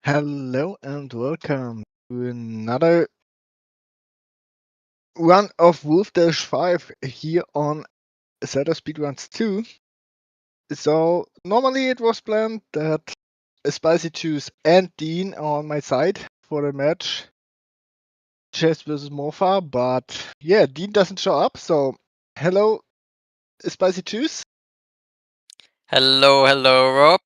Hello and welcome to another run of Wolfdash 5 here on ZeldaSpeedRuns 2. So, normally it was planned that Spicy Juice and Dean are on my side for the match Chess versus Morpha, but yeah, Dean doesn't show up, so hello, Spicy Juice. Hello, Rob.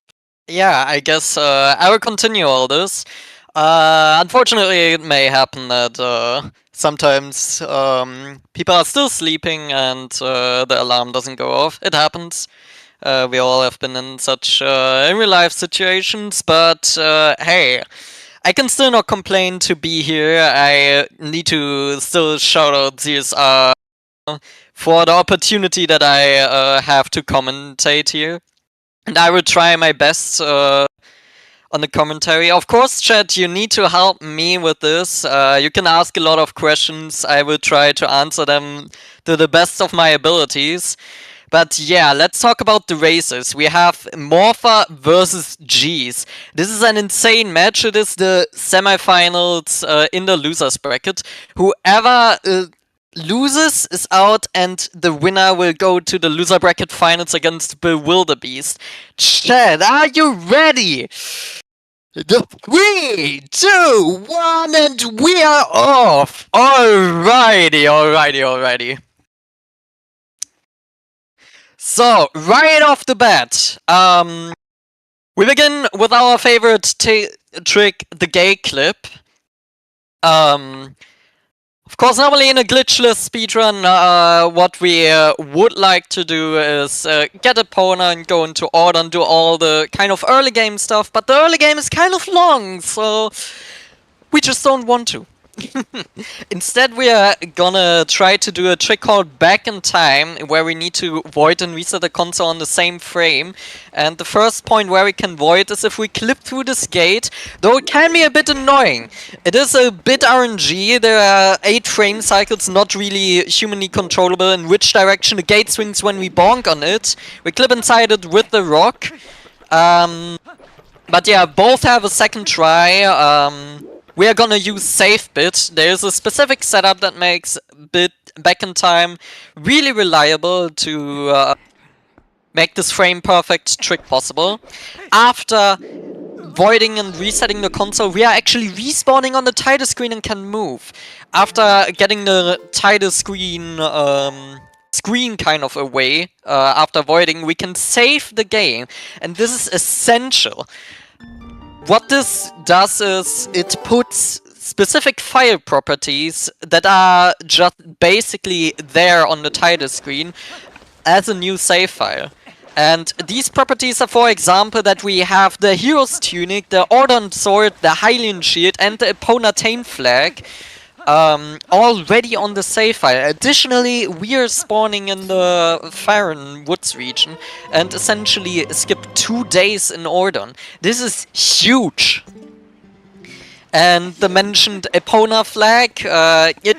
Yeah, I guess I will continue all this. Unfortunately, it may happen that sometimes people are still sleeping and the alarm doesn't go off. It happens. We all have been in such in real life situations, but hey, I can still not complain to be here. I need to still shout out ZSR for the opportunity that I have to commentate here. And I will try my best on the commentary. Of course, chat, you need to help me with this. You can ask a lot of questions. I will try to answer them to the best of my abilities. But yeah, let's talk about the races. We have Morpha versus G's. This is an insane match. It is the semifinals in the losers bracket. Whoever loses is out, and the winner will go to the loser bracket finals against Bewilderbeast. Chad, are you ready? 3, 2, 1, and we are off! Alrighty. So, right off the bat, we begin with our favorite trick, the gay clip. Of course, normally in a glitchless speedrun, what we would like to do is get a Pona and go into order and do all the kind of early game stuff, but the early game is kind of long, so we just don't want to. Instead, we are gonna try to do a trick called Back in Time, where we need to void and reset the console on the same frame. And the first point where we can void is if we clip through this gate, though it can be a bit annoying. It is a bit RNG, there are 8 frame cycles, not really humanly controllable in which direction the gate swings when we bonk on it. We clip inside it with the rock. But yeah, both have a second try. We are gonna use safe bit. There's a specific setup that makes bit Back in Time really reliable to make this frame perfect trick possible. After voiding and resetting the console, we are actually respawning on the title screen and can move. After getting the title screen kind of away, after voiding, we can save the game, and this is essential. What this does is it puts specific file properties that are just basically there on the title screen as a new save file. And these properties are, for example, that we have the Hero's Tunic, the Ordon Sword, the Hylian Shield, and the Epona Tame Flag already on the save file. Additionally, we are spawning in the Farron Woods region and essentially skip 2 days in Ordon. This is huge! And the mentioned Epona flag, it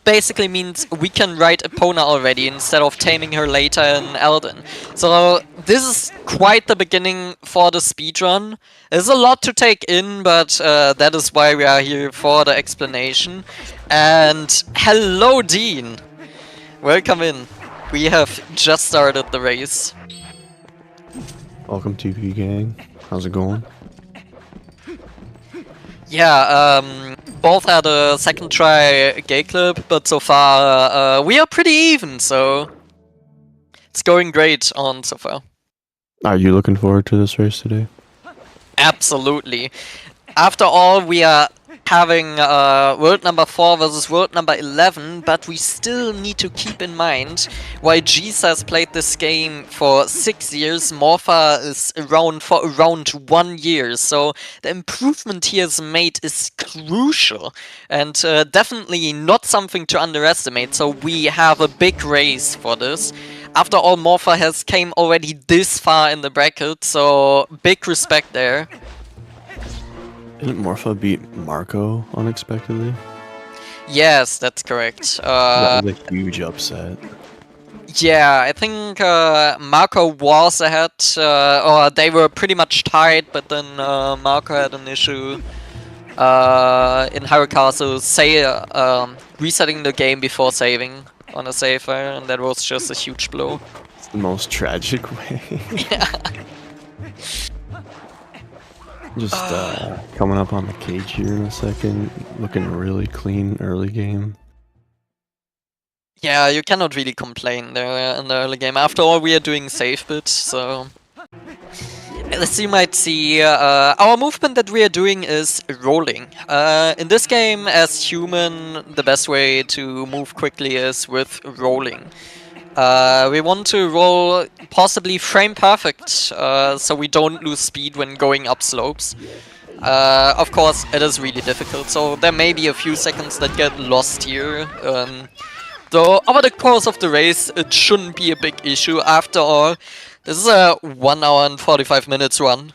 basically means we can ride Epona already instead of taming her later in Elden. So this is quite the beginning for the speedrun. There's a lot to take in, but that is why we are here for the explanation. And hello, Dean! Welcome in. We have just started the race. Welcome TP gang. How's it going? Yeah, both had a second try gay clip, but so far we are pretty even, so it's going great on so far. Are you looking forward to this race today? Absolutely. After all, we are having world number 4 versus world number 11, but we still need to keep in mind why G's has played this game for 6 years, Morpha is around for around 1 year, so the improvement he has made is crucial and definitely not something to underestimate, so we have a big race for this. After all, Morpha has came already this far in the bracket, so big respect there. Didn't Morpha beat Marco unexpectedly? Yes, that's correct. That was a huge upset. Yeah, I think Marco was ahead, or they were pretty much tied, but then Marco had an issue in Harukazu resetting the game before saving on a save file, and that was just a huge blow. It's the most tragic way. Just coming up on the cage here in a second, looking really clean early game. Yeah, you cannot really complain there in the early game. After all, we are doing save bit, so as you might see, our movement that we are doing is rolling. In this game, as human, the best way to move quickly is with rolling. We want to roll possibly frame perfect, so we don't lose speed when going up slopes. Of course, it is really difficult, so there may be a few seconds that get lost here. Though over the course of the race, it shouldn't be a big issue. After all, this is a 1 hour and 45 minutes run.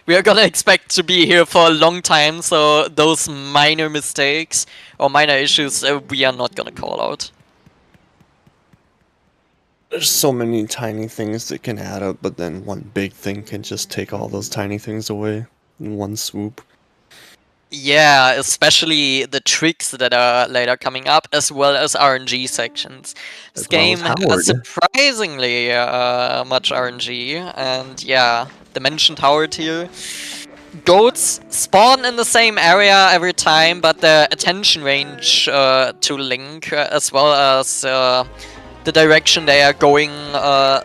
We are gonna expect to be here for a long time, so those minor mistakes or minor issues we are not gonna call out. There's so many tiny things that can add up, but then one big thing can just take all those tiny things away in one swoop. Yeah, especially the tricks that are later coming up, as well as RNG sections. This game has surprisingly much RNG, and yeah, the mentioned Howard here. Goats spawn in the same area every time, but the attention range to Link, as well as the direction they are going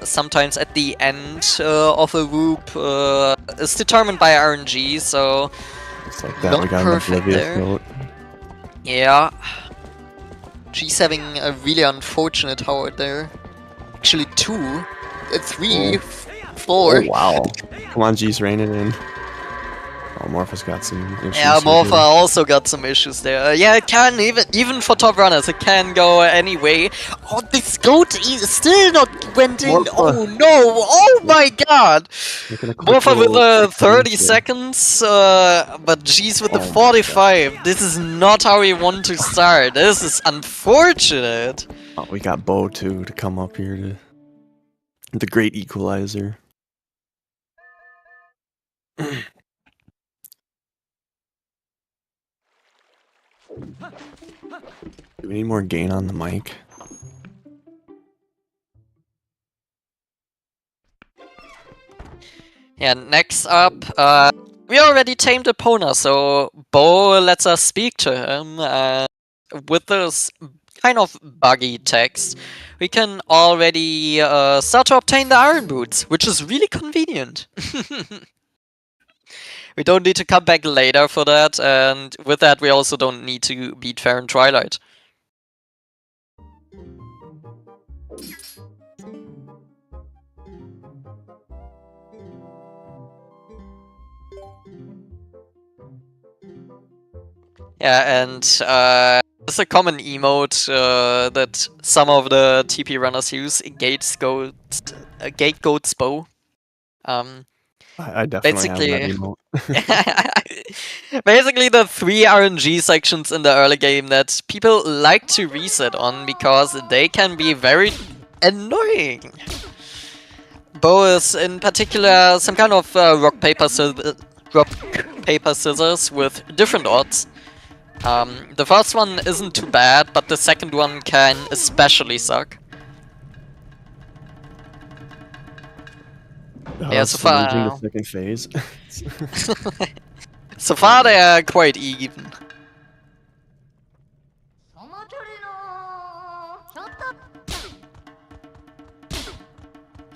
sometimes at the end of a loop is determined by RNG, so it's like that, we got an oblivious note. Yeah. G's having a really unfortunate Howard there. Actually 2, 3, 4. Oh, wow. Come on, G's, rein it in. Oh, Morpha's got some issues. Yeah, Morpha also got some issues there. Yeah, it can, even for top runners, it can go anyway. Oh, this goat is still not went in. Morpha. Oh no, oh my god. Morpha with 30 seconds, but G's with the 45. This is not how we want to start. This is unfortunate. Oh, we got Bo too to come up here to the great equalizer. Do we need more gain on the mic? Yeah, next up, we already tamed Epona, so Bo lets us speak to him. With this kind of buggy text, we can already start to obtain the iron boots, which is really convenient. We don't need to come back later for that, and with that we also don't need to beat Fair and Twilight. Yeah, and it's a common emote that some of the TP runners use, Gategoat's Bow. I definitely have that emote. Basically the 3 RNG sections in the early game that people like to reset on because they can be very annoying. Bow is in particular some kind of rock, paper, scissors with different odds. The first one isn't too bad, but the second one can especially suck. Yeah, so far the second phase. So far they are quite even.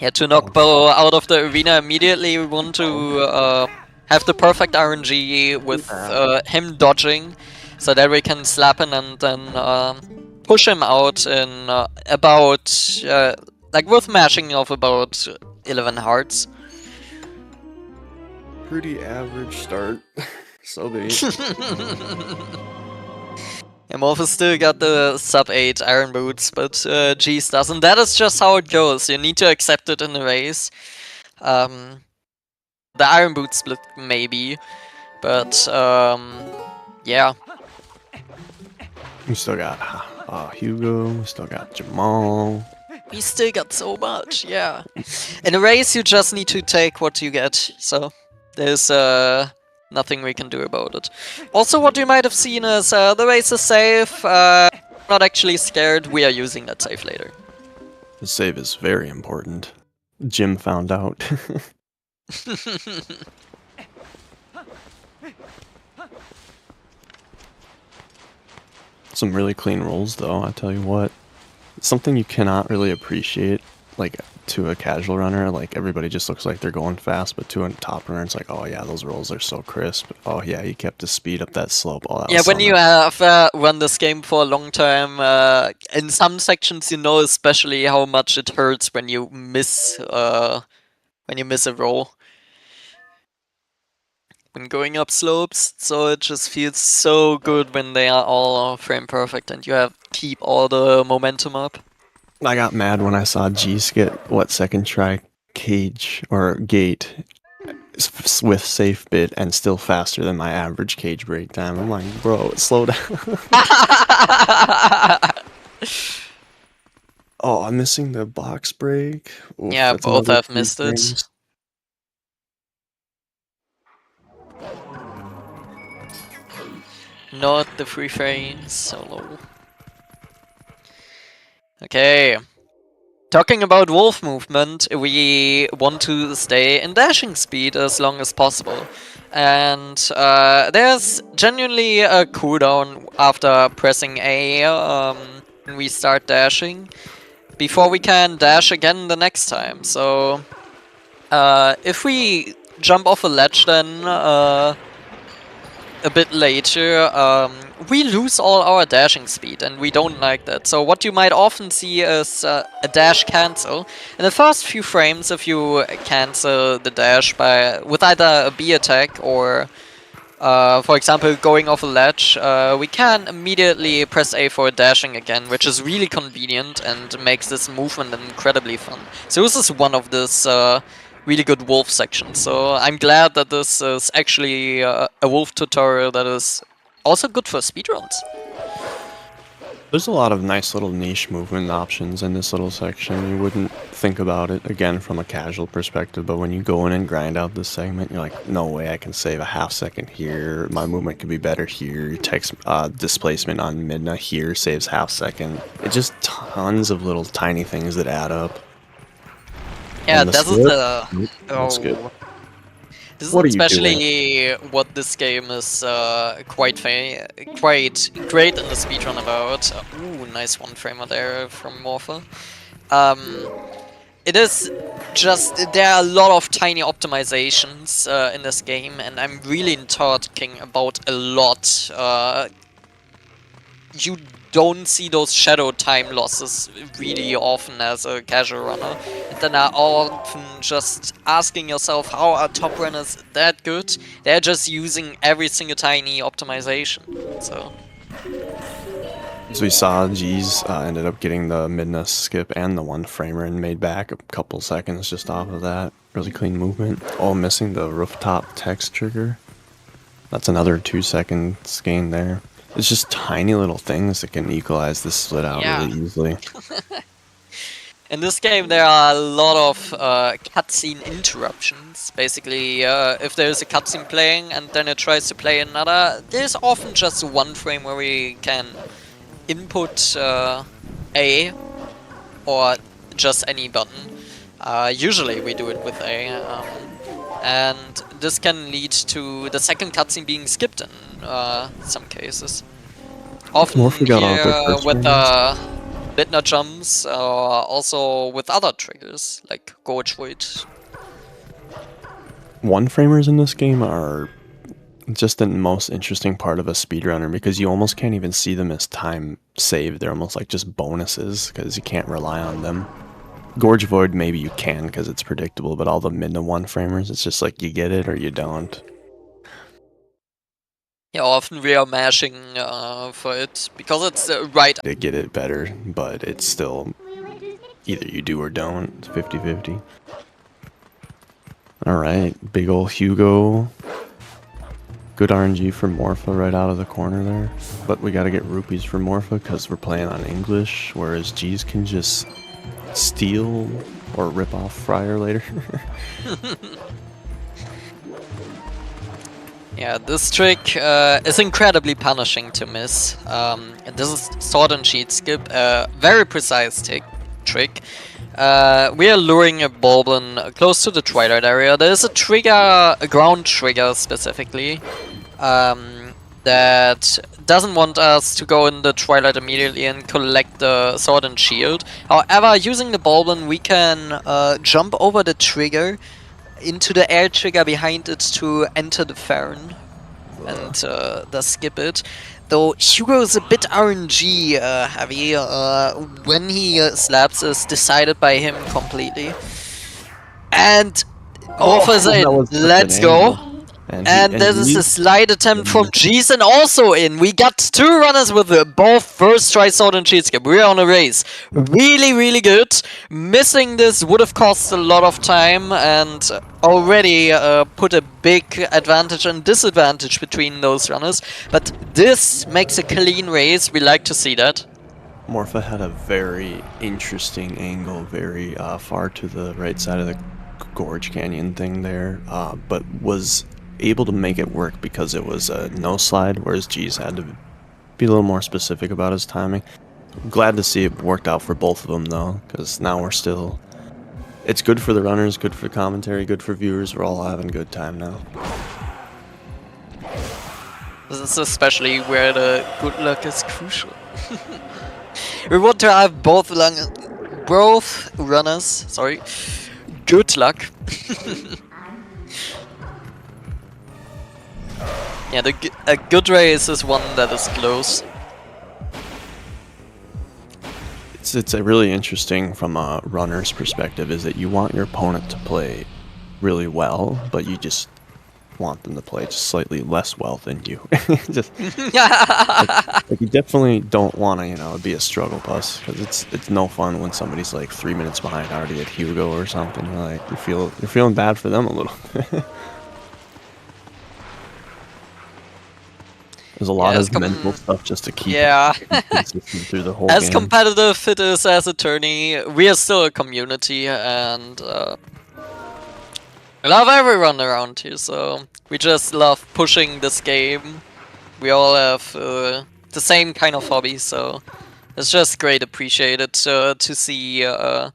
Yeah, to knock Bo out of the arena immediately, we want to have the perfect RNG with him dodging, so that we can slap him and then push him out in about, like with mashing of about 11 hearts. Pretty average start. So big. Yeah, Morpha still got the sub 8 iron boots, but G's doesn't. That is just how it goes. You need to accept it in the race. The iron boot split maybe, but yeah. We still got Hugo, we still got Jamal. We still got so much, yeah. In a race, you just need to take what you get, so there's nothing we can do about it. Also, what you might have seen is the race is safe. Not actually scared. We are using that save later. The save is very important. Jim found out. Some really clean rolls, though, I tell you what. Something you cannot really appreciate, like, to a casual runner, like, everybody just looks like they're going fast, but to a top runner, it's like, oh yeah, those rolls are so crisp. Oh yeah, he kept his speed up that slope. Oh, that Yeah, was when so you nice. have run this game for a long time, in some sections you know especially how much it hurts when you miss a roll. When going up slopes, so it just feels so good when they are all frame perfect and you have keep all the momentum up. I got mad when I saw G's get, what, second try cage, or gate, with safe bit and still faster than my average cage break time. I'm like, bro, slow down. Oh, I'm missing the box break. Oof, Yeah, that's both another have 3 missed it. frames. Not the free frames, solo. Okay. Talking about wolf movement, we want to stay in dashing speed as long as possible. And there's genuinely a cooldown after pressing A when we start dashing, before we can dash again the next time. So if we jump off a ledge then a bit later, we lose all our dashing speed, and we don't like that. So what you might often see is a dash cancel. In the first few frames, if you cancel the dash with either a B attack or, for example, going off a ledge, we can immediately press A for dashing again, which is really convenient and makes this movement incredibly fun. So this is one of this really good wolf section, so I'm glad that this is actually a wolf tutorial that is also good for speedruns. There's a lot of nice little niche movement options in this little section. You wouldn't think about it, again, from a casual perspective, but when you go in and grind out this segment, you're like, no way, I can save a half second here, my movement could be better here, your text displacement on Midna here saves half second. It's just tons of little tiny things that add up. Yeah, this is the... That's good. This is What are you especially what this game is quite great in the speedrun about. Ooh, nice one framer there from Morpha. It is just, there are a lot of tiny optimizations in this game, and I'm really talking about a lot. You don't see those shadow time losses really often as a casual runner, and then are often just asking yourself how are top runners that good? They're just using every single tiny optimization. So as we saw, G's ended up getting the Midna skip and the one framer and made back a couple seconds just off of that. Really clean movement. Oh, missing the rooftop text trigger. That's another 2 seconds gain there. It's just tiny little things that can equalize this split out really easily. in this game there are a lot of cutscene interruptions. Basically, if there's a cutscene playing and then it tries to play another, there's often just one frame where we can input A or just any button. Usually we do it with A. And this can lead to the second cutscene being skipped in some cases. Often here with Midna jumps, also with other triggers, like Gorge Void. One framers in this game are just the most interesting part of a speedrunner, because you almost can't even see them as time saved. They're almost like just bonuses, because you can't rely on them. Gorge Void, maybe you can because it's predictable, but all the Midna one framers, it's just like you get it or you don't. Yeah, often we are mashing for it because it's right. To get it better, but it's still either you do or don't. It's 50-50. Alright, big ol' Hugo. Good RNG for Morpha right out of the corner there. But we gotta get rupees for Morpha because we're playing on English, whereas G's can just steal or rip off Friar later. Yeah, this trick is incredibly punishing to miss. And this is sword and shield skip, a very precise trick. We are luring a Boblin close to the Twilight area. There is a trigger, a ground trigger specifically, that doesn't want us to go in the Twilight immediately and collect the sword and shield. However, using the Boblin, we can jump over the trigger into the air trigger behind it to enter the Farron and thus skip it. Though Hugo is a bit RNG heavy, when he slaps is decided by him completely. And Morpha is in, let's go. And this is a slight attempt from G's and also in. We got 2 runners with both first try sword and shield skip. We're on a race. Really, really good. Missing this would have cost a lot of time and already put a big advantage and disadvantage between those runners. But this makes a clean race. We like to see that. Morpha had a very interesting angle, very far to the right side of the Gorge Canyon thing there, but was able to make it work because it was a no slide, whereas G's had to be a little more specific about his timing. Glad to see it worked out for both of them though, because now we're still... It's good for the runners, good for commentary, good for viewers. We're all having a good time now. This is especially where the good luck is crucial. We want to have both runners, sorry, good luck. Yeah, a good race is one that is close. It's a really interesting from a runner's perspective is that you want your opponent to play really well, but you just want them to play just slightly less well than you. Just, like you definitely don't want to, you know, be a struggle bus because it's no fun when somebody's like 3 minutes behind already at Hugo or something. You're like you're feeling bad for them a little. There's a lot of mental stuff just to keep consistent through the whole game. As competitive it is as a tourney, we are still a community and I love everyone around here, so we just love pushing this game. We all have the same kind of hobby, so it's just great appreciated to see a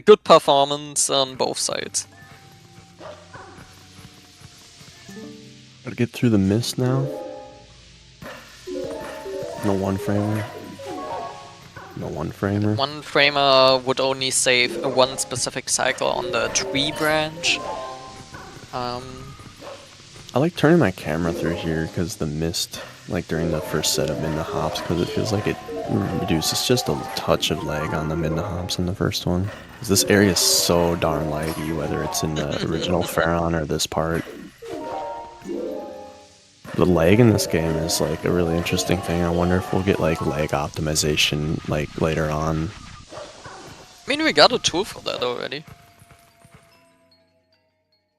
good performance on both sides. Gotta get through the mist now. No one framer. No one framer. One framer would only save one specific cycle on the tree branch. I like turning my camera through here because the mist, like during the first set of mid hops, because it feels like it reduces just a touch of lag on the mid hops in the first one. Because this area is so darn laggy, whether it's in the original Farron or this part. The lag in this game is like a really interesting thing. I wonder if we'll get like lag optimization like later on. I mean, we got a tool for that already.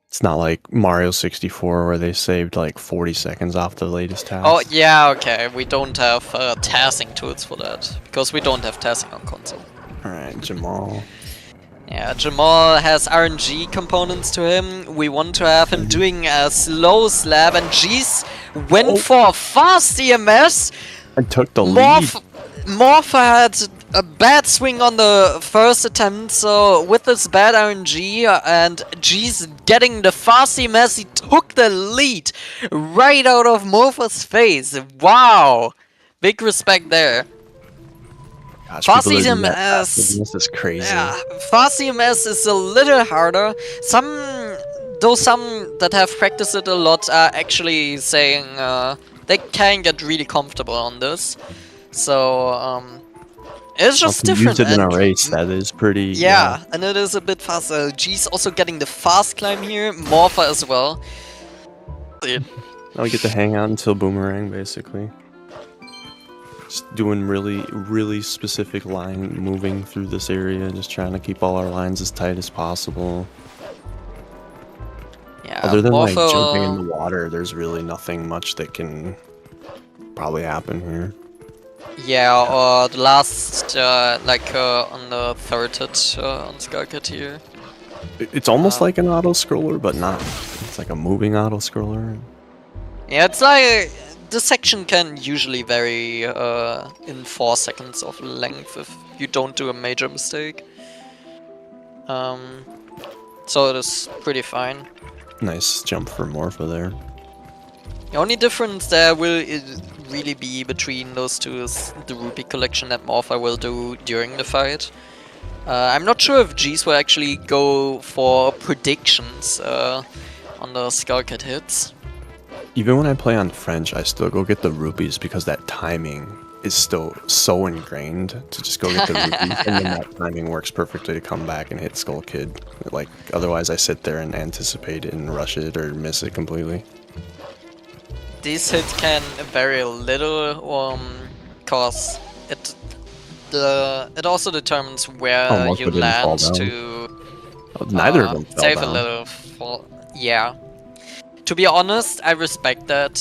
It's not like Mario 64 where they saved like 40 seconds off the latest task. Oh yeah, okay. We don't have tasking tools for that because we don't have tasking on console. Alright, Jamal. Yeah, Jamal has RNG components to him. We want to have him doing a slow slab, and G's went for a fast EMS. And took the lead. Morpha had a bad swing on the first attempt, so with this bad RNG and G's getting the fast EMS, he took the lead right out of Morpha's face. Wow! Big respect there. Gosh, fast EMS, this is crazy. Yeah, fast EMS is a little harder. Some that have practiced it a lot are actually saying they can get really comfortable on this. So it's just different. Use it in a race, that is pretty. Yeah, and it is a bit faster. G's also getting the fast climb here. Morpha as well. Now we get to hang out until Boomerang, basically. Just doing really specific line moving through this area, just trying to keep all our lines as tight as possible. Yeah. Other than like Morpho, jumping in the water, there's really nothing much that can probably happen here. yeah, or the last, on the third hit on Skulkit here. It's almost like an auto scroller, but not. It's like a moving auto scroller. Yeah, it's like the section can usually vary in 4 seconds of length if you don't do a major mistake. So it is pretty fine. Nice jump for Morpha there. The only difference there will really be between those two is the rupee collection that Morpha will do during the fight. I'm not sure if G's will actually go for predictions on the Skulkit hits. Even when I play on French, I still go get the rupees because that timing is still so ingrained to just go get the rupees, and then that timing works perfectly to come back and hit Skull Kid. Like, otherwise I sit there and anticipate it and rush it or miss it completely. These hits can vary a little, cause it also determines where you land to Neither of them fell save down. a little fall. Yeah. To be honest, I respect that.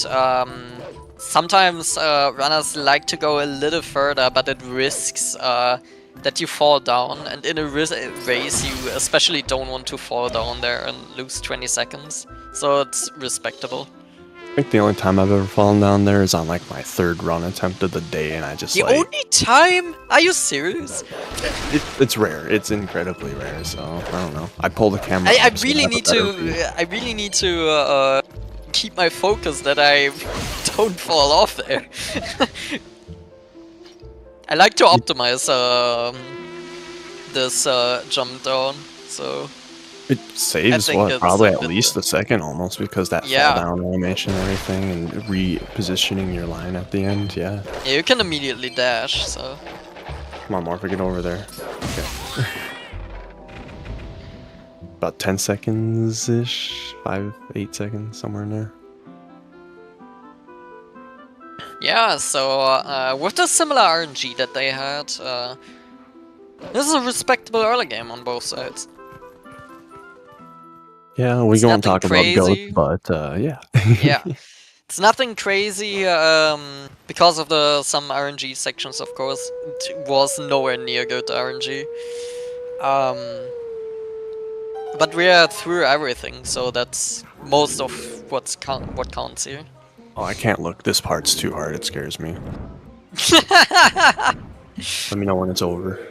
Sometimes runners like to go a little further, but it risks that you fall down, and in a race you especially don't want to fall down there and lose 20 seconds. So it's respectable. I think the only time I've ever fallen down there is on like my 3rd run attempt of the day, and I just The only time? Are you serious? It's rare. It's incredibly rare. So I don't know. I pull the camera. I really need to keep my focus that I don't fall off there. I like to optimize this jump down, so it saves probably at least a second almost, because that fall down animation and everything, and repositioning your line at the end. Yeah. Yeah, you can immediately dash. So come on, Morpha, get over there. Okay. About 10 seconds-ish, 5-8 seconds, somewhere in there. yeah, so with the similar RNG that they had, this is a respectable early game on both sides. Yeah, we won't talk about GOAT, but yeah. Yeah, it's nothing crazy because of some RNG sections, of course. It was nowhere near good RNG. But we are through everything, so that's most of what counts here. Oh, I can't look. This part's too hard. It scares me. Let me know when it's over.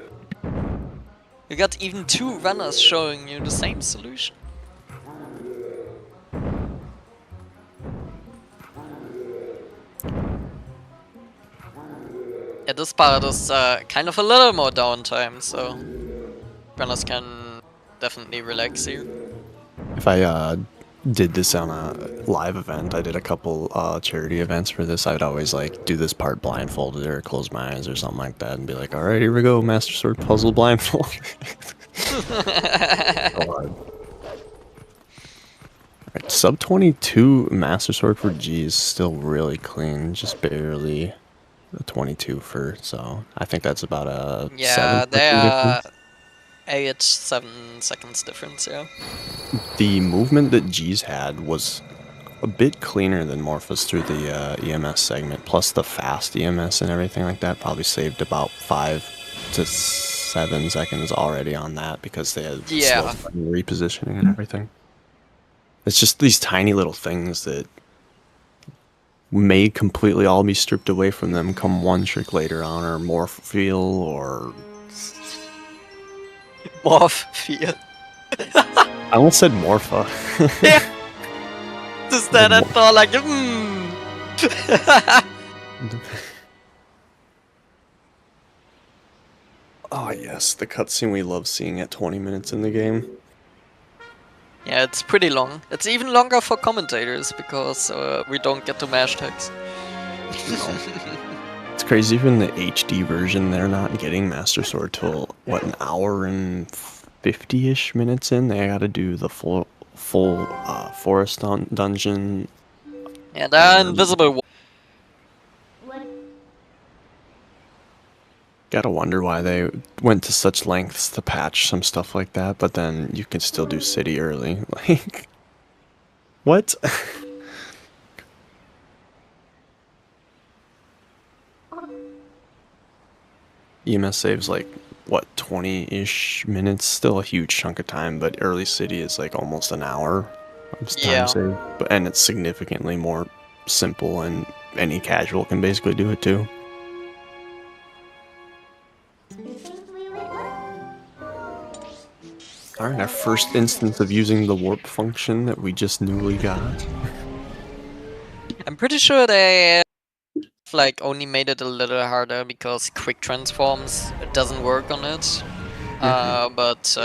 You got even 2 runners showing you the same solution. Yeah, this part is kind of a little more downtime, so runners can definitely relax here. If I did this on a live event, I did a couple charity events for this, I'd always like do this part blindfolded or close my eyes or something like that and be like, alright, here we go, Master Sword puzzle blindfold. Alright, sub 22 Master Sword for G is still really clean, just barely a 22 for, so I think that's about a 7 they are difference. 7 seconds difference, yeah. The movement that G's had was a bit cleaner than Morpha's through the EMS segment, plus the fast EMS and everything like that probably saved about 5 to 7 seconds already on that, because they had slow repositioning and everything. It's just these tiny little things that may completely all be stripped away from them come one trick later on, or morph feel, or... Morph feel. I almost said Morpha. Yeah. Just that I thought like, Oh yes, the cutscene we love seeing at 20 minutes in the game. Yeah, it's pretty long. It's even longer for commentators because we don't get to mash text. No. It's crazy, even the HD version, they're not getting Master Sword till, what, an hour and 50-ish minutes in? They gotta do the full forest dungeon. Yeah, they're invisible. Gotta wonder why they went to such lengths to patch some stuff like that, but then you can still do city early. Like, What? EMS saves like, what, 20-ish minutes? Still a huge chunk of time, but early city is like almost an hour of time Yeah. save. And it's significantly more simple, and any casual can basically do it too. Alright, our first instance of using the warp function that we just newly got. I'm pretty sure they like only made it a little harder because quick transforms doesn't work on it. But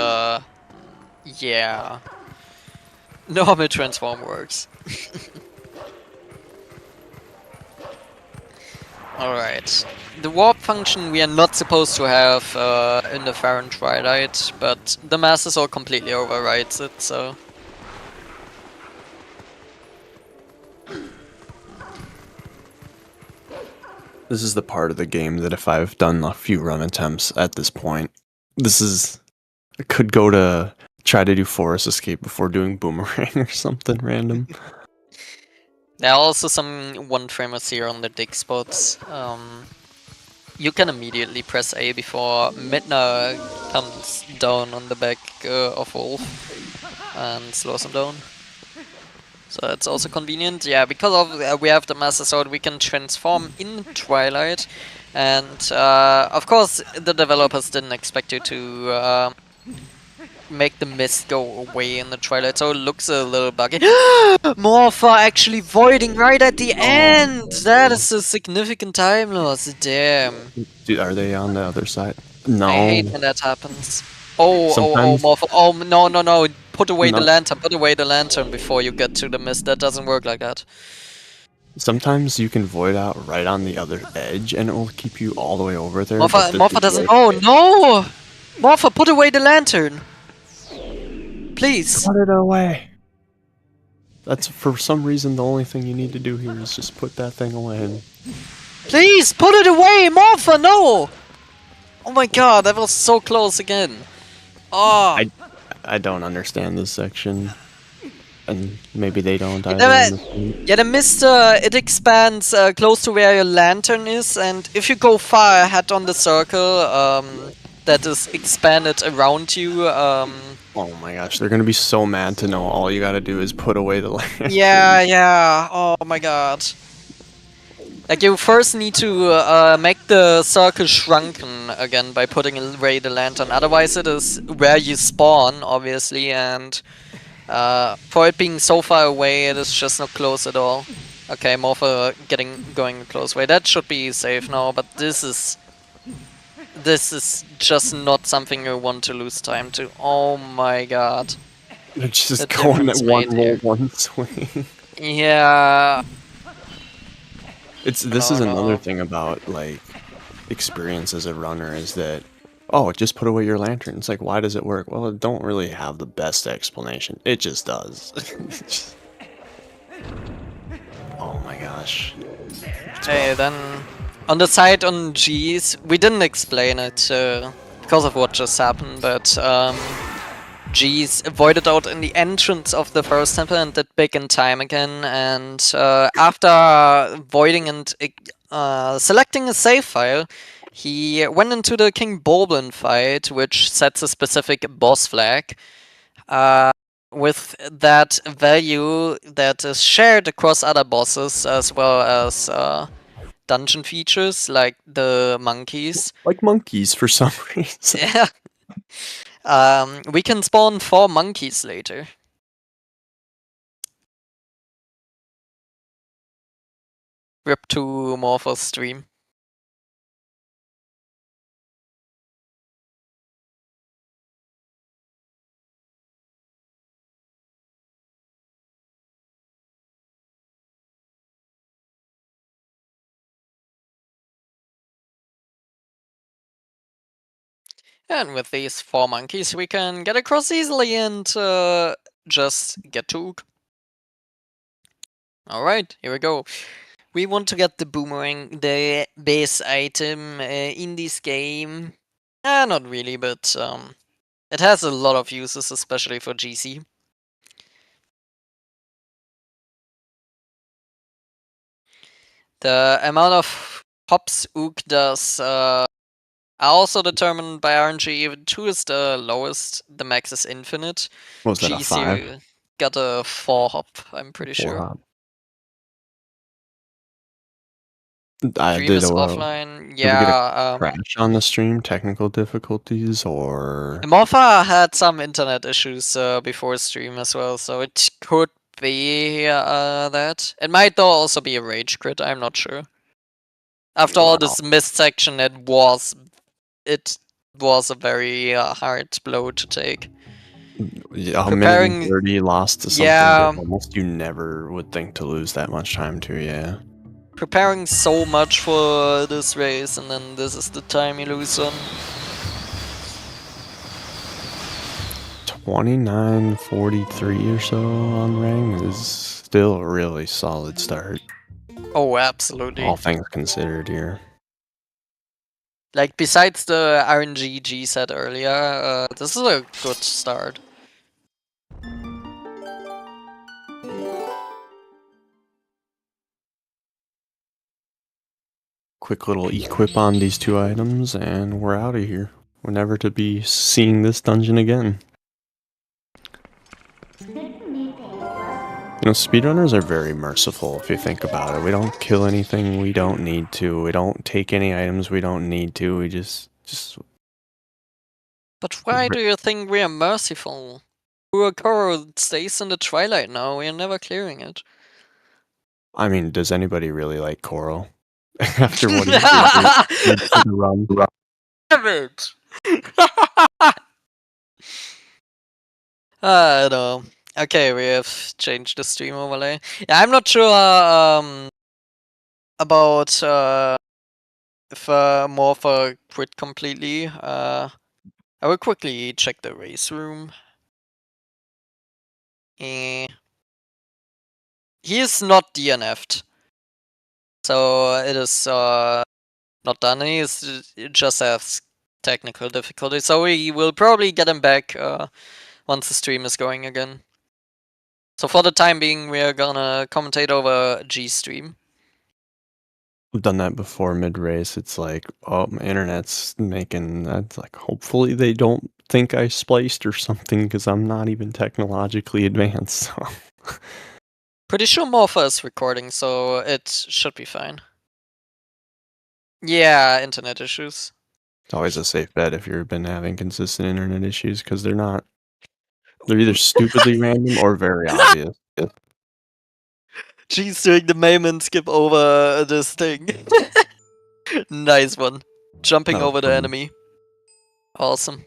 yeah, normal transform works. Alright. The warp function we are not supposed to have in the Farron Twilight, but the Master Sword completely overrides it, so... This is the part of the game that if I've done a few run attempts at this point, this is... I could go to try to do Forest Escape before doing Boomerang or something random. There are also some one-framers here on the dig spots. You can immediately press A before Midna comes down on the back of Wolf and slows him down. So it's also convenient. Yeah, because of we have the Master Sword, we can transform in Twilight. And of course, the developers didn't expect you to make the mist go away in the Twilight, so it looks a little buggy. Morpha actually voiding right at the end! That is a significant time loss, damn. Dude, are they on the other side? No. I hate when that happens. Oh, Sometimes- Morpha. Oh, no. Put away the No. lantern, put away the lantern before you get to the mist. That doesn't work like that. Sometimes you can void out right on the other edge, and it will keep you all the way over there. Morpha doesn't. Oh, no! Morpha, put away the lantern! Please! Put it away! That's, for some reason, the only thing you need to do here is just put that thing away. Please, put it away! Morpha, no! Oh my god, that was so close again. Oh! I don't understand this section. And maybe they don't either. Yeah, the mist, it expands close to where your lantern is, and if you go far ahead on the circle that is expanded around you... Oh my gosh, they're gonna be so mad to know all you gotta do is put away the lantern. Yeah, oh my god. Like, you first need to make the circle shrunken again by putting away the lantern, otherwise it is where you spawn, obviously, and for it being so far away, it is just not close at all. Okay, Morpha going a close way. That should be safe now, but this is just not something you want to lose time to. Oh my god. They're just The going at difference one made roll, here. one swing. Yeah. This is another thing about, like, experience as a runner is that, oh, just put away your lantern. It's like, why does it work? Well, it don't really have the best explanation. It just does. Oh my gosh. Hey, then on the side on G's, we didn't explain it because of what just happened, but G's voided out in the entrance of the first temple and did big in time again, and after voiding and selecting a save file, he went into the King Boblin fight, which sets a specific boss flag. With that value that is shared across other bosses as well as dungeon features like the monkeys. Like monkeys for some reason. Yeah. We can spawn 4 monkeys later. Rip to Morpho's stream. And with these 4 monkeys, we can get across easily and just get to Ook. Alright, here we go. We want to get the boomerang, the base item in this game. Not really, but it has a lot of uses, especially for GC. The amount of hops Ook does are also determined by RNG. 2 is the lowest, the max is infinite. What was that, a 5? GC got a 4 hop, I'm pretty 4 sure. hop. I Stream did is a offline. Did we get Yeah. crash on the stream, technical difficulties, or Morpha had some internet issues before stream as well, so it could be that. It might though also be a rage crit, I'm not sure. After all this missed section, it was a very hard blow to take. yeah, a Preparing- minute and 30 lost to something Yeah. that almost you never would think to lose that much time to, yeah. Preparing so much for this race, and then this is the time you lose on. 29:43 or so on Ring is still a really solid start. Oh, absolutely. All things considered here. Like, besides the RNG G set earlier, this is a good start. Quick little equip on these 2 items, and we're out of here. We're never to be seeing this dungeon again. You know, speedrunners are very merciful if you think about it. We don't kill anything we don't need to. We don't take any items we don't need to. We just... But why do you think we are merciful? Kurokoro stays in the twilight now, we are never clearing it. I mean, does anybody really like Koro? After what he did to the run. Damn it! I know. Okay, we have changed the stream overlay. Yeah, I'm not sure about if Morpha quit completely. I will quickly check the race room. He is not DNF'd. So it is not done. He just has technical difficulties. So we will probably get him back once the stream is going again. So for the time being, we are gonna commentate over G-Stream. I've done that before mid-race. It's like, oh, my internet's making... That's like, hopefully they don't think I spliced or something, because I'm not even technologically advanced, so... Pretty sure Morpha is recording, so it should be fine. Yeah, internet issues. It's always a safe bet if you've been having consistent internet issues, because they're not... They're either stupidly random or very obvious. She's doing the Mayman skip over this thing. Nice one. Jumping over the enemy. Awesome.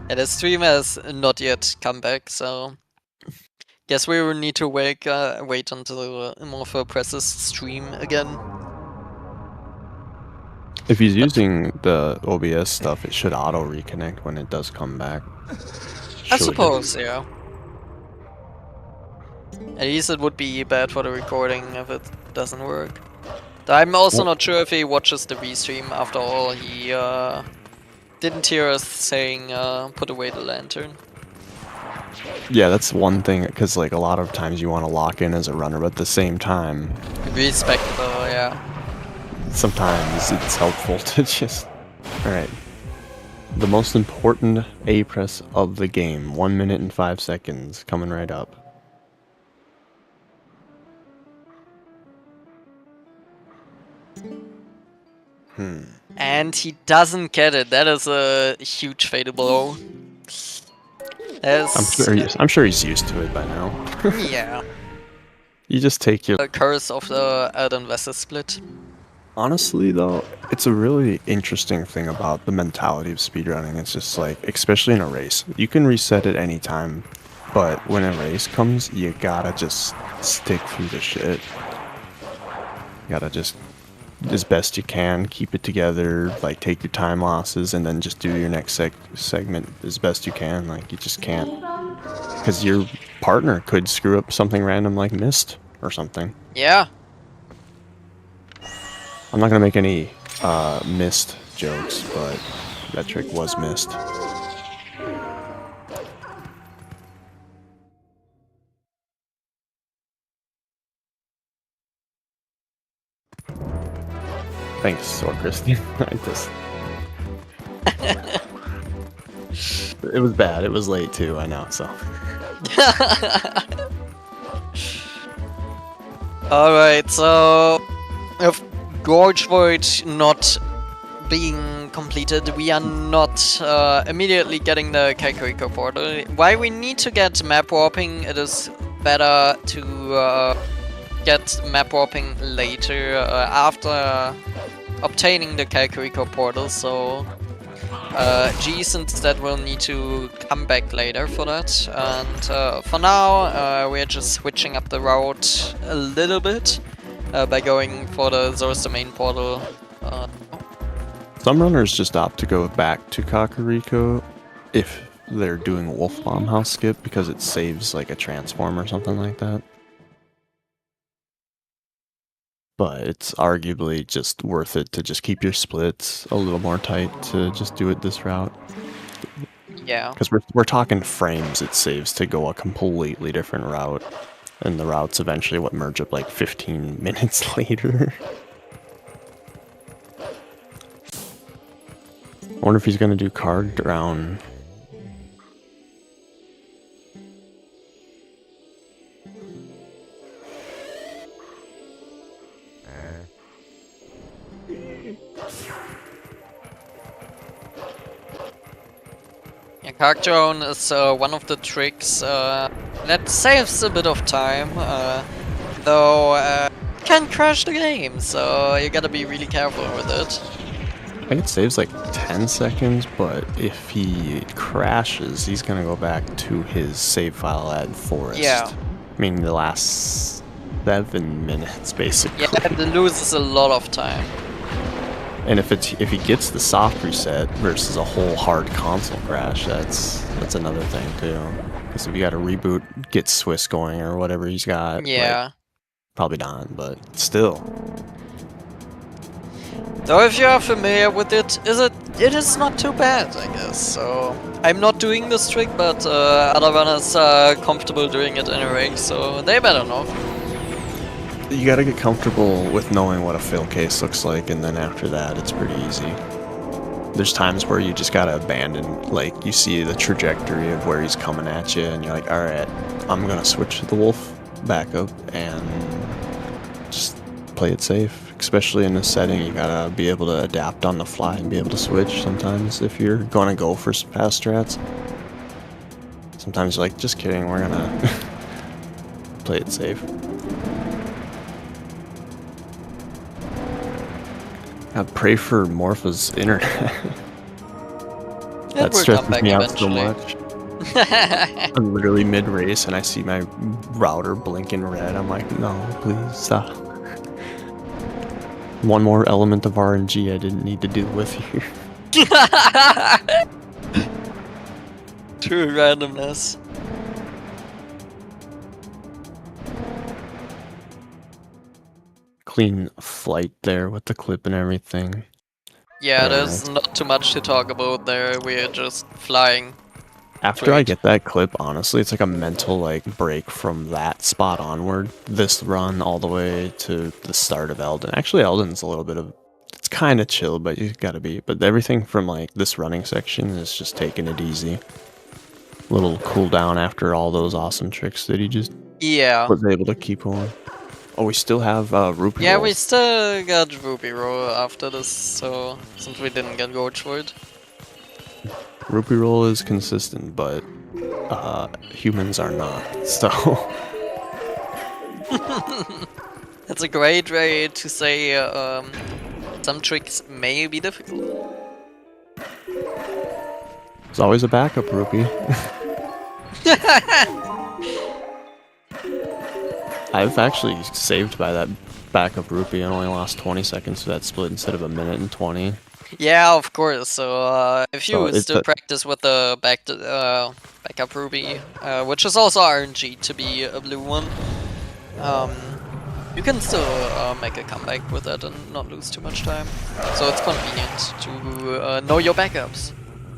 And the stream has not yet come back, so guess we will need to wait until Morpha presses stream again. If he's using the OBS stuff, it should auto-reconnect when it does come back. I suppose, yeah. At least it would be bad for the recording if it doesn't work. I'm also not sure if he watches the restream. After all, he didn't hear us saying put away the lantern. Yeah, that's one thing, because like a lot of times you want to lock in as a runner, but at the same time... Respectable, yeah. Sometimes it's helpful to just... Alright. The most important A-press of the game. 1 minute and 5 seconds. Coming right up. And he doesn't get it. That is a huge fatal blow. I'm sure he's used to it by now. Yeah. You just take your... The curse of the Elden Vessel split. Honestly, though, it's a really interesting thing about the mentality of speedrunning. It's just like, especially in a race, you can reset at any time, but when a race comes, you gotta just stick through the shit. You gotta just, as best you can, keep it together, like take your time losses, and then just do your next segment as best you can. Like, you just can't, because your partner could screw up something random like mist or something. Yeah. I'm not gonna make any mist jokes, but that trick was missed. Thanks, Sword Christian. It was bad. It was late too, I know, so. Alright, so if Gorge Void not being completed, we are not immediately getting the Kakariko portal. Why we need to get map warping, it is better to get map warping later after obtaining the Kakariko portal, so G's instead will need to come back later for that, and for now we're just switching up the route a little bit by going for the Zor's main portal. Some runners just opt to go back to Kakariko if they're doing Wolf Bomb House skip because it saves like a transform or something like that. But it's arguably just worth it to just keep your splits a little more tight to just do it this route. Yeah. Because we're talking frames it saves to go a completely different route. And the routes eventually what merge up like 15 minutes later. I wonder if he's gonna do card round. Yeah, Card Drone is one of the tricks that saves a bit of time, though can crash the game, so you gotta be really careful with it. I think it saves like 10 seconds, but if he crashes, he's gonna go back to his save file at Forest. Yeah. I mean, the last 7 minutes, basically. Yeah, it loses a lot of time. And if he gets the soft reset versus a whole hard console crash, that's another thing too. Because if you got to reboot, get Swiss going or whatever he's got, Yeah. like, probably not, but still. Though if you are familiar with it, it is not too bad, I guess. So I'm not doing this trick, but other runners are comfortable doing it anyway, so they better know. You gotta get comfortable with knowing what a fail case looks like, and then after that, it's pretty easy. There's times where you just gotta abandon, like, you see the trajectory of where he's coming at you, and you're like, alright, I'm gonna switch to the wolf backup, and just play it safe. Especially in this setting, you gotta be able to adapt on the fly and be able to switch sometimes if you're gonna go for fast strats. Sometimes you're like, just kidding, we're gonna play it safe. I pray for Morpha's internet. That stresses me out so much. I'm literally mid-race and I see my router blinking red. I'm like, no, please stop. One more element of RNG I didn't need to deal with here. True randomness. Clean flight there with the clip and everything. Yeah, there's not too much to talk about there. We're just flying. After I get that clip, honestly, it's like a mental like break from that spot onward. This run all the way to the start of Elden. Actually, Elden's a little bit of, it's kind of chill, but you gotta be. But everything from like this running section is just taking it easy. Little cool down after all those awesome tricks that he just was able to keep on. Oh, we still have Rupee Yeah, Roll. we still got Rupee Roll after this, so since we didn't get Gorge Void. Rupee Roll is consistent, but humans are not, so... That's a great way to say some tricks may be difficult. There's always a backup, Rupee. I've actually saved by that backup Rupee and only lost 20 seconds for that split instead of a minute and 20. Yeah, of course. So if you still practice with the backup Rupee, which is also RNG to be a blue one, You can still make a comeback with that and not lose too much time. So it's convenient to know your backups.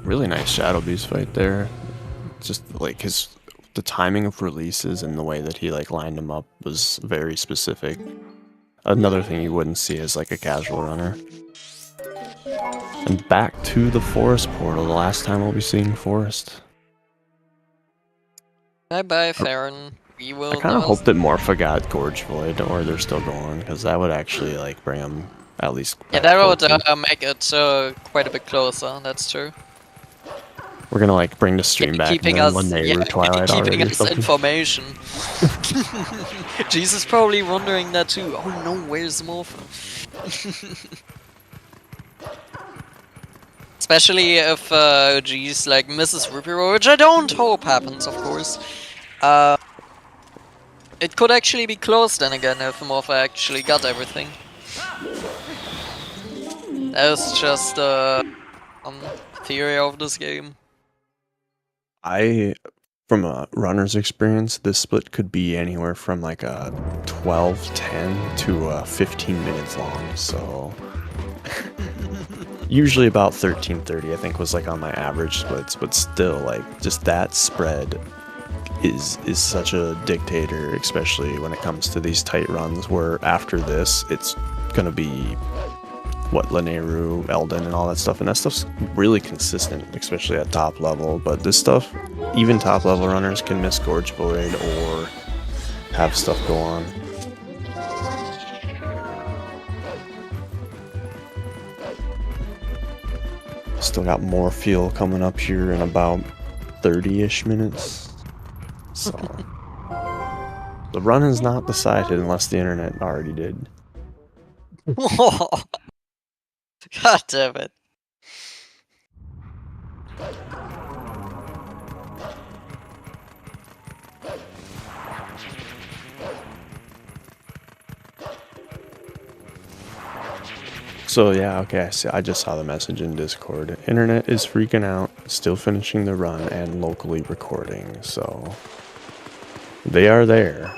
Really nice Shadow Beast fight there. Just like the timing of releases and the way that he like lined them up was very specific. Another thing you wouldn't see as like a casual runner. And back to the Forest portal, the last time we'll be seeing Forest. Bye bye, Farron. We will. I kind of hope that Morpha got Gorge Void, or they're still going, because that would actually like bring them at least. Yeah, that would make it quite a bit closer. That's true. We're gonna like bring the stream back keeping and us, then when they Twilight keeping already us information. Jesus probably wondering that too. Oh no, where's Morpha? Especially if G's like misses Ruby Roll, which I don't hope happens, of course. It could actually be close then again if Morpha actually got everything. That's just theory of this game. From a runner's experience, this split could be anywhere from like a 12-10 to 15 minutes long, so usually about 13:30 I think was like on my average splits, but still like just that spread is such a dictator, especially when it comes to these tight runs where after this it's gonna be what Lineru, Eldon, and all that stuff, and that stuff's really consistent, especially at top level. But this stuff, even top level runners can miss Gorge Void or have stuff go on. Still got more fuel coming up here in about 30-ish minutes. So the run is not decided unless the internet already did. God damn it. So yeah, okay, I just saw the message in Discord. Internet is freaking out, still finishing the run and locally recording, so they are there.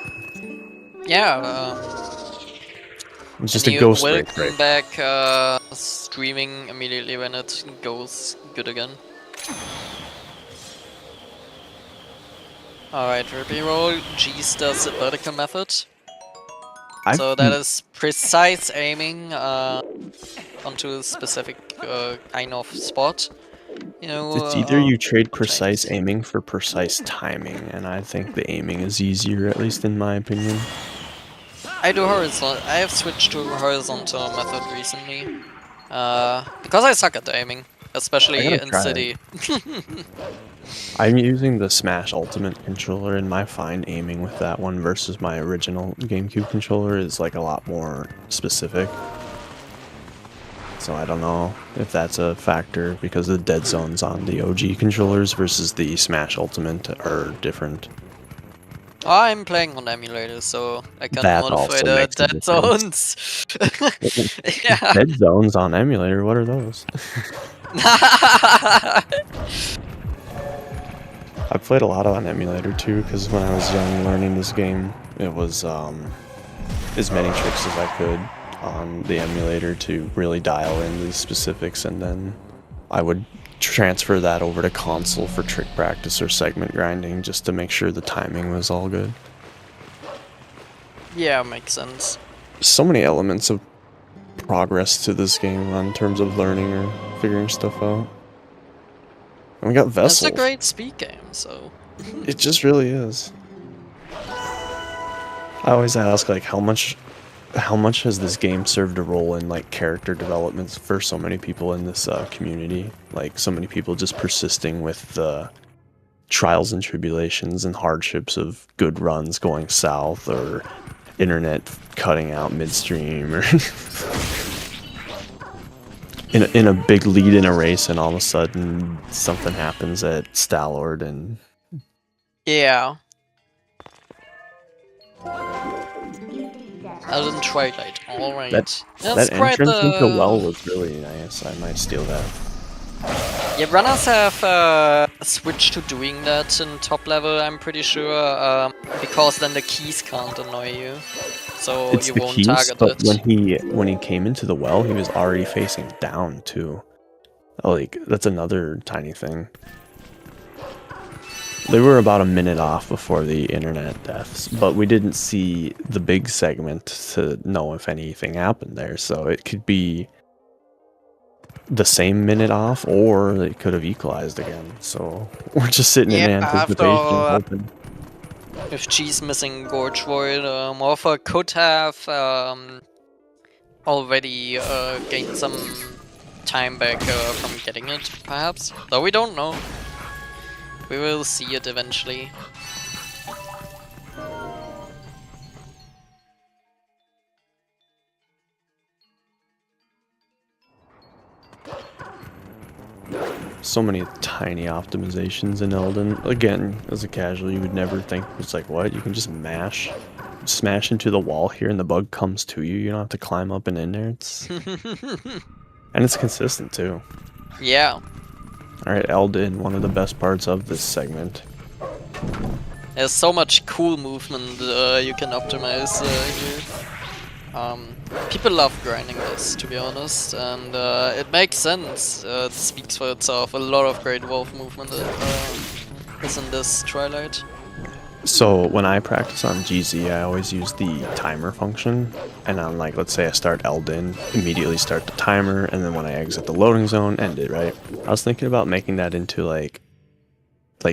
Yeah, it's just a ghost break. Welcome back streaming immediately when it goes good again. Alright, Ruby Roll, G's does the vertical method. So that is precise aiming onto a specific kind of spot. You know, it's either you trade precise aiming for precise timing, and I think the aiming is easier, at least in my opinion. I do horizontal. I have switched to horizontal method recently because I suck at aiming, especially in city. I'm using the Smash Ultimate controller, and my fine aiming with that one versus my original GameCube controller is like a lot more specific. So I don't know if that's a factor because the dead zones on the OG controllers versus the Smash Ultimate are different. I'm playing on emulator, so I can That modify the dead zones. Yeah. Dead zones on emulator, what are those? I played a lot on emulator too, because when I was young learning this game, it was as many tricks as I could on the emulator to really dial in these specifics, and then I would transfer that over to console for trick practice or segment grinding just to make sure the timing was all good. Yeah, makes sense. So many elements of progress to this game in terms of learning or figuring stuff out. And we got Vessel. It's a great speed game, so... It just really is. I always ask, like, how much has this game served a role in, like, character development for so many people in this community? Like, so many people just persisting with the trials and tribulations and hardships of good runs going south, or internet cutting out midstream, or in a big lead in a race, and all of a sudden something happens at Stallord, and yeah. Out in Twilight, alright. that entrance into the well was really nice. I might steal that. Yeah, runners have switched to doing that in top level, I'm pretty sure, because then the keys can't annoy you. so It's you the won't keys, target but it. when he came into the well, he was already facing down too. Like, that's another tiny thing. They were about a minute off before the internet deaths, but we didn't see the big segment to know if anything happened there, so it could be the same minute off, or it could have equalized again. So we're just sitting in Yeah, anticipation, after hoping. if G's missing Gorge Void, Morpha could have already gained some time back from getting it, perhaps. Though we don't know. We will see it eventually. So many tiny optimizations in Elden. Again, as a casual, you would never think it's like, what? You can just smash into the wall here, and the bug comes to you. You don't have to climb up and in there. And it's consistent too. Yeah. All right, Elden, one of the best parts of this segment. There's so much cool movement you can optimize here. People love grinding this, to be honest, and it makes sense. It speaks for itself. A lot of great wolf movement is in this Twilight. So when I practice on GZ, I always use the timer function, and on, like, let's say I start Elden, immediately start the timer, and then when I exit the loading zone, end it, right? I was thinking about making that into like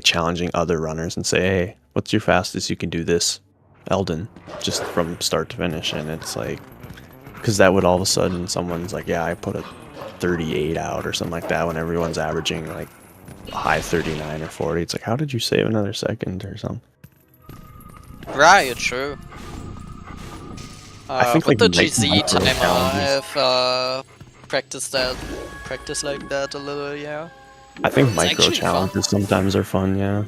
challenging other runners and say, hey, what's your fastest you can do this Elden, just from start to finish, and it's like, because that would all of a sudden someone's like, yeah, I put a 38 out or something like that when everyone's averaging like a high 39 or 40. It's like, how did you save another second or something? Right, true. I think with like the GZ timer, challenges. I've practiced like that a little, yeah. I think It's micro actually challenges sometimes are fun, yeah.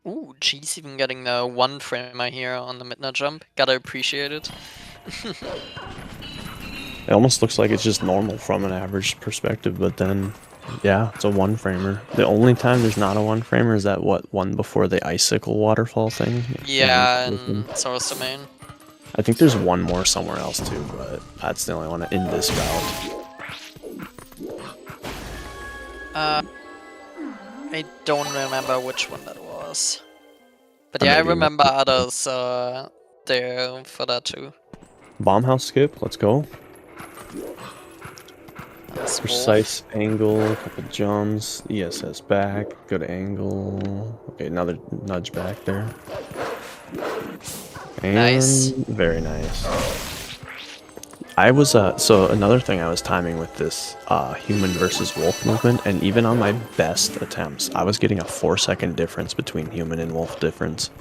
Ooh, G's even getting the 1 framer here on the midnight jump. Gotta appreciate it. It almost looks like it's just normal from an average perspective, but then, yeah, it's a 1 framer. The only time there's not a 1 framer is that one before the icicle waterfall thing. Yeah, and Source Domain. I think there's one more somewhere else too, but that's the only one in this route. I don't remember which one that was. But yeah, I remember others there for that too. Bomb house skip, let's go. That's Precise angle, couple jumps, ESS back, good angle. Okay, another nudge back there. And nice. Very nice. I was, so another thing I was timing with this human versus wolf movement, and even on my best attempts, I was getting a 4-second difference between human and wolf difference.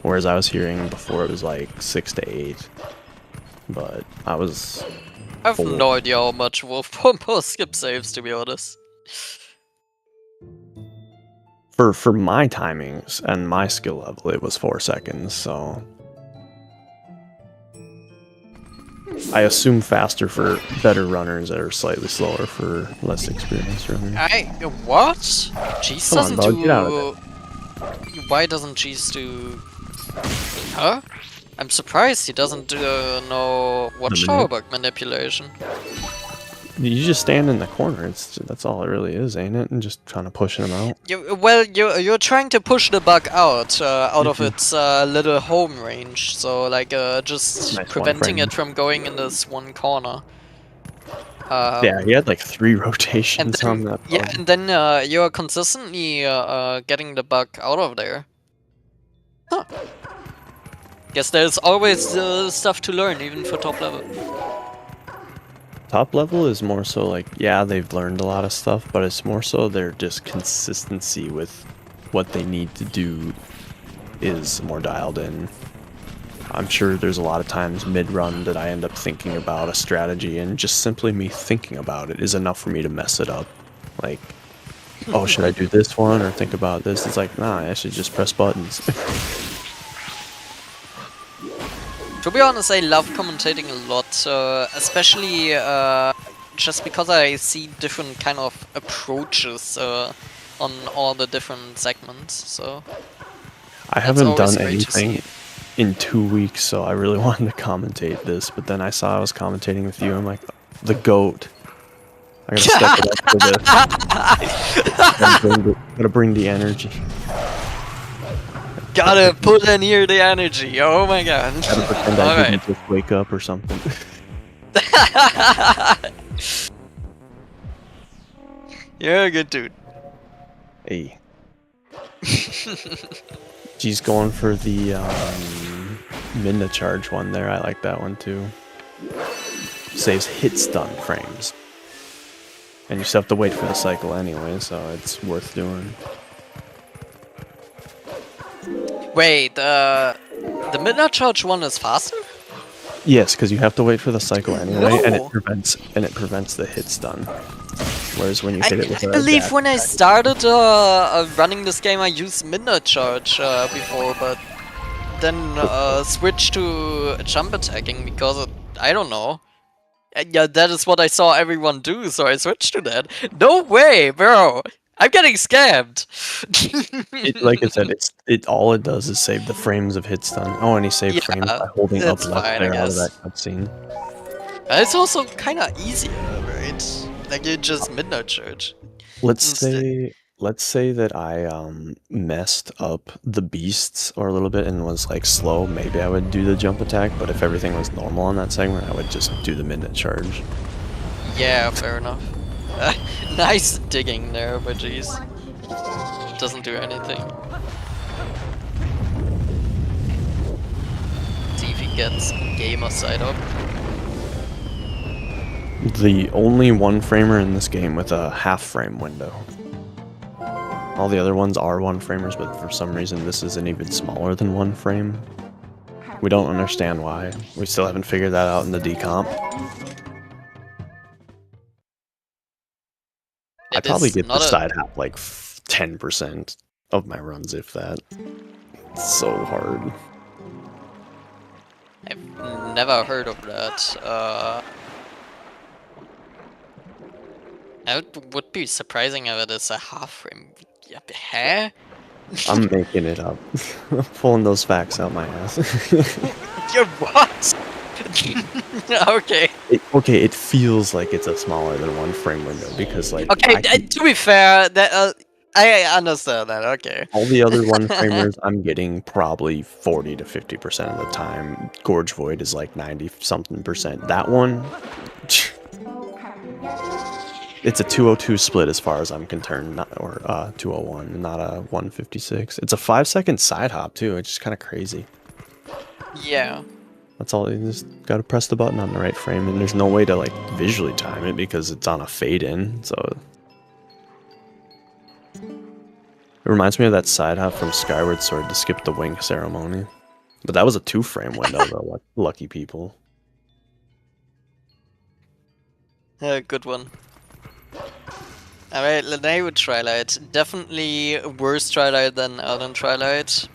Whereas I was hearing before it was like 6 to 8. But I was... I have no idea how much wolf pompo skip saves, to be honest. For my timings and my skill level, it was 4 seconds, so... I assume faster for better runners that are slightly slower for less experienced runners. What? Cheese doesn't Come on, do... get out of Why doesn't Cheese do... Huh? I'm surprised he doesn't know watchtower bug manipulation. You just stand in the corner. That's all it really is, ain't it? And just trying to push them out. You're trying to push the bug out of its little home range. So like just Nice preventing it from going in this one corner. Yeah, he had like 3 rotations then, on that. Yeah, and then you're consistently getting the bug out of there. Huh. Guess there's always stuff to learn, even for top level. Top level is more so like, yeah, they've learned a lot of stuff, but it's more so their just consistency with what they need to do is more dialed in. I'm sure there's a lot of times mid-run that I end up thinking about a strategy, and just simply me thinking about it is enough for me to mess it up. Like, oh, should I do this one or think about this? It's like, nah, I should just press buttons. To be honest, I love commentating a lot, especially just because I see different kind of approaches on all the different segments. So I haven't done anything in 2 weeks, so I really wanted to commentate this, but then I saw I was commentating with you. I'm like, the GOAT. I gotta step it up for this. Gotta bring the energy. Gotta put in here the energy. Oh my god. Gotta pretend I didn't just wake up or something. You're a good dude. Hey. She's going for the midna charge one there. I like that one too. Saves hit stun frames. And you still have to wait for the cycle anyway, so it's worth doing. Wait, the midnight charge one is faster? Yes, because you have to wait for the cycle anyway, and No. it prevents the hit stun. Whereas when you hit it with I believe when I started running this game, I used midnight charge before, but then switched to jump attacking because I don't know. Yeah, that is what I saw everyone do, so I switched to that. No way, bro! I'm getting scammed. Like I said, all it does is save the frames of hit stun. Oh, and he saved frames by holding up left there out of that cutscene. It's also kind of easier, right? Like you just midnight charge. Let's say that I messed up the beasts or a little bit and was like slow. Maybe I would do the jump attack, but if everything was normal on that segment, I would just do the midnight charge. Yeah, fair enough. Nice digging there, but jeez. Doesn't do anything. See if he gets gamer side up. The only one framer in this game with a half frame window. All the other ones are one framers, but for some reason this isn't even smaller than one frame. We don't understand why. We still haven't figured that out in the decomp. I probably get the side hop like 10% of my runs, if that. It's so hard. I've never heard of that. It would be surprising if it is a half frame. Huh? I'm making it up. I'm pulling those facts out my ass. You're what? Okay. It feels like it's a smaller than one frame window because, like. Okay, to be fair, that I understand that. Okay. All the other one framers, I'm getting probably 40 to 50% of the time. Gorge Void is like 90-something%. That one. It's a 202 split as far as I'm concerned, or 201, not a 156. It's a 5-second side hop too, it's just kind of crazy. Yeah. That's all, you just gotta press the button on the right frame, and there's no way to like visually time it because it's on a fade in, so. It reminds me of that side hop from Skyward Sword to skip the wing ceremony. But that was a 2-frame window though, lucky people. Good one. Alright, Lanaywood Twilight. Definitely worse Twilight than Elden Twilight.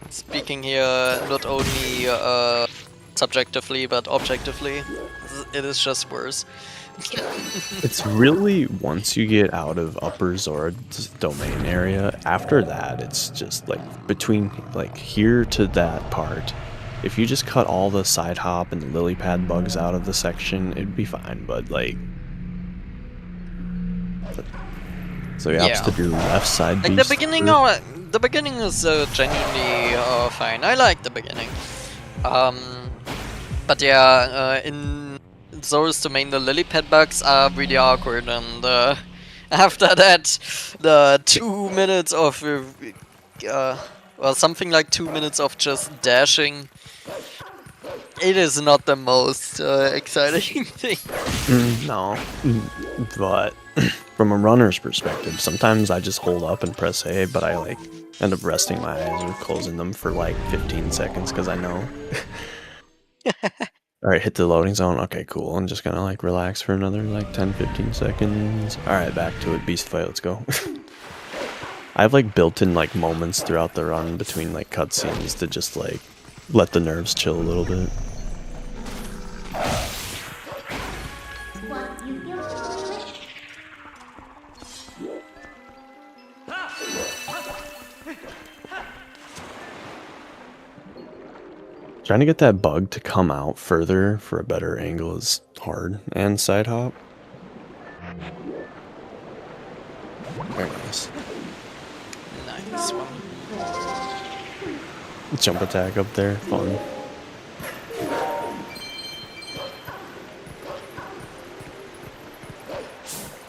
Speaking here not only subjectively but objectively, it is just worse. It's really, once you get out of Upper Zord's domain area, after that it's just like between like here to that part. If you just cut all the side hop and the lily pad bugs out of the section, it'd be fine, but like... So you have to do left side like the beginning is genuinely fine. I like the beginning. But yeah, in Zora's domain the lily pad bugs are really awkward, and after that the 2 minutes of well, something like 2 minutes of just dashing. It is not the most exciting thing. No, but from a runner's perspective, sometimes I just hold up and press A, but I like end up resting my eyes or closing them for like 15 seconds because I know. Alright, hit the loading zone. Okay, cool. I'm just gonna like relax for another like 10-15 seconds. Alright, back to it. Beast fight, let's go. I have like built-in like moments throughout the run between like cutscenes to just like let the nerves chill a little bit. Trying to get that bug to come out further for a better angle is hard. And side hop. Very nice. Nice one. Jump attack up there, fun.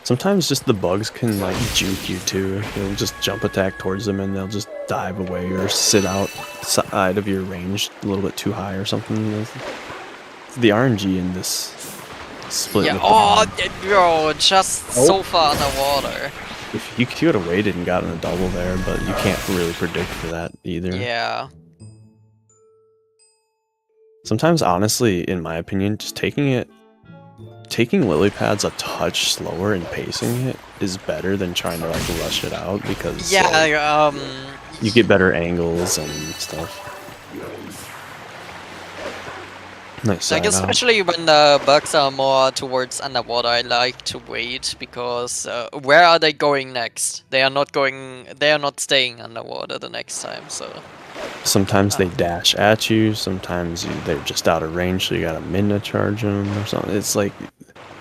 Sometimes just the bugs can like juke you too. You'll just jump attack towards them and they'll just dive away or sit outside of your range a little bit too high or something. The RNG in this split. Yeah, oh, bro, just so far underwater. If you could have waited and gotten a double there, but you can't really predict for that either. Yeah. Sometimes, honestly, in my opinion, just taking lily pads a touch slower and pacing it is better than trying to like rush it out because yeah, you get better angles and stuff. Nice. Like especially when the bugs are more towards underwater, I like to wait because where are they going next? They are not going. They are not staying underwater the next time. So sometimes they dash at you. Sometimes they're just out of range, so you gotta minna charge them or something. It's like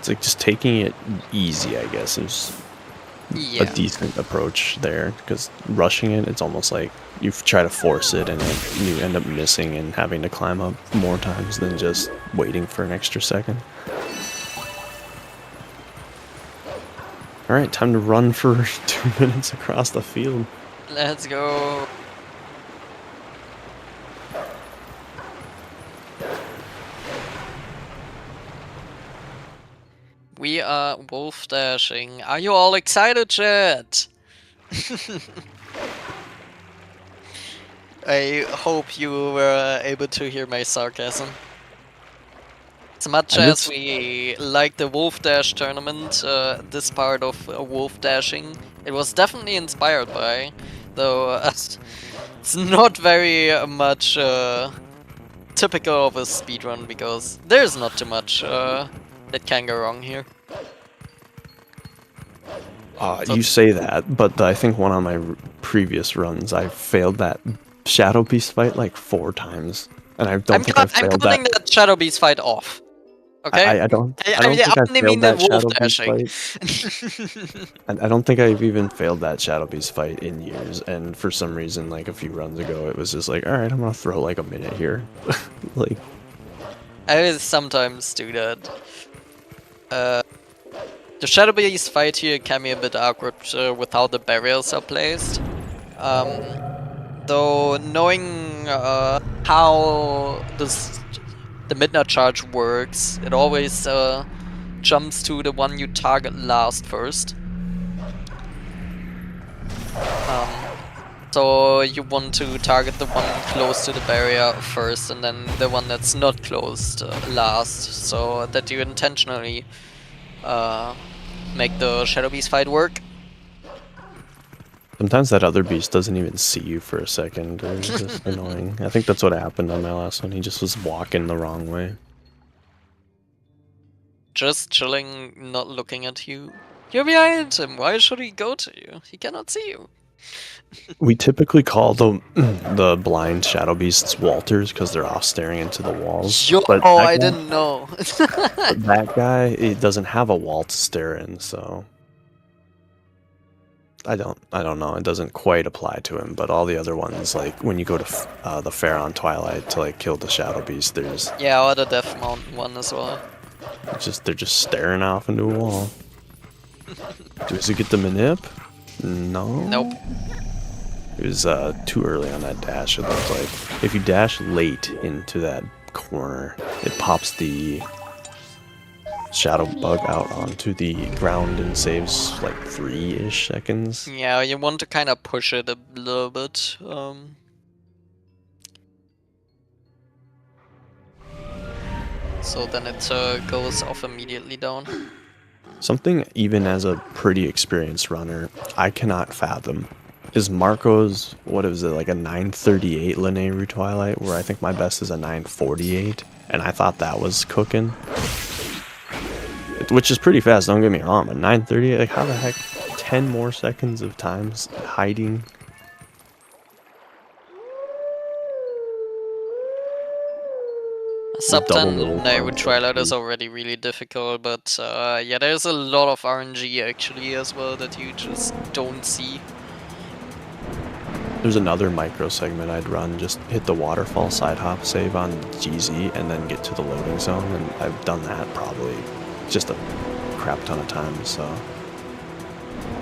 just taking it easy, I guess, is a decent approach there. Because rushing it, it's almost like you try to force it and you end up missing and having to climb up more times than just waiting for an extra second. Alright, time to run for 2 minutes across the field. let's go. We are wolf dashing. Are you all excited, chat? I hope you were able to hear my sarcasm. As much as we like the Wolfdash tournament, this part of wolf dashing, it was definitely inspired by, though it's not very much typical of a speedrun because there's not too much that can go wrong here. You say that, but I think one of my previous runs, I failed that Shadow Beast fight like 4 times, and I don't think I failed that. I'm putting that Shadow Beast fight off. Okay. I don't think I failed that Shadow Beast fight. I don't think I've even failed that Shadow Beast fight in years, and for some reason, like a few runs ago, it was just like, all right, I'm gonna throw like a minute here, like. I sometimes do that. The Shadow Beast fight here can be a bit awkward with how the barriers are placed. Though knowing how the midnight charge works, it always jumps to the one you target last first. So you want to target the one close to the barrier first, and then the one that's not closed last, so that you intentionally make the Shadow Beast fight work. Sometimes that other beast doesn't even see you for a second. It's just annoying. I think that's what happened on my last one. He just was walking the wrong way. Just chilling, not looking at you. You're behind him. Why should he go to you? He cannot see you. We typically call the blind shadow beasts Walters because they're off staring into the walls. I didn't know. But that guy, it doesn't have a wall to stare in, so I don't know. It doesn't quite apply to him. But all the other ones, like when you go to the Fair on Twilight to like kill the shadow beast, there's or the Death Mountain one as well. They're just staring off into a wall. Does he get the manip? No. Nope. It was too early on that dash, it looked like. If you dash late into that corner, it pops the shadow bug out onto the ground and saves like 3-ish seconds. Yeah, you want to kind of push it a little bit. So then it goes off immediately down. Something, even as a pretty experienced runner, I cannot fathom is Marco's, what is it, like a 938 Linear Twilight, where I think my best is a 948, and I thought that was cooking. Which is pretty fast, don't get me wrong, but 938, like how the heck, 10 more seconds of times hiding? Sub double 10 roll Nairo bugs. Twilight is already really difficult, but yeah, there's a lot of RNG actually as well that you just don't see. There's another micro segment I'd run, just hit the waterfall side hop save on GZ and then get to the loading zone, and I've done that probably just a crap ton of times, so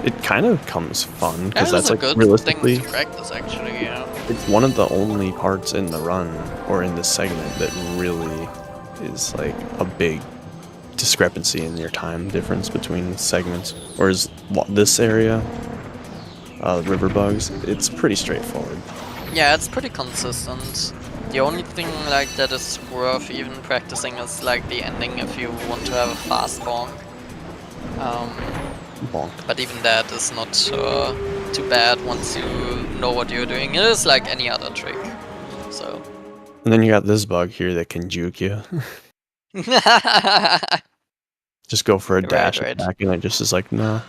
it kind of comes fun because That is that's a like good realistically thing to practice actually, yeah. it's one of the only parts in the run or in this segment that really is like a big discrepancy in your time difference between segments. Whereas this area, river bugs, it's pretty straightforward. Yeah, it's pretty consistent. The only thing like that is worth even practicing is like the ending if you want to have a fast bonk. Bonk. But even that is not too bad once you know what you're doing. It is like any other trick. So. And then you got this bug here that can juke you. Just go for a dash Right. attack and it just is like, no.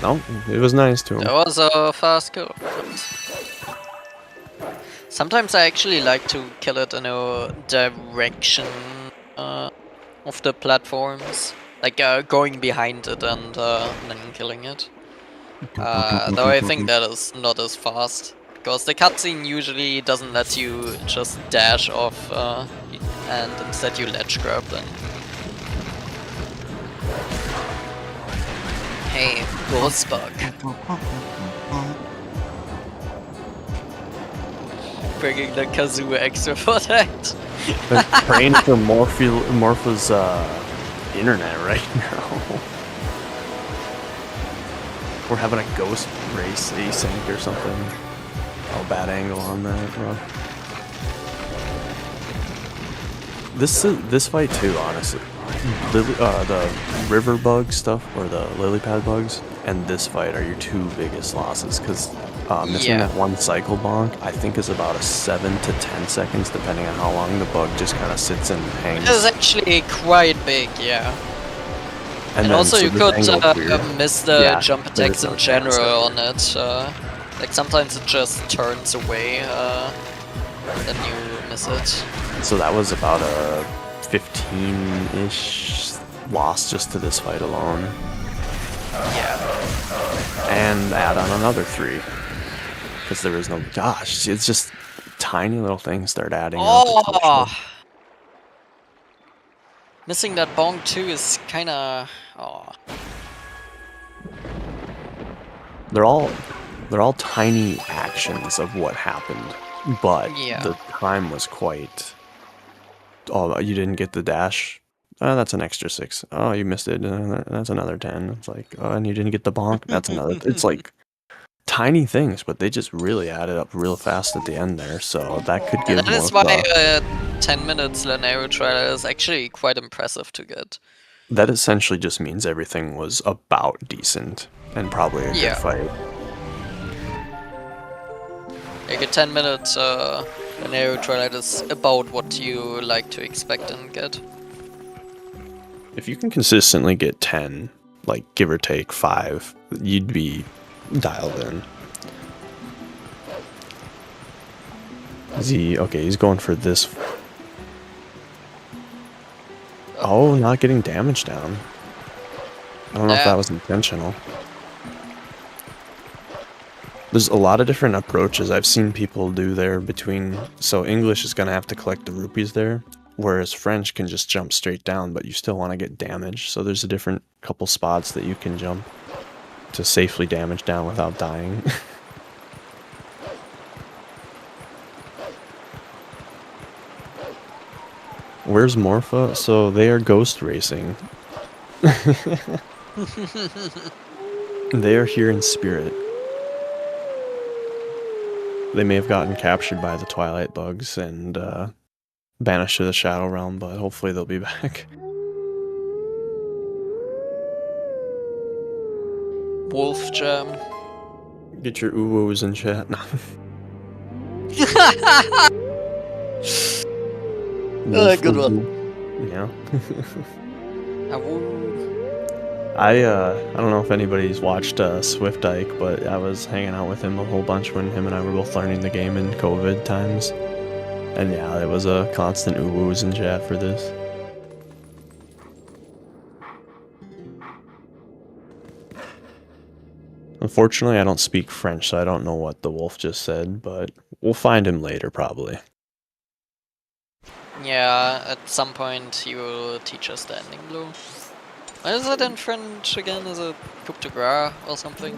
No, it was nice to him. That was a fast kill. Sometimes I actually like to kill it in a direction of the platforms. Like going behind it and then killing it. Though I think that is not as fast. Because the cutscene usually doesn't let you just dash off and instead you ledge grab then. Hey, ghost bug. Bringing the kazoo extra for that. I'm praying for Morpha's internet right now. We're having a ghost race async or something. Oh, bad angle on that, bro. This fight too, honestly. The river bug stuff, or the lily pad bugs, and this fight are your two biggest losses, because missing that one cycle bonk, I think, is about a 7 to 10 seconds, depending on how long the bug just kind of sits and hangs. It is actually quite big, yeah. And then, also so you could miss the Yeah, jump there attacks is no in chance general of on it. Like sometimes it just turns away, then you miss it. So that was about a 15-ish loss just to this fight alone. Yeah. And add on another 3. Because there was no... Gosh, it's just tiny little things start adding up. Oh! Missing that bonk too is kinda... Oh. They're all tiny actions of what happened. But the time was quite... Oh, you didn't get the dash? Oh, that's an extra 6. Oh, you missed it. That's another 10. It's like, oh, and you didn't get the bonk? That's another... It's like tiny things, but they just really added up real fast at the end there, so that could give that is why 10 minutes Lanero trailer is actually quite impressive to get. That essentially just means everything was about decent, and probably a good fight. Like a 10 minute Lanero trailer is about what you like to expect and get. If you can consistently get 10, like give or take 5, you'd be dialed in. Okay, he's going for this. Oh, not getting damage down. I don't know if that was intentional. There's a lot of different approaches I've seen people do there between... So English is going to have to collect the rupees there, whereas French can just jump straight down, but you still want to get damage. So there's a different couple spots that you can jump to safely damage down without dying. Where's Morpha? So they are ghost racing. They are here in spirit. They may have gotten captured by the Twilight bugs and banished to the Shadow Realm, but hopefully they'll be back. Wolf Jam. Get your ooh-woos in chat. No. Good one. Yeah. I don't know if anybody's watched Swift Ike, but I was hanging out with him a whole bunch when him and I were both learning the game in COVID times. And yeah, it was a constant ooh-woos in chat for this. Unfortunately, I don't speak French, so I don't know what the wolf just said, but we'll find him later, probably. Yeah, at some point he will teach us the ending blow. What is it in French again? Is it coup de grace or something?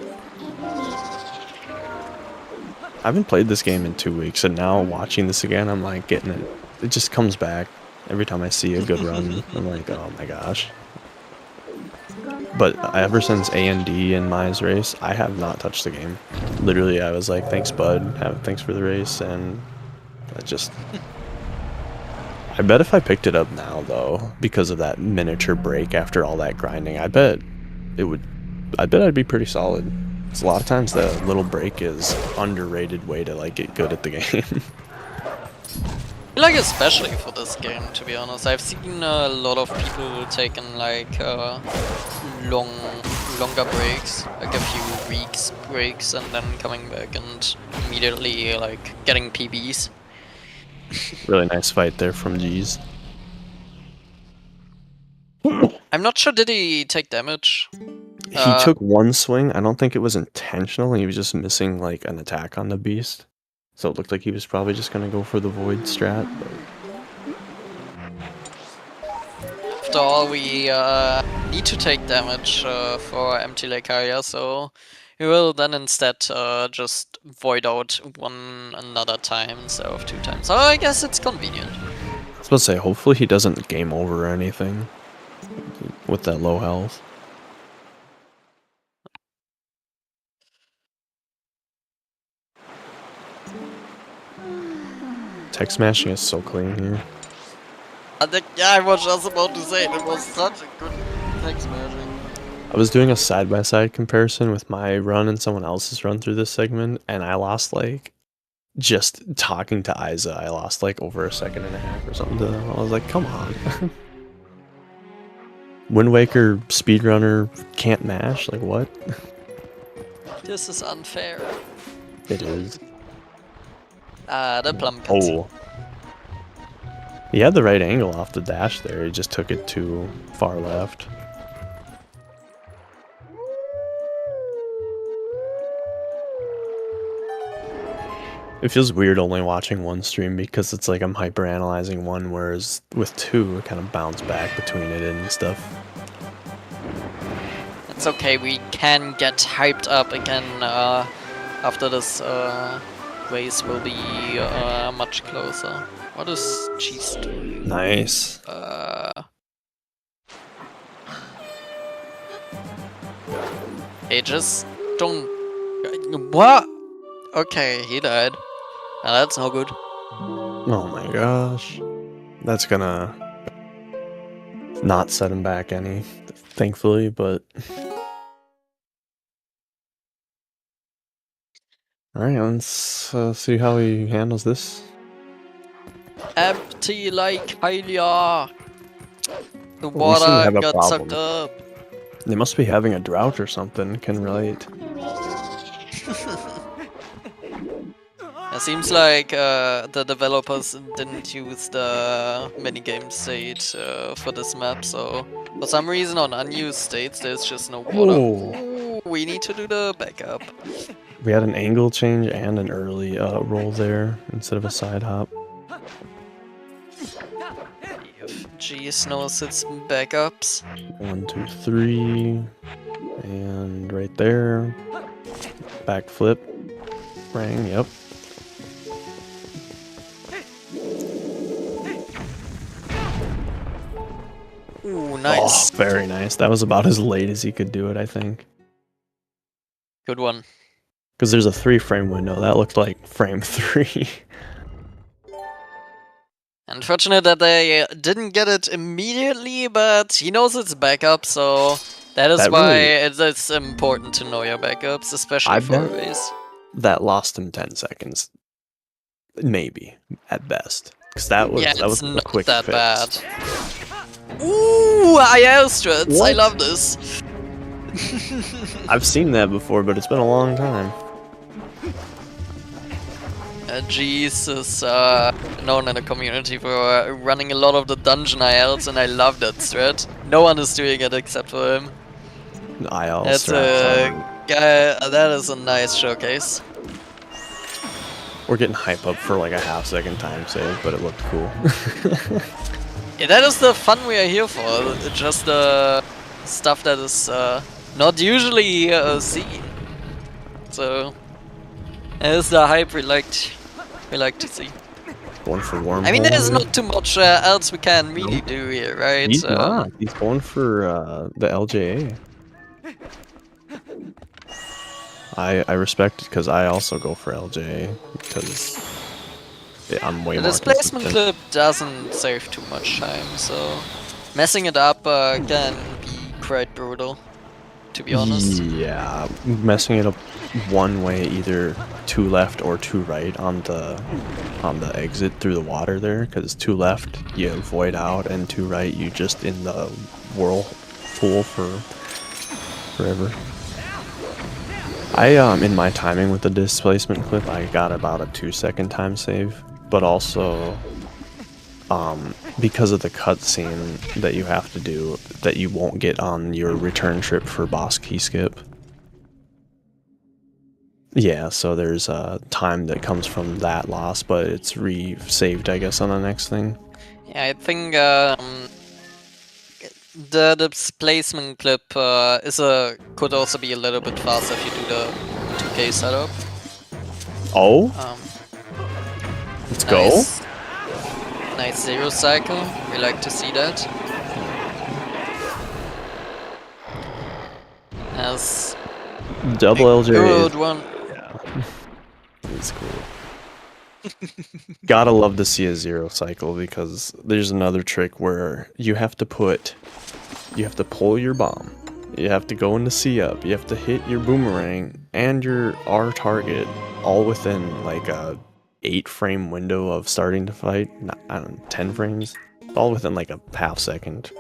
I haven't played this game in 2 weeks, and now watching this again, I'm like getting it. It just comes back every time I see a good run. I'm like, oh my gosh. But ever since A&D and Mai's race, I have not touched the game. Literally, I was like, thanks bud, thanks for the race, and I just... I bet if I picked it up now, though, because of that miniature break after all that grinding, I bet I'd be pretty solid. It's a lot of times the little break is underrated way to like get good at the game. I feel like especially for this game, to be honest. I've seen a lot of people taking like longer breaks, like a few weeks breaks, and then coming back and immediately like getting PBs. Really nice fight there from G's. I'm not sure, did he take damage? He took one swing. I don't think it was intentional. He was just missing like an attack on the beast. So it looked like he was probably just going to go for the void strat. But... After all, we need to take damage for Empty Lake Area, so we will then instead just void out one another time instead of 2 times. So I guess it's convenient. I was about to say, hopefully he doesn't game over or anything with that low health. Tech smashing is so clean here. Yeah, I was just about to say, it was such a good tech smashing. I was doing a side-by-side comparison with my run and someone else's run through this segment, and I lost like, just talking to Isa, I lost like over 1.5 seconds or something to them. I was like, come on. Wind Waker speedrunner can't mash? Like what? This is unfair. It is. The plum cuts. Oh. He had the right angle off the dash there, he just took it too far left. It feels weird only watching one stream because it's like I'm hyper-analyzing one, whereas with 2, it kind of bounce back between it and stuff. It's okay, we can get hyped up again after this race will be much closer. What is Cheese doing? Nice. Hey, just don't... What? Okay, he died. Now that's no good. Oh my gosh. That's gonna not set him back any, thankfully, but... Alright, let's see how he handles this. Empty like Hylia! The water got sucked up. They must be having a drought or something, can relate. It seems like the developers didn't use the minigame state for this map, so for some reason on unused states there's just no water. Ooh, we need to do the backup. We had an angle change and an early roll there instead of a side hop. If Geese knows its backups. 1, 2, 3, and right there. Backflip. Rang, yep. Ooh, nice. Oh, very nice. That was about as late as he could do it, I think. Good one. Because there's a 3-frame window. That looked like frame 3. Unfortunate that they didn't get it immediately, but he knows it's backup, so that is why it's important to know your backups, especially for a race. That lost him 10 seconds. Maybe, at best. Because that was a quick that fix. bad. Ooh, IR strats! I love this. I've seen that before, but it's been a long time. Jeez is known in the community for running a lot of the dungeon ILs, and I love that thread. No one is doing it except for him. IL That's a guy. That is a nice showcase. We're getting hype up for like a half-second time save, but it looked cool. Yeah, that is the fun we are here for. Just the stuff that is not usually seen. So that is the hype we like to see. Going for wormhole. I mean, there's not too much else we can really do here, right? He's not. He's going for the LJA. I respect it because I also go for LJA because I'm way the more displacement consistent. clip doesn't save too much time, so messing it up can be quite brutal, to be honest. Yeah, messing it up one way, either two left or two right on the exit through the water there, because two left you avoid out, and two right you just in the whirlpool for forever. In my timing with the displacement clip, I got about a 2-second time save, but also because of the cutscene that you have to do that you won't get on your return trip for boss key skip. Yeah, so there's time that comes from that loss, but it's re-saved, I guess, on the next thing. Yeah, I think the displacement clip could also be a little bit faster if you do the 2K setup. Oh? Let's go. Nice zero cycle. We like to see that. As double LJ. Good one. Yeah. It's cool. Gotta love to see a zero cycle because there's another trick where you have to pull your bomb, you have to go into C up, you have to hit your boomerang and your R target all within like a 8-frame window of starting to fight. I don't know, 10 frames, all within like a half second.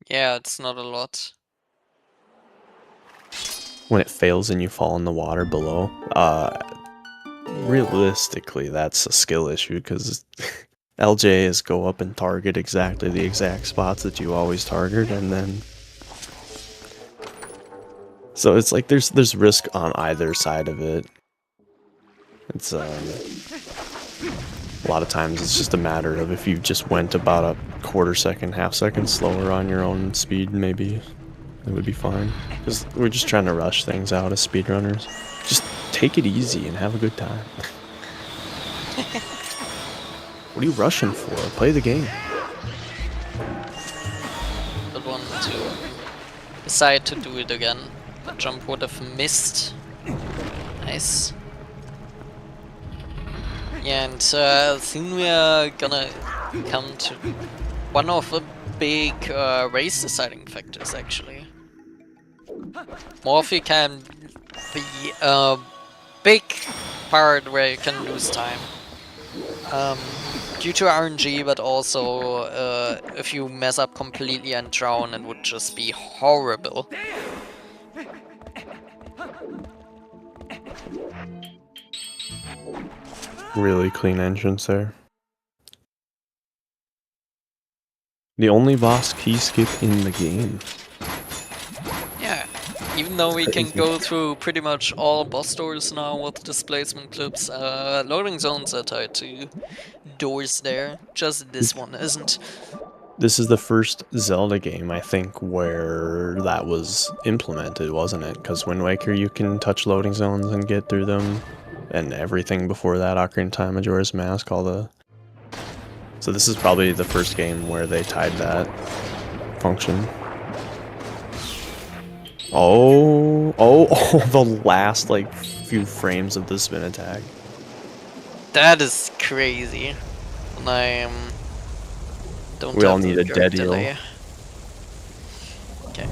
Yeah, it's not a lot. When it fails and you fall in the water below, realistically that's a skill issue because LJs go up and target exactly the exact spots that you always target, and then so it's like there's risk on either side of it. It's a lot of times it's just a matter of if you just went about a quarter second, half second slower on your own speed, maybe it would be fine. Because we're just trying to rush things out as speedrunners. Just take it easy and have a good time. What are you rushing for? Play the game. Good one to decide to do it again. The jump would have missed. Nice. Yeah, and soon we are gonna come to one of the big race deciding factors, actually. Morphe can be a big part where you can lose time. Due to RNG, but also if you mess up completely and drown, it would just be horrible. Really clean entrance there. The only boss key skip in the game. Yeah, even though we can go through pretty much all boss doors now with displacement clips, loading zones are tied to doors there. Just this one isn't. This is the first Zelda game, I think, where that was implemented, wasn't it? Because Wind Waker, you can touch loading zones and get through them, and everything before that, Ocarina of Time, Majora's Mask, all the... So this is probably the first game where they tied that function. Oh, the last, like, few frames of the spin attack. That is crazy. And I don't We all have the need a dead delay. eel. Okay,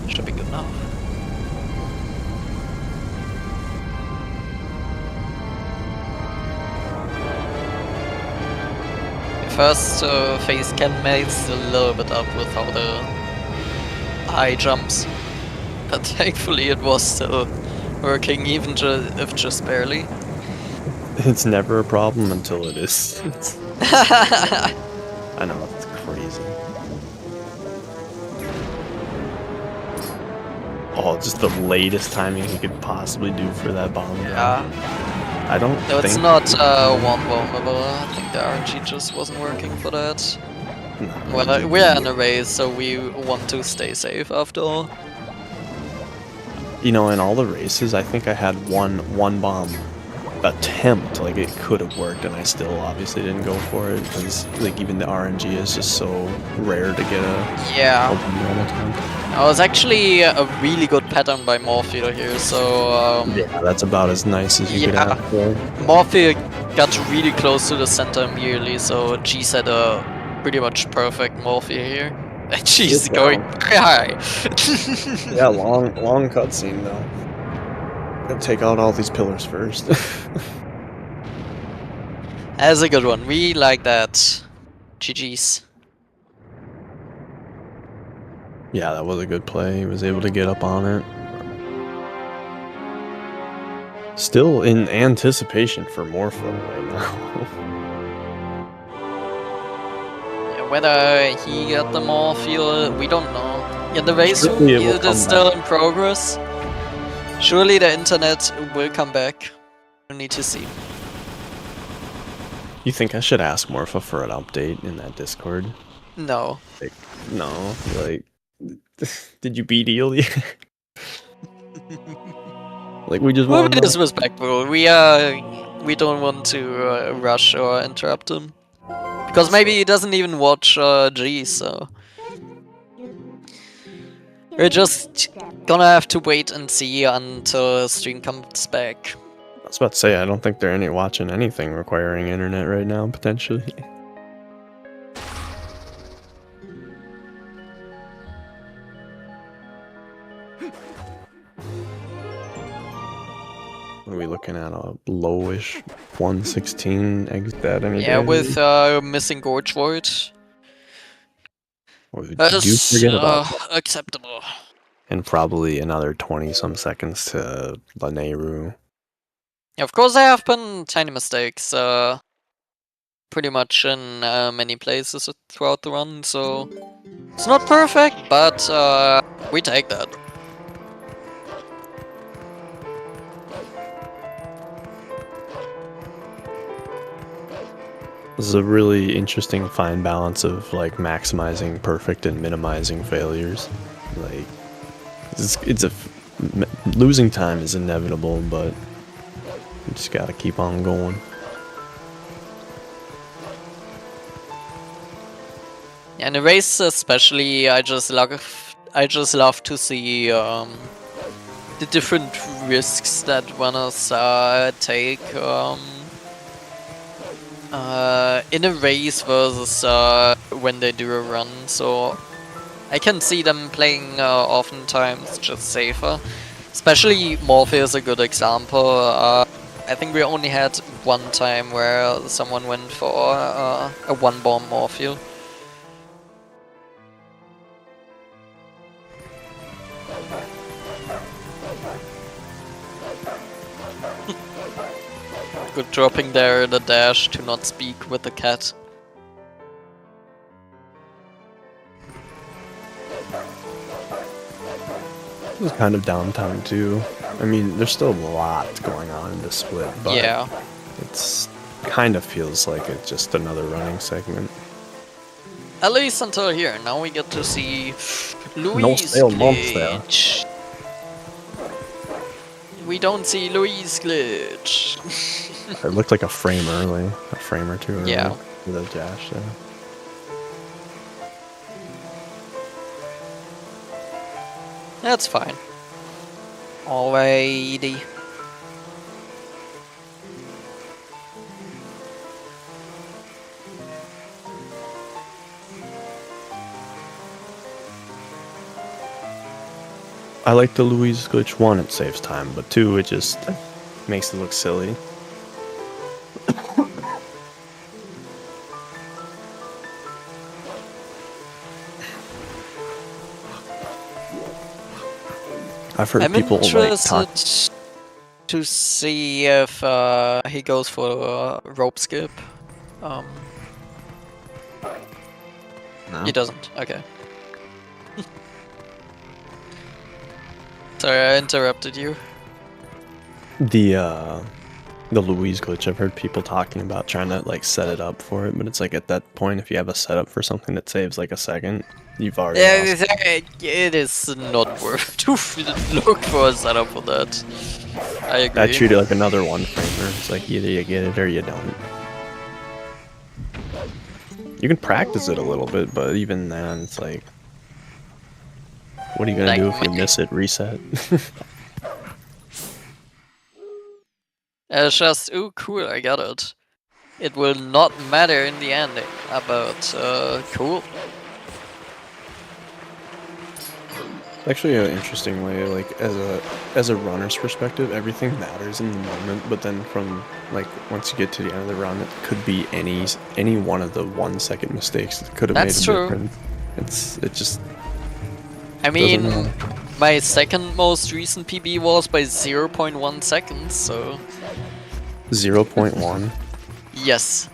should be good now. First phase can mess a little bit up with how the high jumps. But thankfully it was still working, even if just barely. It's never a problem until it is. I know, it's crazy. Oh, just the latest timing he could possibly do for that bomb. Yeah. I don't No, think... it's not one bombable. I think the RNG just wasn't working for that. No, Well, we're in a race, so we want to stay safe after all. You know, in all the races, I think I had one bomb attempt, like it could have worked, and I still obviously didn't go for it, because like even the RNG is just so rare to get a Yeah. open one attempt. It was actually a really good pattern by Morpha here, so Yeah, that's about as nice as you could yeah. ask for. Morpha got really close to the center immediately, so G's had a pretty much perfect Morpha here. And she's going very high. Yeah, long cutscene though. Gotta take out all these pillars first. That's a good one. We like that. GG's. Yeah, that was a good play. He was able to get up on it. Still in anticipation for Morpha right now. Yeah, whether he got the Morpha, we don't know. Yeah, the race Surely it will it come is still back. in progress. Surely the internet will come back. We need to see. You think I should ask Morpha for an update in that Discord? No. Like, no, like, did you beat Eel yet? Like, we just We'll want be to know. disrespectful. We don't want to rush or interrupt him. Because maybe he doesn't even watch G, so... We're just gonna have to wait and see until stream comes back. I was about to say, I don't think they're watching anything requiring internet right now, potentially. What are we looking at? A lowish 116 exit at any Yeah, day? with missing Gorge Void. Or did That you is forget about that? acceptable. And probably another 20-some seconds to Laneyru. Yeah, of course there have been tiny mistakes, pretty much in many places throughout the run, so... It's not perfect, but we take that. This is a really interesting fine balance of like maximizing perfect and minimizing failures. Like, losing time is inevitable, but you just gotta keep on going. Yeah, in a race especially, I just love to see the different risks that runners take in a race versus when they do a run. So I can see them playing oftentimes just safer. Especially Morpha is a good example. I think we only had one time where someone went for a one-bomb Morpha. Good dropping there the dash to not speak with the cat. It was kind of downtime too. I mean, there's still a lot going on in this split, but Yeah. it's kind of feels like it's just another running segment. At least until here. Now we get to see Louise No stale months there. glitch. We don't see Louise glitch. It looked like a frame early, a frame or two early. Yeah. With a dash there. That's fine. Alrighty. I like the Louise glitch. 1, it saves time, but 2, it just makes it look silly. I've heard I'm people like talk. interested to see if he goes for a rope skip. No. He doesn't. Okay. Sorry, I interrupted you. The Louise glitch, I've heard people talking about trying to like set it up for it, but it's like at that point, if you have a setup for something that saves like a second, you've already lost. It is not worth to look for a setup for that. I agree. I treat it like another one framer. It's like either you get it or you don't. You can practice it a little bit, but even then, it's like, what are you gonna do if you miss it? Reset. It's just, ooh, cool, I got it. It will not matter in the end about, cool. Actually, an interesting way, like as a runner's perspective, everything matters in the moment. But then from like once you get to the end of the run, it could be any one of the 1 second mistakes that could have made a difference. It just. I mean, my second most recent PB was by 0.1 seconds, so. 0.1. Yes.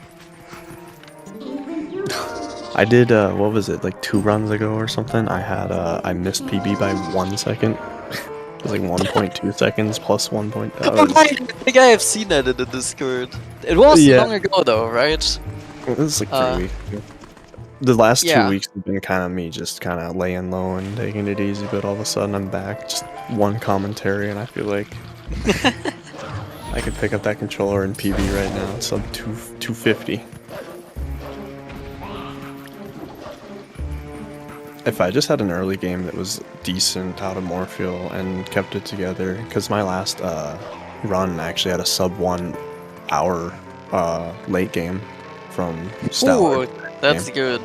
I did, what was it, like 2 runs ago or something? I had, I missed PB by 1 second. It was like 1.2 seconds plus 1 point. I think I have seen that in the Discord. It was long ago though, right? It was like 3 weeks ago. The last 2 weeks have been kind of me just kind of laying low and taking it easy, but all of a sudden I'm back. Just one commentary and I feel like I could pick up that controller in PB right now. It's sub 250. If I just had an early game that was decent out of Morpheal and kept it together, because my last run actually had a sub 1 hour late game from Stellar. Ooh, that's good.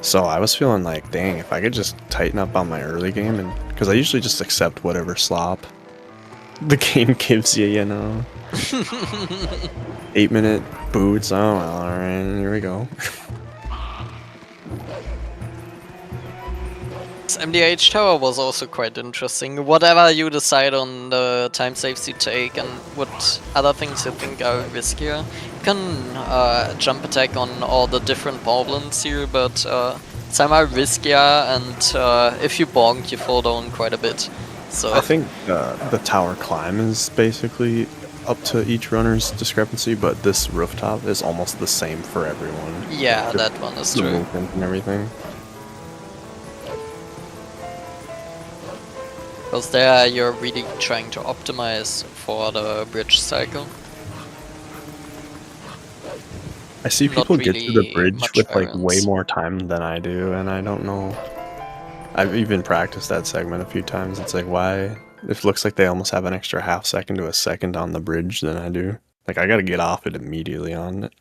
So I was feeling like, dang, if I could just tighten up on my early game, and because I usually just accept whatever slop the game gives you, you know. 8-minute boots, oh well, alright, here we go. MDH Tower was also quite interesting. Whatever you decide on the time saves you take and what other things you think are riskier. You can jump attack on all the different problems here, but some are riskier, and if you bonk, you fall down quite a bit. So I think the tower climb is basically up to each runner's discrepancy, but this rooftop is almost the same for everyone. Yeah, that one is the true. Movement and everything. Because there you're really trying to optimize for the bridge cycle. I see people get to the bridge with like variance. way more time than I do, and I don't know. I've even practiced that segment a few times. It's like, why? It looks like they almost have an extra half second to a second on the bridge than I do. Like, I gotta get off it immediately on it.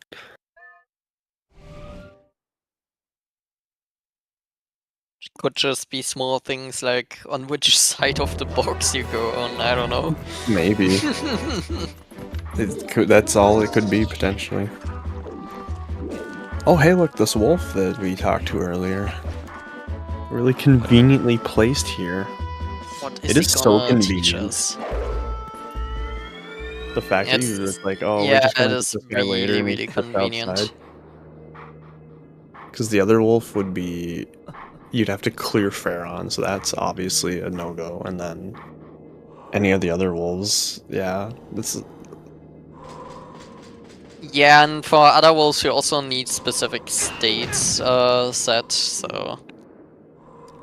Could just be small things like on which side of the box you go on, I don't know. Maybe. That's all it could be, potentially. Oh, hey, look, this wolf that we talked to earlier. Really conveniently placed here. What is it is so convenient. The fact that you were like, oh, yeah, we're just going to is this guy later and really convenient. Because the other wolf would be, you'd have to clear Pharaon, so that's obviously a no-go. And then any of the other wolves, yeah, this is. Yeah, and for other wolves you also need specific states set, so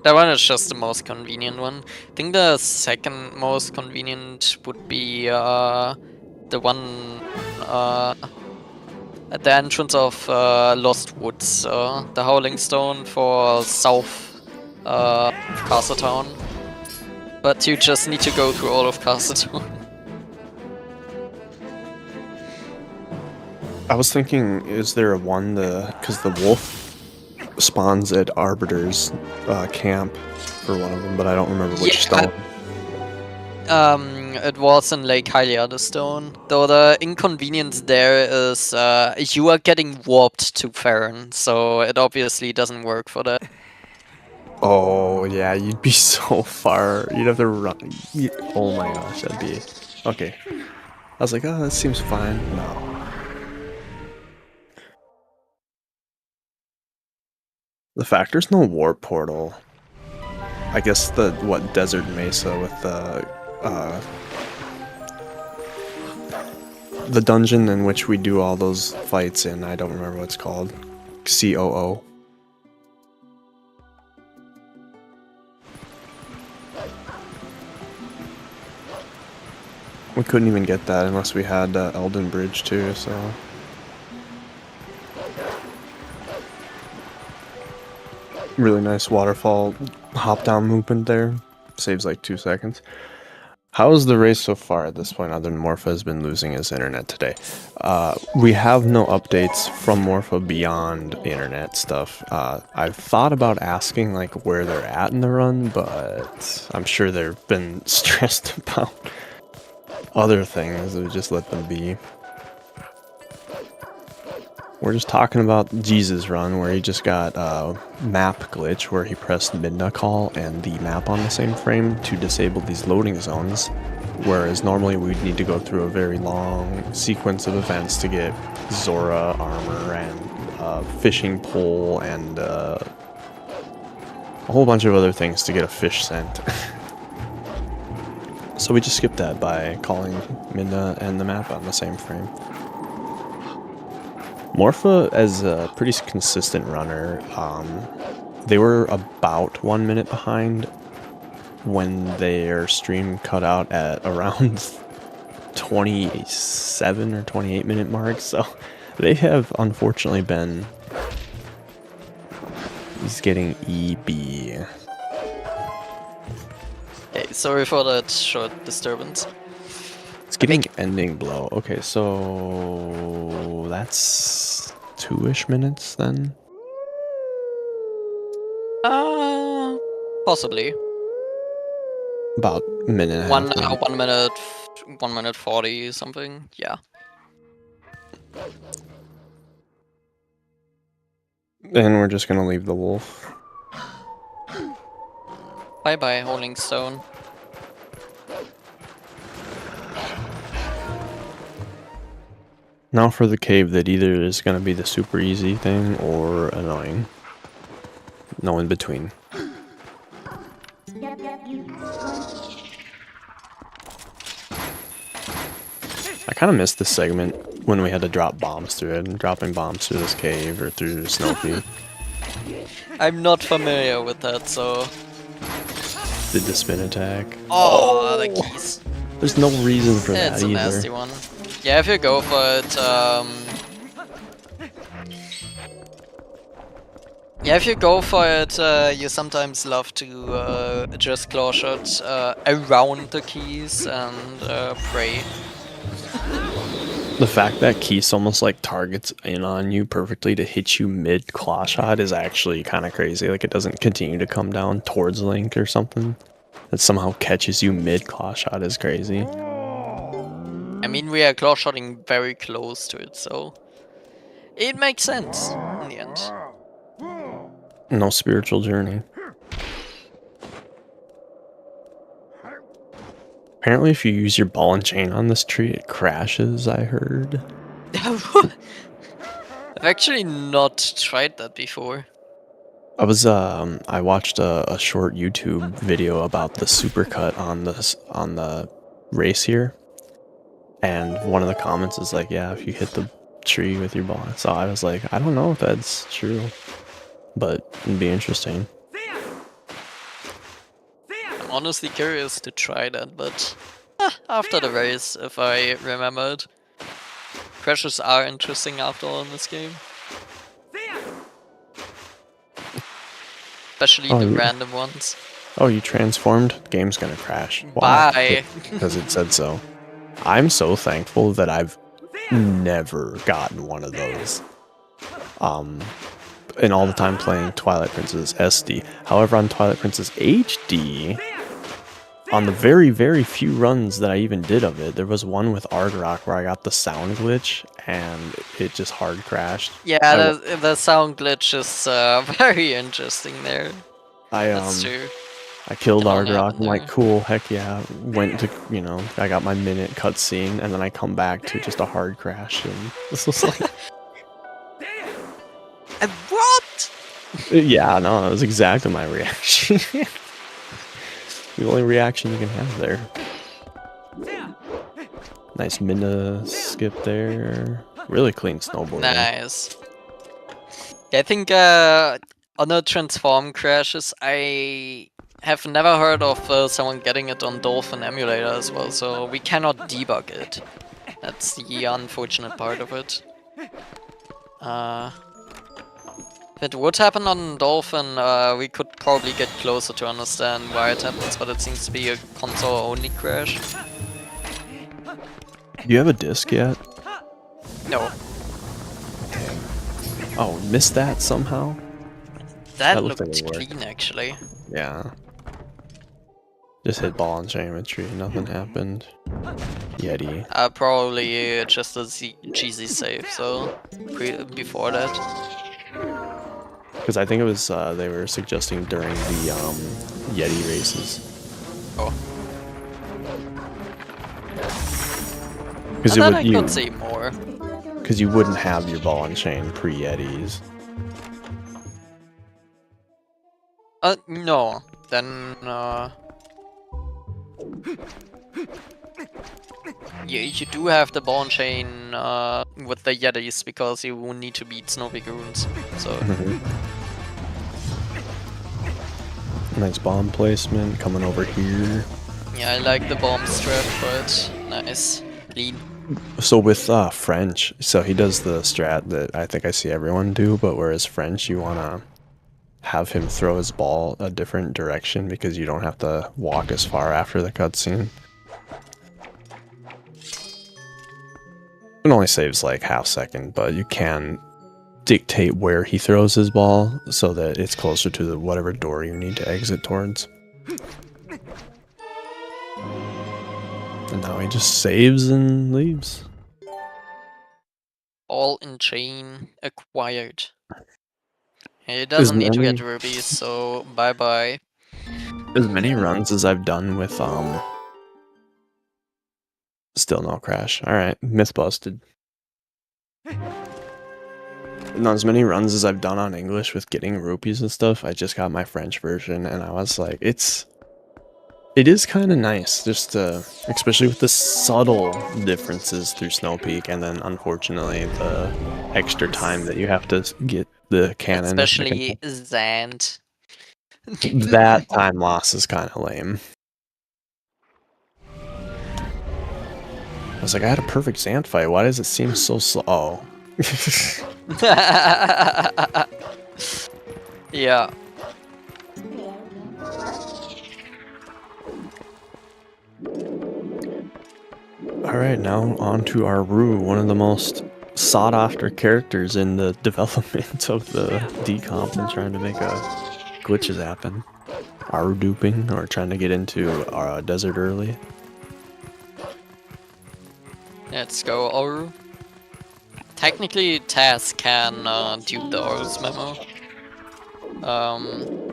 that one is just the most convenient one. I think the second most convenient would be the one at the entrance of Lost Woods, the Howling Stone for south Castletown. But you just need to go through all of Castletown. I was thinking, is there a one, because the wolf spawns at Arbiter's camp for one of them, but I don't remember which stone. It was in Lake Hylia, the stone. Though the inconvenience there is you are getting warped to Farron, so it obviously doesn't work for that. Oh, yeah, you'd be so far. You'd have to run. Oh my gosh, that'd be... Okay. I was like, oh, that seems fine. No. The fact there's no warp portal. I guess the, Desert Mesa with the dungeon in which we do all those fights in, I don't remember what it's called. COO. We couldn't even get that unless we had Elden Bridge too, so... Really nice waterfall hop-down movement there. Saves like 2 seconds. How is the race so far at this point, other than Morpha has been losing his internet today? We have no updates from Morpha beyond internet stuff. I've thought about asking like where they're at in the run, but I'm sure they've been stressed about other things, so just let them be. We're just talking about Jesus Run, where he just got a map glitch where he pressed Midna Call and the map on the same frame to disable these loading zones, whereas normally we'd need to go through a very long sequence of events to get Zora armor and fishing pole and a whole bunch of other things to get a fish scent. So we just skipped that by calling Midna and the map on the same frame. Morpha, as a pretty consistent runner, they were about 1 minute behind when their stream cut out at around 27 or 28 minute mark, so they have unfortunately been... He's getting EB. Hey, sorry for that short disturbance. It's getting ending blow. Okay, so that's 2-ish minutes then? Possibly. About a minute and a half. 1 minute 40 something, yeah. And we're just gonna leave the wolf. Bye bye, Holding Stone. Now for the cave that either is going to be the super easy thing or annoying. No in between. I kind of missed this segment when we had to drop bombs through it, and dropping bombs through this cave or through Snowpeak. I'm not familiar with that, so... Did the spin attack. Oh, the keys. There's no reason for that It's a either. nasty one. Yeah, if you go for it, yeah, if you go for it, you sometimes love to just claw shot around the keys and pray. The fact that Keith almost like targets in on you perfectly to hit you mid claw shot is actually kind of crazy. Like it doesn't continue to come down towards Link or something. It somehow catches you mid claw shot is crazy. I mean, we are claw shotting very close to it, so it makes sense in the end. No spiritual journey. Apparently if you use your ball and chain on this tree, it crashes, I heard. I've actually not tried that before. I was, I watched a short YouTube video about the supercut on the race here. And one of the comments is like, yeah, if you hit the tree with your ball. So I was like, I don't know if that's true, but it'd be interesting. I'm honestly curious to try that, but after the race, if I remembered. Crashes are interesting after all in this game. Especially the random ones. Oh, you transformed? Game's gonna crash. Why? Bye! Because it said so. I'm so thankful that I've never gotten one of those. In all the time playing Twilight Princess SD. However, on Twilight Princess HD, on the very, very few runs that I even did of it, there was one with Ardrock where I got the sound glitch and it just hard crashed. Yeah, the sound glitch is very interesting there. That's true. I killed Can only Argrok. happen I'm like, there. cool, heck yeah. Went to, I got my minute cutscene, and then I come back to just a hard crash, and this was like, What? yeah, no, that was exactly my reaction. The only reaction you can have there. Nice Minna skip there. Really clean snowboard. Nice. Yeah, I think on the transform crashes, I have never heard of someone getting it on Dolphin emulator as well, so we cannot debug it. That's the unfortunate part of it. If it would happen on Dolphin, we could probably get closer to understand why it happens, but it seems to be a console-only crash. Do you have a disc yet? No. Oh, missed that somehow? That looked looked like it worked. clean, actually. Yeah. Just hit ball and geometry, nothing happened. Yeti. Probably just a cheesy save, so before that. Because I think it was, they were suggesting during the Yeti races. Oh. Because And then I could see more. Because you wouldn't have your ball and chain pre-Yetis. No. Then, you do have the ball and chain with the Yetis because you will need to beat Snow Goons. So Nice bomb placement coming over here. yeah, I like the bomb strat, but nice, clean. So with French, so he does the strat that I think I see everyone do, but whereas French, you want to have him throw his ball a different direction because you don't have to walk as far after the cutscene. It only saves like half second, but you can dictate where he throws his ball so that it's closer to the whatever door you need to exit towards. And now he just saves and leaves. Ball and chain acquired. He doesn't need to get rubies, so bye bye. As many runs as I've done with still no crash. Alright, myth busted. Not as many runs as I've done on English with getting rupees and stuff. I just got my French version and I was like, it is kind of nice, just especially with the subtle differences through Snow Peak, and then unfortunately the extra time that you have to get the cannon. Especially Zand. That time loss is kind of lame. I was like, I had a perfect Zand fight. Why does it seem so slow? Oh. Yeah. Alright, now on to our Rue, one of the most sought after characters in the development of the decomp and trying to make glitches happen. Aru duping or trying to get into our desert early. Let's go, Aru. Technically, Taz can dupe the Aru's memo.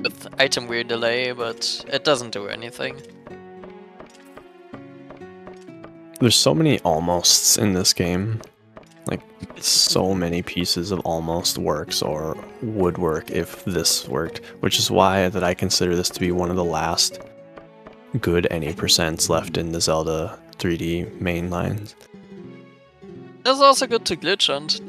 With item weird delay, but it doesn't do anything. There's so many almosts in this game. Like, so many pieces of almost works or would work if this worked, which is why that I consider this to be one of the last good any percents left in the Zelda 3D main lines. It's also good to glitch hunt.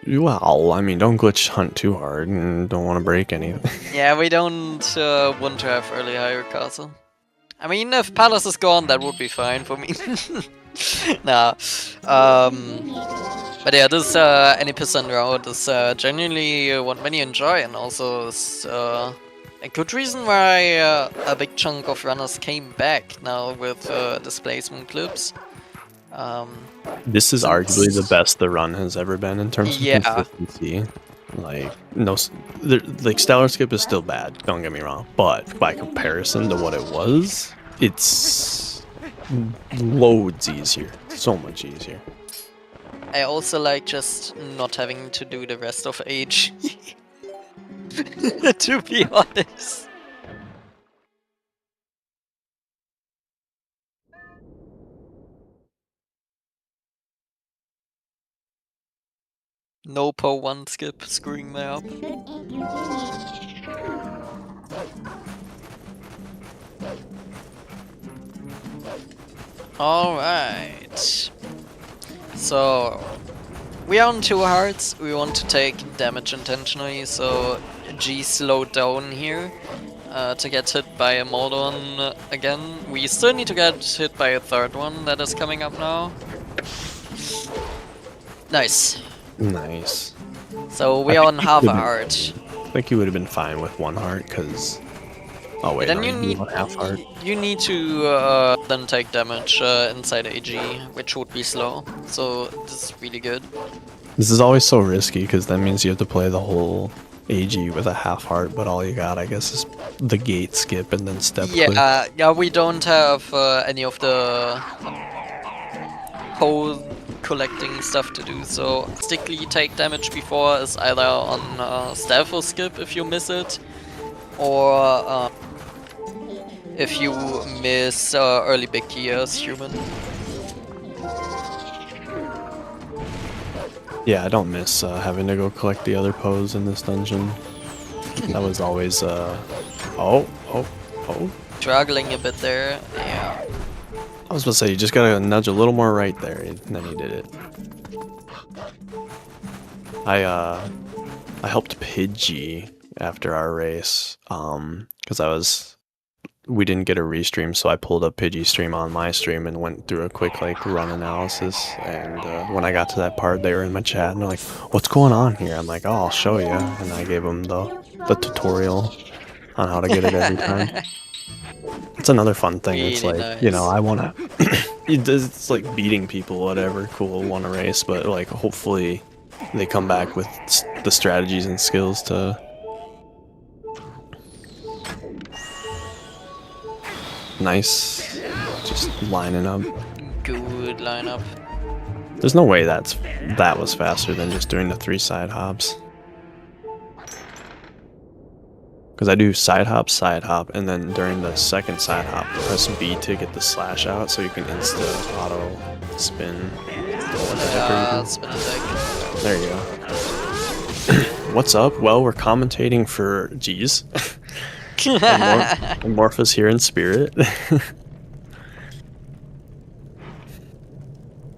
Well, I mean, don't glitch hunt too hard and don't want to break anything. Yeah, we don't want to have early higher castle. I mean, if Palace is gone, that would be fine for me. Nah. But yeah, this any percent route is genuinely what many enjoy, and also is a good reason why a big chunk of runners came back now with displacement clips. This is arguably the best the run has ever been in terms of consistency. Like, no, like Stellar Skip is still bad, don't get me wrong, but by comparison to what it was, it's loads easier, so much easier. I also like just not having to do the rest of Age. to be honest. No po 1 skip screwing me up. Alright. So we are on 2 hearts. We want to take damage intentionally, so G slowed down here to get hit by a Moldon again. We still need to get hit by a third one that is coming up now. Nice. Nice. So we are on half a heart. I think you would have been fine with 1 heart, because... Oh wait, Then no, you need want half heart. you need to then take damage inside AG, which would be slow. So this is really good. This is always so risky, because that means you have to play the whole AG with a half heart, but all you got, I guess, is the gate skip and then step click. Yeah, we don't have any of the whole collecting stuff to do, so strictly take damage before is either on stealth or skip if you miss it, or if you miss early big key as human. Yeah, I don't miss having to go collect the other pose in this dungeon. That was always, oh. Struggling a bit there, yeah. I was about to say, you just gotta nudge a little more right there, and then he did it. I helped Pidgey after our race, because we didn't get a restream, so I pulled up Pidgey's stream on my stream and went through a quick, like, run analysis, and when I got to that part, they were in my chat, and they're like, what's going on here? I'm like, oh, I'll show you, and I gave them the tutorial on how to get it every time. It's another fun thing. Really it's like, nice. you know, I want to... it's like beating people, whatever, cool, won a race, but, like, hopefully they come back with the strategies and skills to... Nice. Just lining up. Good lineup. There's no way that was faster than just doing the 3 side hops. Because I do side hop, and then during the second side hop, press B to get the slash out, so you can insta auto spin. Spin attack. There you go. What's up? Well, we're commentating for G's. and Morpha's here in spirit.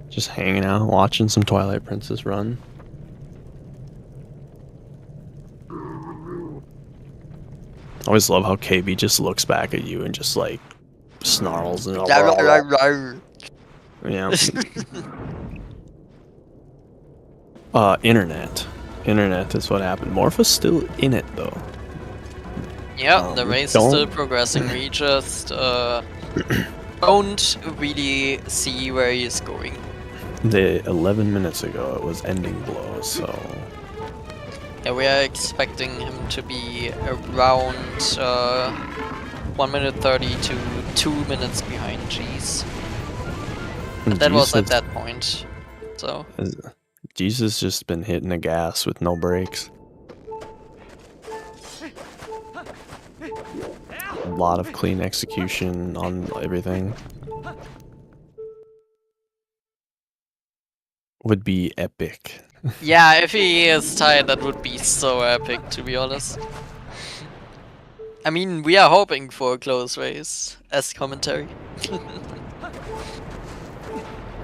Just hanging out, watching some Twilight Princess run. I always love how KB just looks back at you and just like snarls and all. Yeah. Internet is what happened. Morpha's still in it though. Yeah, the race is still progressing. We just don't really see where he's going. 11 minutes ago it was ending blow, so... Yeah, we are expecting him to be around 1 minute 30 to 2 minutes behind G's. But that was at that point, so... Jesus just been hitting the gas with no brakes. A lot of clean execution on everything. Would be epic. Yeah, if he is tied, that would be so epic, to be honest. I mean, we are hoping for a close race as commentary.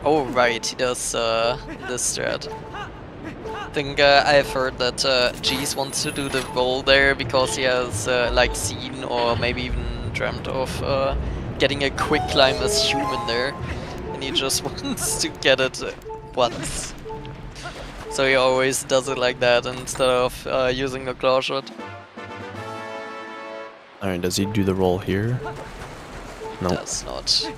Oh right, he does this strat. I think I've heard that Jeez wants to do the roll there because he has like seen or maybe even dreamt of getting a quick climb as human there, and he just wants to get it once. So he always does it like that instead of using the claw shot. Alright, does he do the roll here? No. Nope. Does not.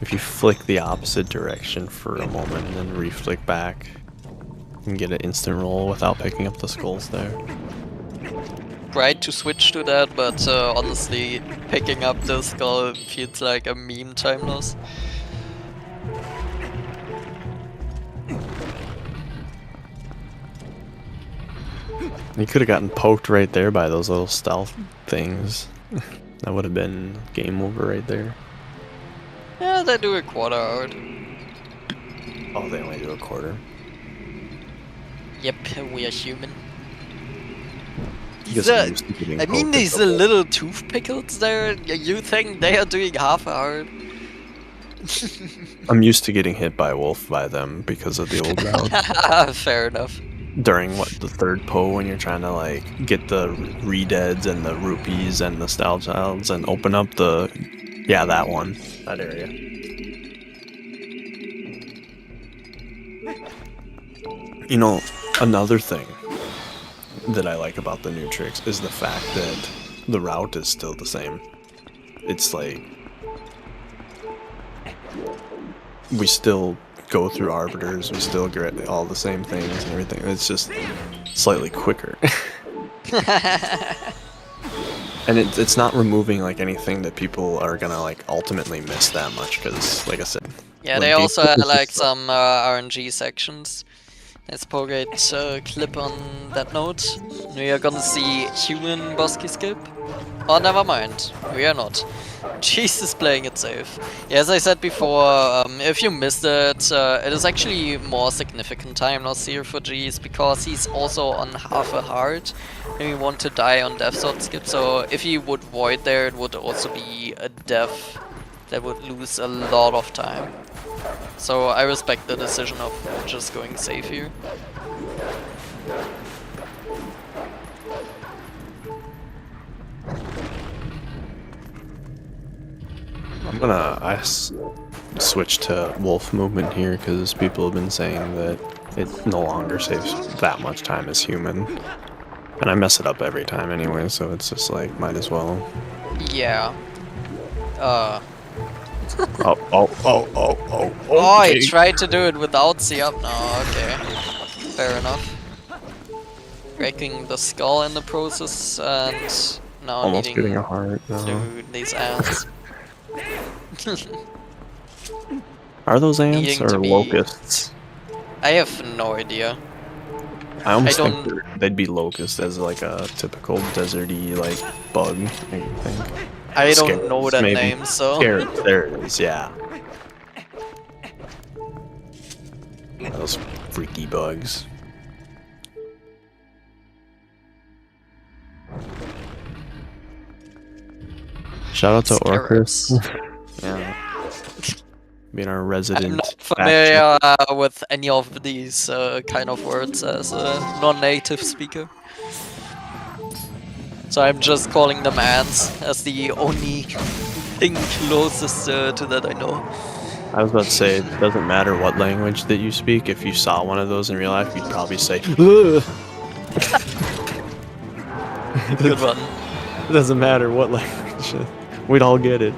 If you flick the opposite direction for a moment and then re-flick back, you can get an instant roll without picking up the skulls there. Tried to switch to that, but honestly, picking up the skull feels like a meme time loss. You could have gotten poked right there by those little stealth things. That would have been game over right there. Yeah, they do a quarter out. Oh, they only do a quarter. Yep, we are human. Guess I'm used to getting I mean, poked these at the little tooth pickles there, you think they are doing half hard? I'm used to getting hit by a wolf by them because of the old route. Fair enough. During what, the third po, when you're trying to like get the re-deads and the rupees and the style childs and open up the, yeah, that one, that area. You know, another thing that I like about the new tricks is the fact that the route is still the same. It's like we still go through arbiters, we still get all the same things and everything. It's just slightly quicker. And it's not removing like anything that people are gonna like ultimately miss that much, because like I said, yeah, they also had like some RNG sections. Let's provide a clip on that note. We are gonna see human Bosky skip. Oh, never mind. We are not. Jesus, playing it safe. Yeah, as I said before, if you missed it, it is actually more significant time loss here for G's, because he's also on half a heart and we want to die on death sword skip. So if he would void there, it would also be a death that would lose a lot of time. So I respect the decision of just going safe here. I'm gonna switch to wolf movement here because people have been saying that it no longer saves that much time as human. And I mess it up every time anyway, so it's just like, might as well. Yeah. Oh, he tried to do it without the up. No, okay. Fair enough. Breaking the skull in the process, and now almost needing getting a heart. to do these ants. Are those ants Needing or to be- locusts? I have no idea. I almost I think they'd be locusts as like a typical deserty like bug, I think. I don't Scarabs, know that maybe. name, so... Scarabs, there it is, yeah. Those freaky bugs. Shout out to Scarabs. Orcus. Yeah. Being our resident. I'm not familiar with any of these kind of words as a non-native speaker. So I'm just calling them ants as the only thing closest to that I know. I was about to say, it doesn't matter what language that you speak, if you saw one of those in real life, you'd probably say, ugh. Good one. It doesn't matter what language. We'd all get it.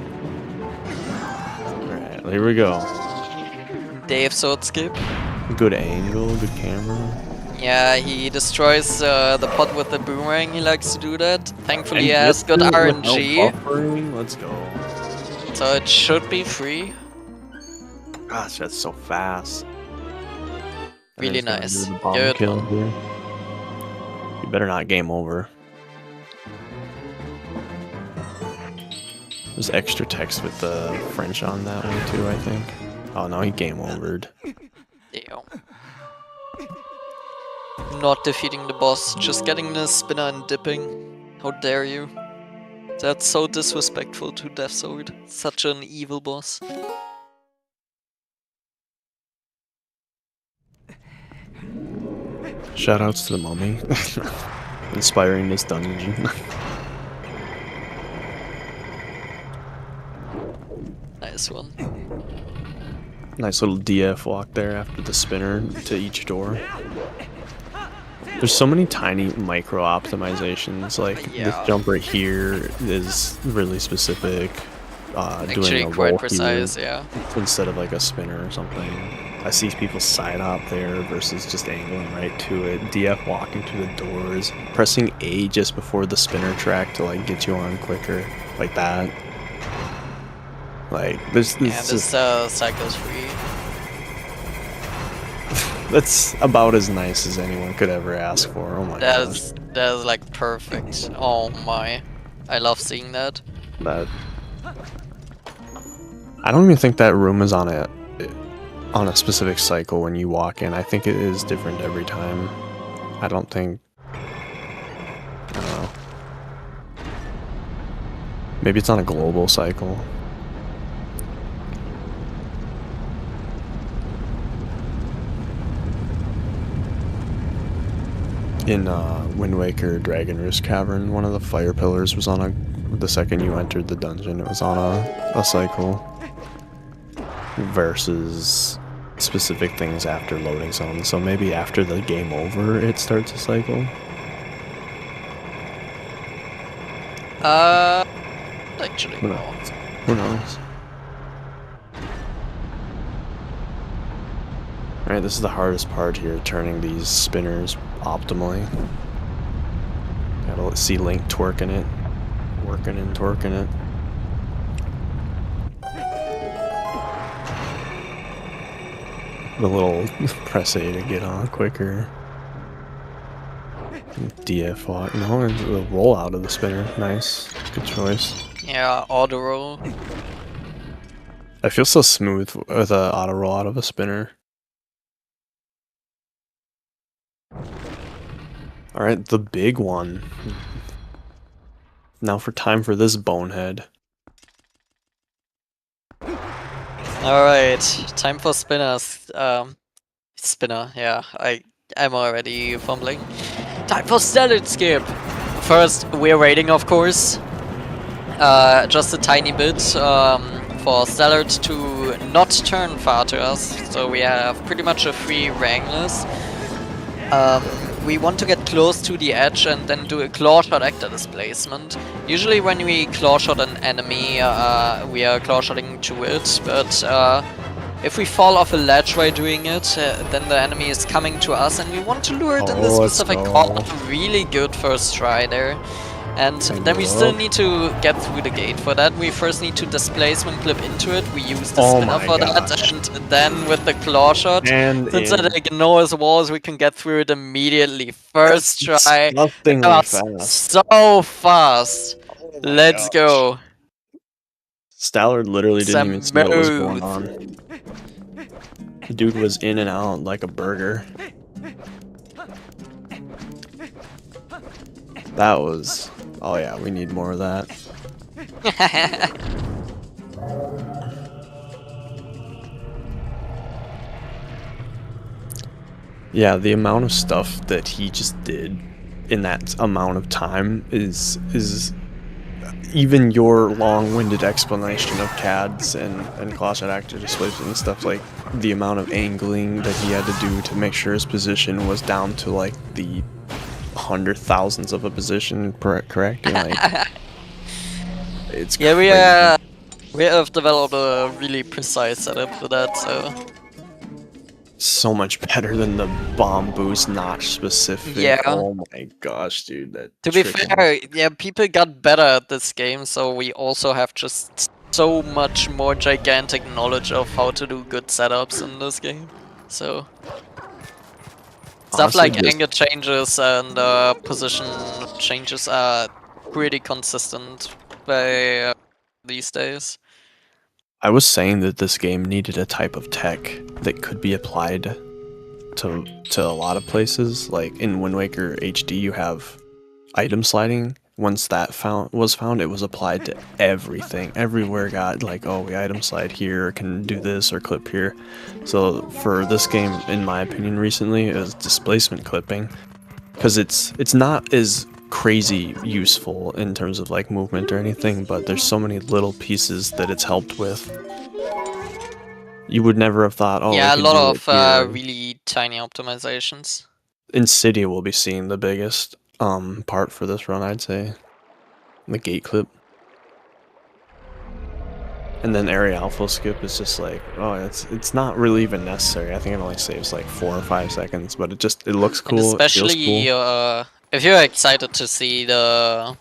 Alright, here we go. Dave sword skip. Good angle, good camera. Yeah, he destroys the pot with the boomerang, he likes to do that. Thankfully he And has good gets it RNG, without buffering. Let's go. so it should be free. Gosh, that's so fast. Really And nice. it's gonna do the bomb Good kill one. here. You better not game over. There's extra text with the French on that one too, I think. Oh no, he game overed. Damn. Not defeating the boss, just getting the spinner and dipping. How dare you? That's so disrespectful to Death Sword. Such an evil boss. Shoutouts to the mummy. Inspiring this dungeon. Nice one. Nice little DF walk there after the spinner to each door. There's so many tiny micro optimizations, like Yeah. this jump right here is really specific. Actually Doing a quite roll precise, here yeah. instead of like a spinner or something. I see people side hop there versus just angling right to it. DF walking to the doors, pressing A just before the spinner track to like get you on quicker, like that. Like this Yeah, this cycle's free. That's about as nice as anyone could ever ask for. Oh my gosh. That is like perfect. Oh my. I love seeing that. That I don't even think that room is on a specific cycle when you walk in. I think it is different every time. I don't think. I don't know. Maybe it's on a global cycle. In Wind Waker Dragon Roost Cavern, one of the fire pillars was on the second you entered the dungeon, it was on a cycle. Versus specific things after loading zones. So maybe after the game over, it starts a cycle. Actually, Who no. knows? Who knows? Alright, this is the hardest part here, turning these spinners optimally. Gotta see Link twerking it, working and twerking it. The little press A to get on quicker. DF walk. No, the roll out of the spinner. Nice. Good choice. Yeah, auto roll. I feel so smooth with an auto roll out of a spinner. Alright, the big one. Now time for this bonehead. Alright, time for spinners. Spinner, yeah, I'm already fumbling. Time for standard skip! First, we're waiting, of course. Just a tiny bit for Stellard to not turn far to us, so we have pretty much a free Wranglers. We want to get close to the edge and then do a claw shot actor displacement. Usually when we claw shot an enemy, we are claw shotting to it, but if we fall off a ledge while doing it, then the enemy is coming to us and we want to lure it in this specific corner. Really good first try there. And then we still need to get through the gate. For that, we first need to displacement clip into it. We use the spinner for that, and then with the claw shot, since it ignores walls, we can get through it immediately. First try. So fast. Let's go. Stallard literally didn't even see what was going on. The dude was in and out like a burger. That was... Oh yeah, we need more of that. Yeah, the amount of stuff that he just did in that amount of time is even your long-winded explanation of CADs and claw shot actor displacement and stuff, like the amount of angling that he had to do to make sure his position was down to like the 100,000ths of a position, correct? Like, it's yeah, we have developed a really precise setup for that, so much better than the bomb boost notch specific. Yeah. Oh my gosh, dude. That to be fair, yeah, people got better at this game, so we also have just so much more gigantic knowledge of how to do good setups in this game. So stuff like angle changes and position changes are pretty consistent by these days. I was saying that this game needed a type of tech that could be applied to a lot of places. Like in Wind Waker HD, you have item sliding. Once that was found, it was applied to everything. Everywhere got like, oh, we item slide here, or can do this, or clip here. So for this game, in my opinion, recently, it was displacement clipping, because it's not as crazy useful in terms of like movement or anything, but there's so many little pieces that it's helped with. You would never have thought, oh, yeah, a lot of really tiny optimizations. In City, we'll be seeing the biggest part for this run, I'd say. The gate clip. And then area alpha skip is just like, oh, it's not really even necessary. I think it only saves like 4 or 5 seconds, but it looks cool. And especially it feels cool. If you're excited to see the...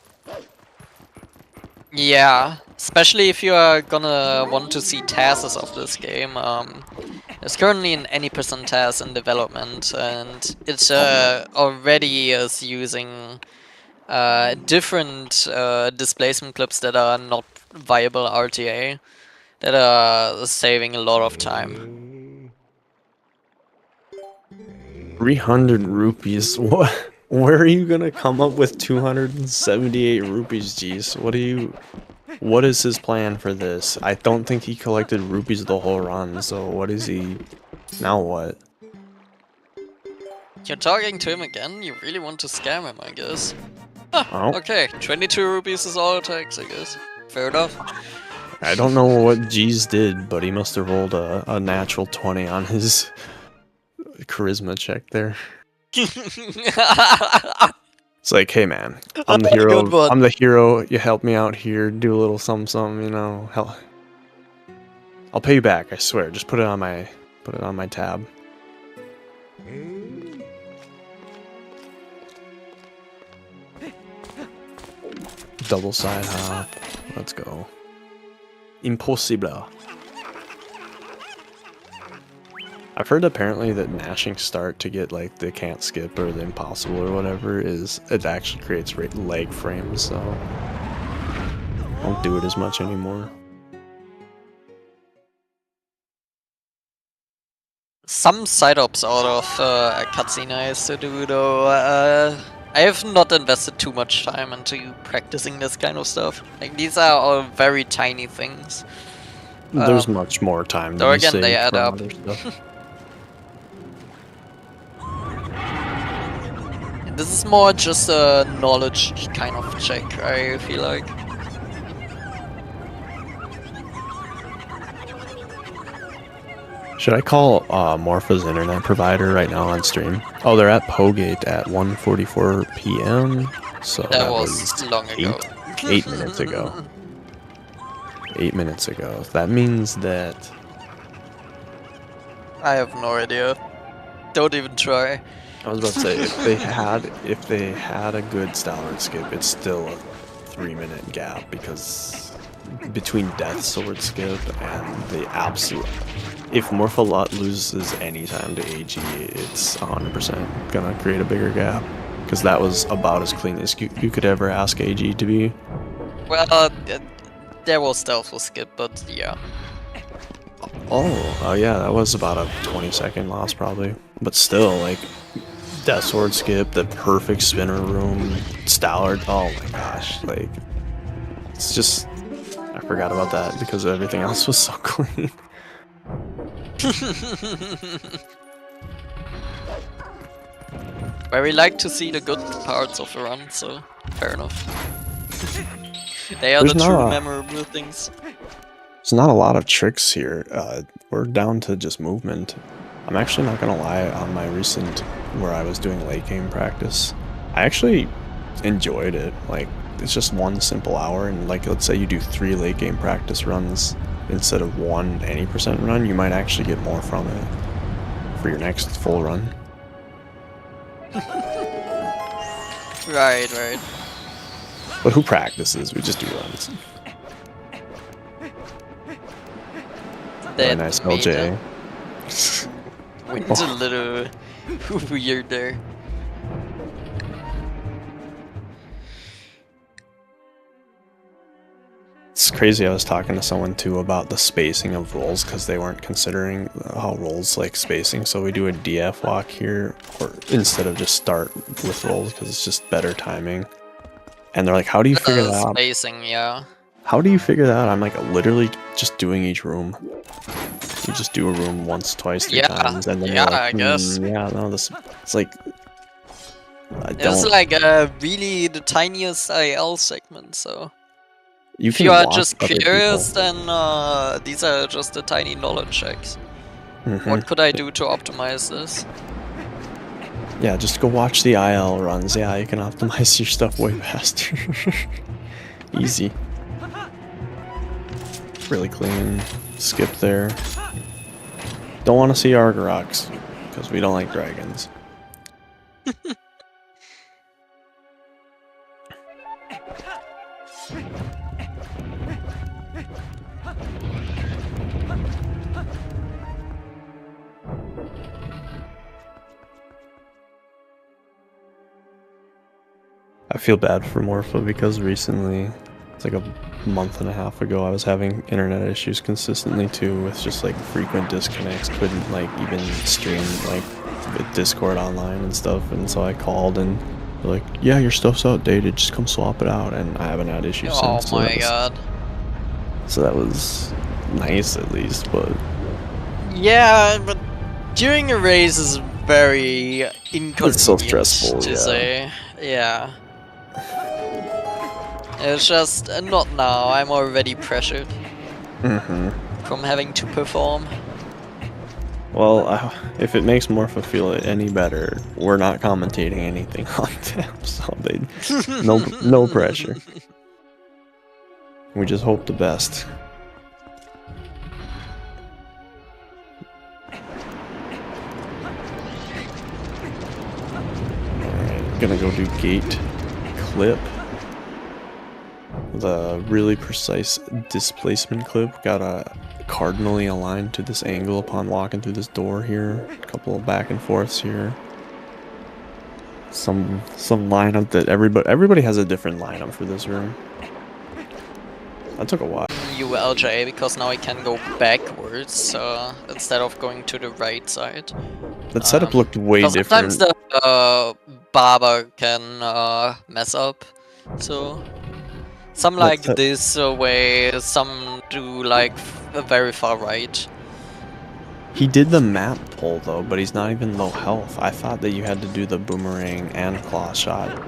Yeah, especially if you are gonna want to see TASs of this game, There's currently an any percent task in development, and it already is using different displacement clips that are not viable RTA, that are saving a lot of time. 300 rupees. What? Where are you gonna come up with 278 rupees, geez? What is his plan for this? I don't think he collected rupees the whole run, so what is he... Now what? You're talking to him again? You really want to scam him, I guess. Ah, Oh. okay, 22 rupees is all it takes, I guess. Fair enough. I don't know what G's did, but he must have rolled a natural 20 on his charisma check there. It's like, hey man, I'm the hero. Good one. I'm the hero. You help me out here, do a little something, you know. Hell, I'll pay you back. I swear. Just put it on my tab. Double side hop. Let's go. Impossible. I've heard apparently that mashing start to get like the can't skip or the impossible or whatever it actually creates lag frames, so I don't do it as much anymore. Some side ops out of a cutscene I used to do, though. I have not invested too much time into practicing this kind of stuff. Like, these are all very tiny things. There's much more time. So again, they add up. This is more just a knowledge kind of check, I feel like. Should I call Morpha's internet provider right now on stream? Oh, they're at Pogate at 1:44 p.m. So that was long ago. 8 minutes ago. 8 minutes ago. That means that... I have no idea. Don't even try. I was about to say, if they had a good Stalwart skip, it's still a 3-minute gap, because between Death Sword skip and the absolute... If Morpha loses any time to AG, it's 100% gonna create a bigger gap, because that was about as clean as you could ever ask AG to be. Well, there was stealth skip, but yeah. Oh yeah, that was about a 20-second loss probably. But still, like, Death Sword skip, the perfect spinner room, Stallard, oh my gosh, like, it's just, I forgot about that because everything else was so clean. Where we like to see the good parts of the run, so fair enough. They are the true memorable things. There's not a lot of tricks here. We're down to just movement. I'm actually not gonna lie, on my recent, where I was doing late game practice, I actually enjoyed it. Like, it's just one simple hour, and like, let's say you do 3 late game practice runs instead of 1 any percent run, you might actually get more from it for your next full run. Right, right. But who practices? We just do runs. Very nice LJ. Went a little weird there. It's crazy. I was talking to someone too about the spacing of rolls, because they weren't considering how rolls like spacing. So we do a DF walk here, or instead of just start with rolls, because it's just better timing. And they're like, "How do you figure that out?" Spacing, yeah. How do you figure that out? I'm like, literally just doing each room. You just do a room once, twice, 3 times, and then you're like, I guess. yeah, no, this. It's like, It's like really the tiniest IL segment, so. If can you are watch just other curious, people. then these are just the tiny knowledge checks. What could I do to optimize this? Yeah, just go watch the IL runs. Yeah, you can optimize your stuff way faster. Easy. Really clean. Skip there. Don't want to see Argoroks, because we don't like dragons. I feel bad for Morpha because recently, it's like a month and a half ago, I was having internet issues consistently too, with just like frequent disconnects. Couldn't like even stream like with Discord online and stuff, and so I called and they're like, yeah, your stuff's outdated, just come swap it out, and I haven't had issues since. Oh my god. So that was nice at least, but yeah, but during a race is very inconvenient. It's so stressful, to yeah. say. Yeah. It's just not now. I'm already pressured from having to perform. Well, if it makes Morpha feel any better, we're not commentating anything on them, so they no pressure. We just hope the best. Alright, gonna go do gate clip. The really precise displacement clip. Got a cardinally aligned to this angle upon walking through this door here. A couple of back and forths here. Some lineup that everybody has a different lineup for this room. That took a while. ULJ because now I can go backwards instead of going to the right side. That setup looked way different. Sometimes the barber can mess up. So some like this way, some do like very far right. He did the map pull though, but he's not even low health. I thought that you had to do the boomerang and claw shot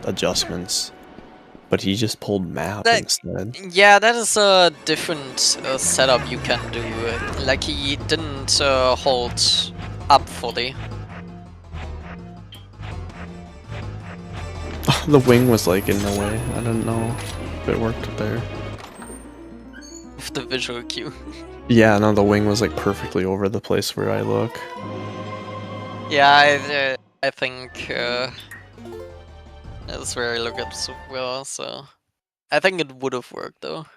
adjustments, but he just pulled map instead. Yeah, that is a different setup you can do. Like he didn't hold up fully. The wing was like in the way. I don't know if it worked there. With the visual cue. Yeah, no, the wing was like perfectly over the place where I look. Yeah, I think that's where I look at as well, so I think it would have worked though.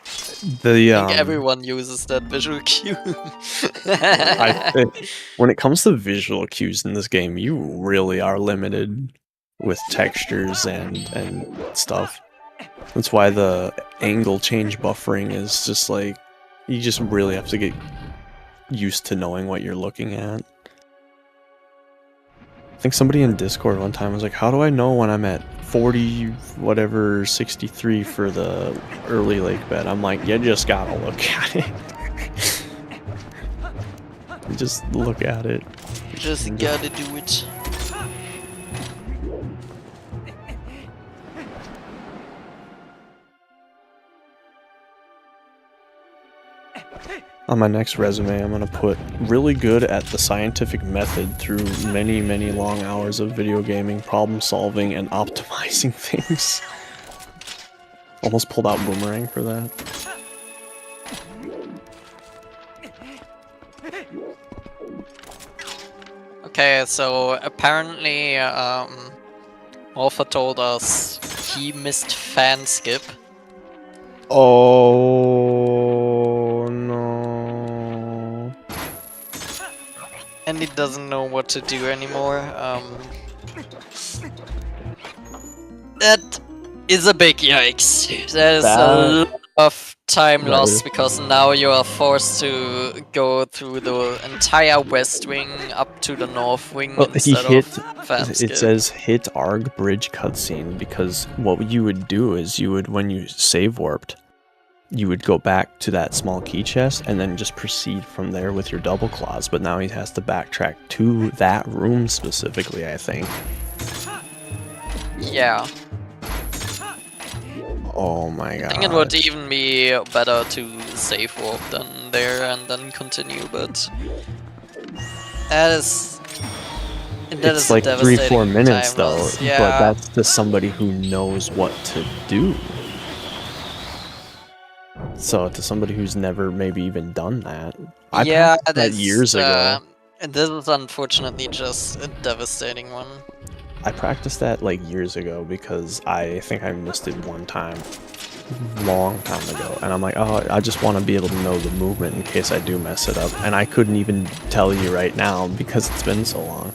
I think everyone uses that visual cue. When it comes to visual cues in this game, you really are limited with textures and stuff. That's why the angle change buffering is just like, you just really have to get used to knowing what you're looking at. I think somebody in Discord one time was like, how do I know when I'm at 40 whatever 63 for the early lake bed? I'm like, you just gotta look at it. You just look at it. You just gotta do it. On my next resume, I'm gonna put really good at the scientific method through many, many long hours of video gaming, problem solving, and optimizing things. Almost pulled out boomerang for that. Okay, so apparently Morpha told us he missed fan skip. Oh no. And he doesn't know what to do anymore. That is a big yikes. That is a lot of time lost because now you are forced to go through the entire west wing up to the north wing instead of fan skip. It says hit ARG bridge cutscene because what you would do is when you save warped, you would go back to that small key chest and then just proceed from there with your double claws, but now he has to backtrack to that room specifically, I think. Yeah. Oh my god. I think it would even be better to save warp than there and then continue, but it's like 3-4 minutes though, yeah. But that's to somebody who knows what to do. So to somebody who's never maybe even done that, I practiced that years ago. This is unfortunately just a devastating one. I practiced that like years ago because I think I missed it one time, long time ago, and I'm like, oh, I just want to be able to know the movement in case I do mess it up, and I couldn't even tell you right now because it's been so long.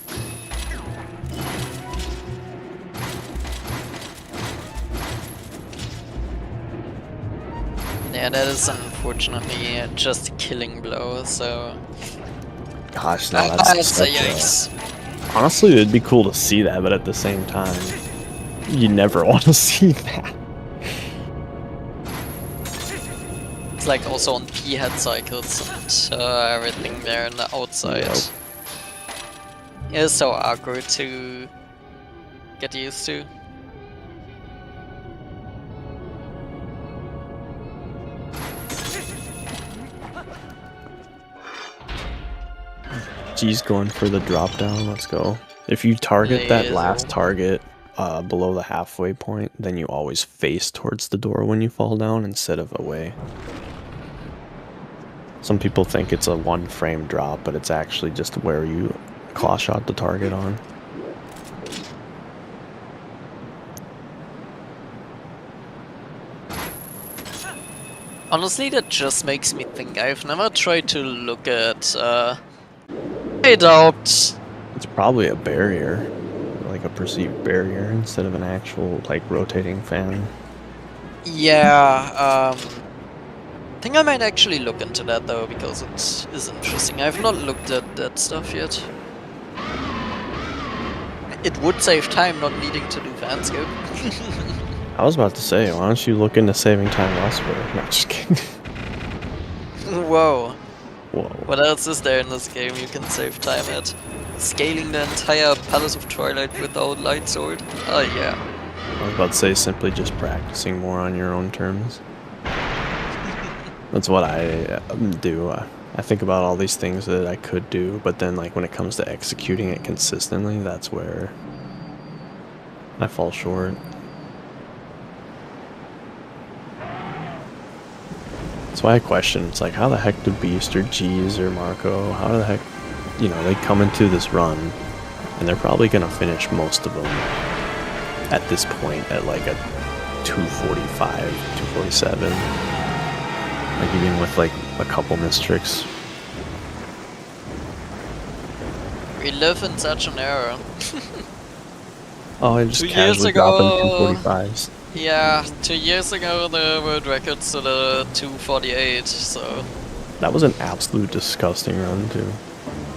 Yeah, that is unfortunately just a killing blow, so... Gosh, no, That's that's a such yikes. Honestly, it'd be cool to see that, but at the same time, you never want to see that. It's like also on P head cycles and everything there on the outside. Yep. It's so awkward to get used to. G's going for the drop down. Let's go. If you target that last target below the halfway point, then you always face towards the door when you fall down instead of away. Some people think it's a 1 frame drop, but it's actually just where you claw shot the target on. Honestly, that just makes me think I've never tried to look at I doubt. It's probably a barrier, like a perceived barrier instead of an actual like rotating fan. Yeah, I think I might actually look into that though, because it is interesting. I've not looked at that stuff yet. It would save time not needing to do fanscape. I was about to say, why don't you look into saving time elsewhere? No, just kidding. Whoa. Whoa. What else is there in this game you can save time at? Scaling the entire Palace of Twilight without Light Sword? Oh yeah. I was about to say simply just practicing more on your own terms. That's what I do. I think about all these things that I could do, but then like when it comes to executing it consistently, that's where I fall short. That's why I question, it's like, how the heck do Beast or G's or Marco, how the heck, you know, they come into this run, and they're probably going to finish most of them at this point at like a 245, 247. Like even with like a couple mistricks. We live in such an era. Oh, I just 2 years casually ago- dropping 245s. Yeah, 2 years ago the world record stood at 248, so... That was an absolute disgusting run too.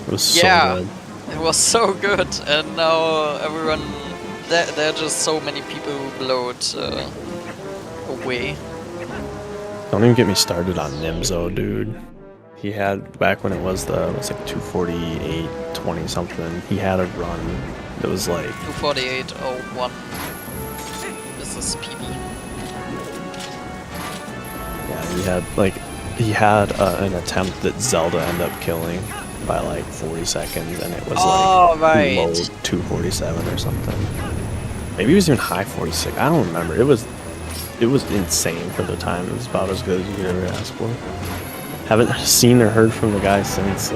It was so Yeah. good. It was so good, and now everyone... There are just so many people who blow it away. Don't even get me started on Nimzo, dude. He had, back when it was like 248, 20 something, he had a run that was like... 248.01. This is PB. Yeah, he had an attempt that Zelda ended up killing by like 40 seconds, and it was like right. low 247 or something. Maybe it was even high 46. I don't remember. It was insane for the time. It was about as good as you could ever ask for. Haven't seen or heard from the guy since.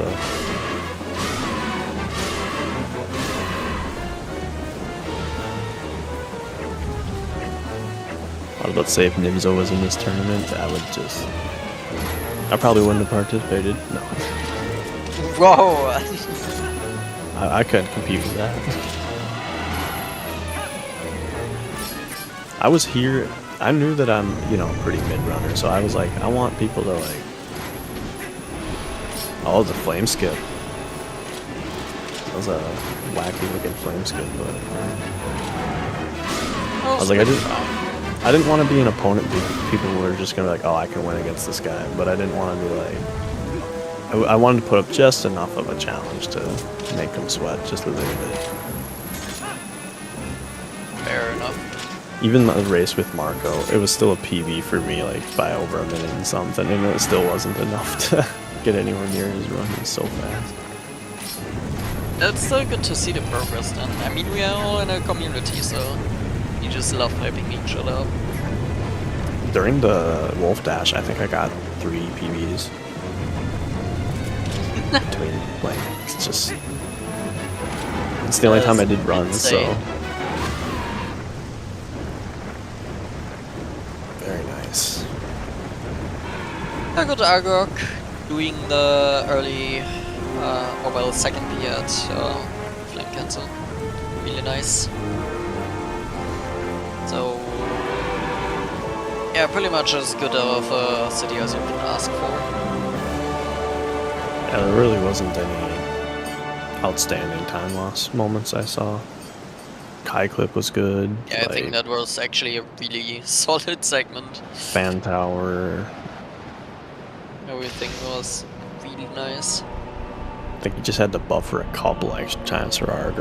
I was about to say, if Nimzo was in this tournament, I probably wouldn't have participated. No. Whoa! I couldn't compete with that. I was here, I knew that I'm, you know, pretty mid-runner, so I was like, I want people to like... Oh, it's a flame skip. That was a wacky looking flame skip, but... I was like, I didn't want to be an opponent. People were just gonna be like, oh, I can win against this guy, but I didn't want to be like... I wanted to put up just enough of a challenge to make them sweat just a little bit. Fair enough. Even the race with Marco, it was still a PB for me, like by over a minute and something, and it still wasn't enough to get anywhere near his run. He's so fast. It's still good to see the progress then. I mean, we are all in a community, so you just love hyping each other up. During the Wolfdash, I think I got 3 PBs. Between, like, it's the only time I did runs, so. Very nice. I got Agok doing the early, second P at Flame Cancel. Really nice. So, Yeah, pretty much as good of a city as you can ask for. Yeah, there really wasn't any outstanding time loss moments I saw. Kai Clip was good. Yeah, I think that was actually a really solid segment. Fan Tower. Everything was really nice. I think you just had to buffer a couple extra times for our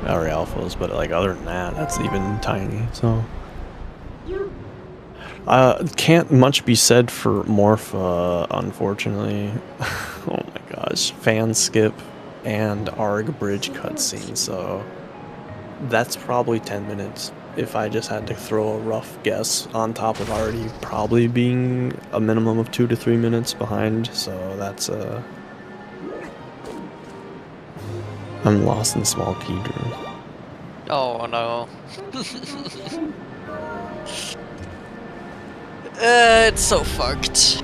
alphas, but like other than that, that's even tiny. So can't much be said for Morpha, unfortunately. Oh my gosh, fan skip and ARG bridge cutscene. So that's probably 10 minutes. If I just had to throw a rough guess, on top of already probably being a minimum of 2 to 3 minutes behind, so that's I'm lost in small Speedrun. Oh no. It's so fucked.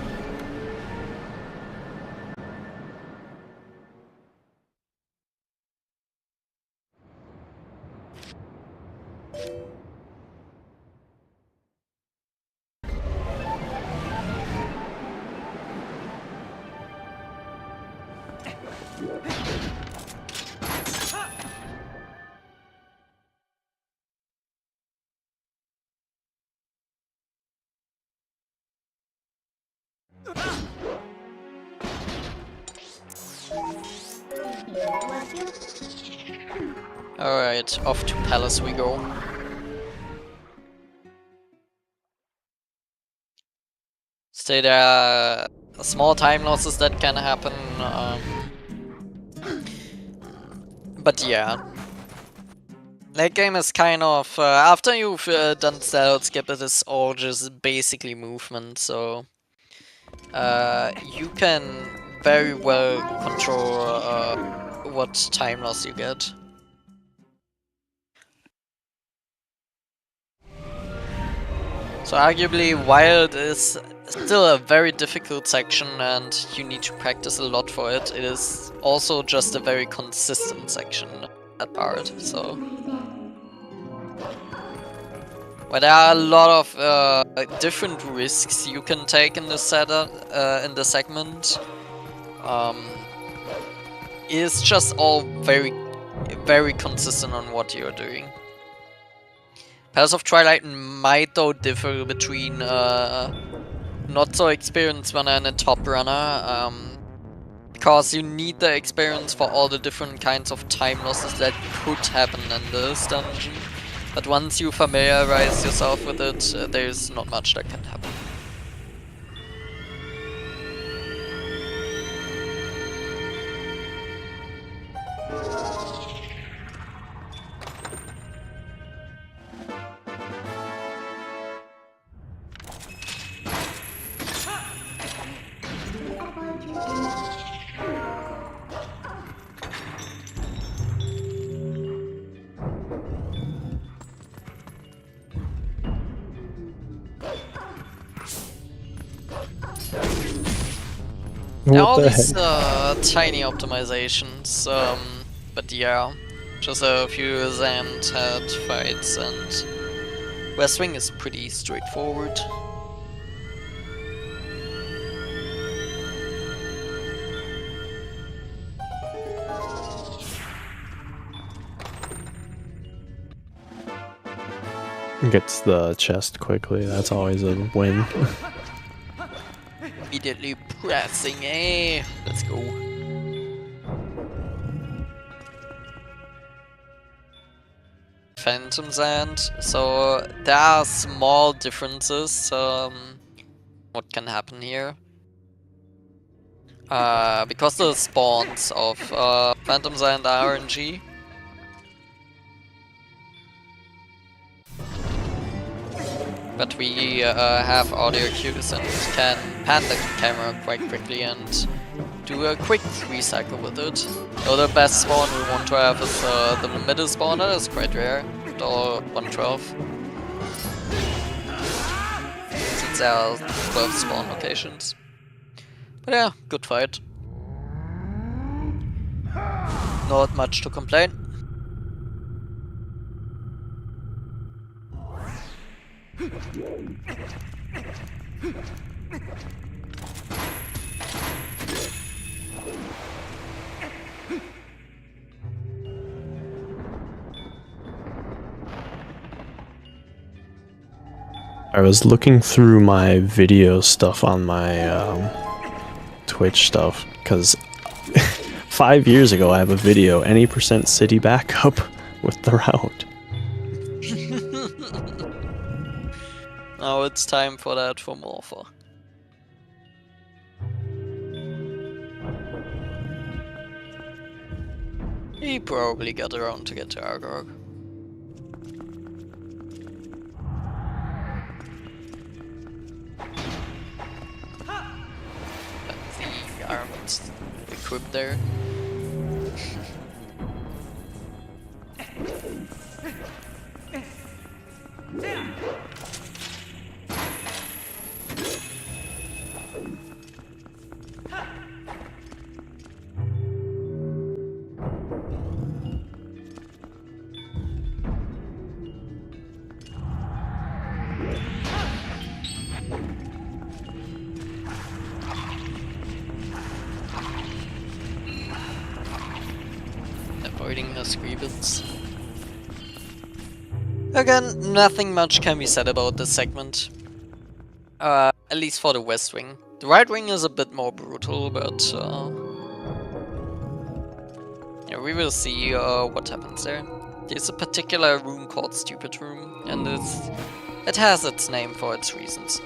Alright, off to Palace we go. So there are small time losses that can happen, but yeah. Late game is kind of, after you've done stealth skip, it is all just basically movement, so you can very well control what time loss you get. So arguably Wild is still a very difficult section and you need to practice a lot for it. It is also just a very consistent section, that part, so... But there are a lot of different risks you can take in the setup, in the segment. It's just all very consistent on what you're doing. Palace of Twilight might though differ between not so experienced runner and a top runner, because you need the experience for all the different kinds of time losses that could happen in this dungeon. But once you familiarize yourself with it, there's not much that can happen. All these tiny optimizations, but yeah, just a few Zand head fights, and where swing is pretty straightforward. Gets the chest quickly, that's always a win. Immediately pressing A. Let's go. Phantom Zand. So there are small differences. What can happen here? Because the spawns of Phantom Zand are RNG. But we have audio cues and can pan the camera quite quickly and do a quick recycle with it. So the best spawn we want to have is the middle spawner, is quite rare, or 112. Since there are 12 spawn locations. But yeah, good fight. Not much to complain. I was looking through my video stuff on my Twitch stuff, because 5 years ago I have a video, any % city backup with the route. Now it's time for that for Morpha. He probably got around to get to Argog. The arm's equipped there. Avoiding the scribbles. Again, nothing much can be said about this segment. At least for the West Wing. The right wing is a bit more brutal, but yeah, we will see what happens there. There's a particular room called Stupid Room, and it has its name for its reasons.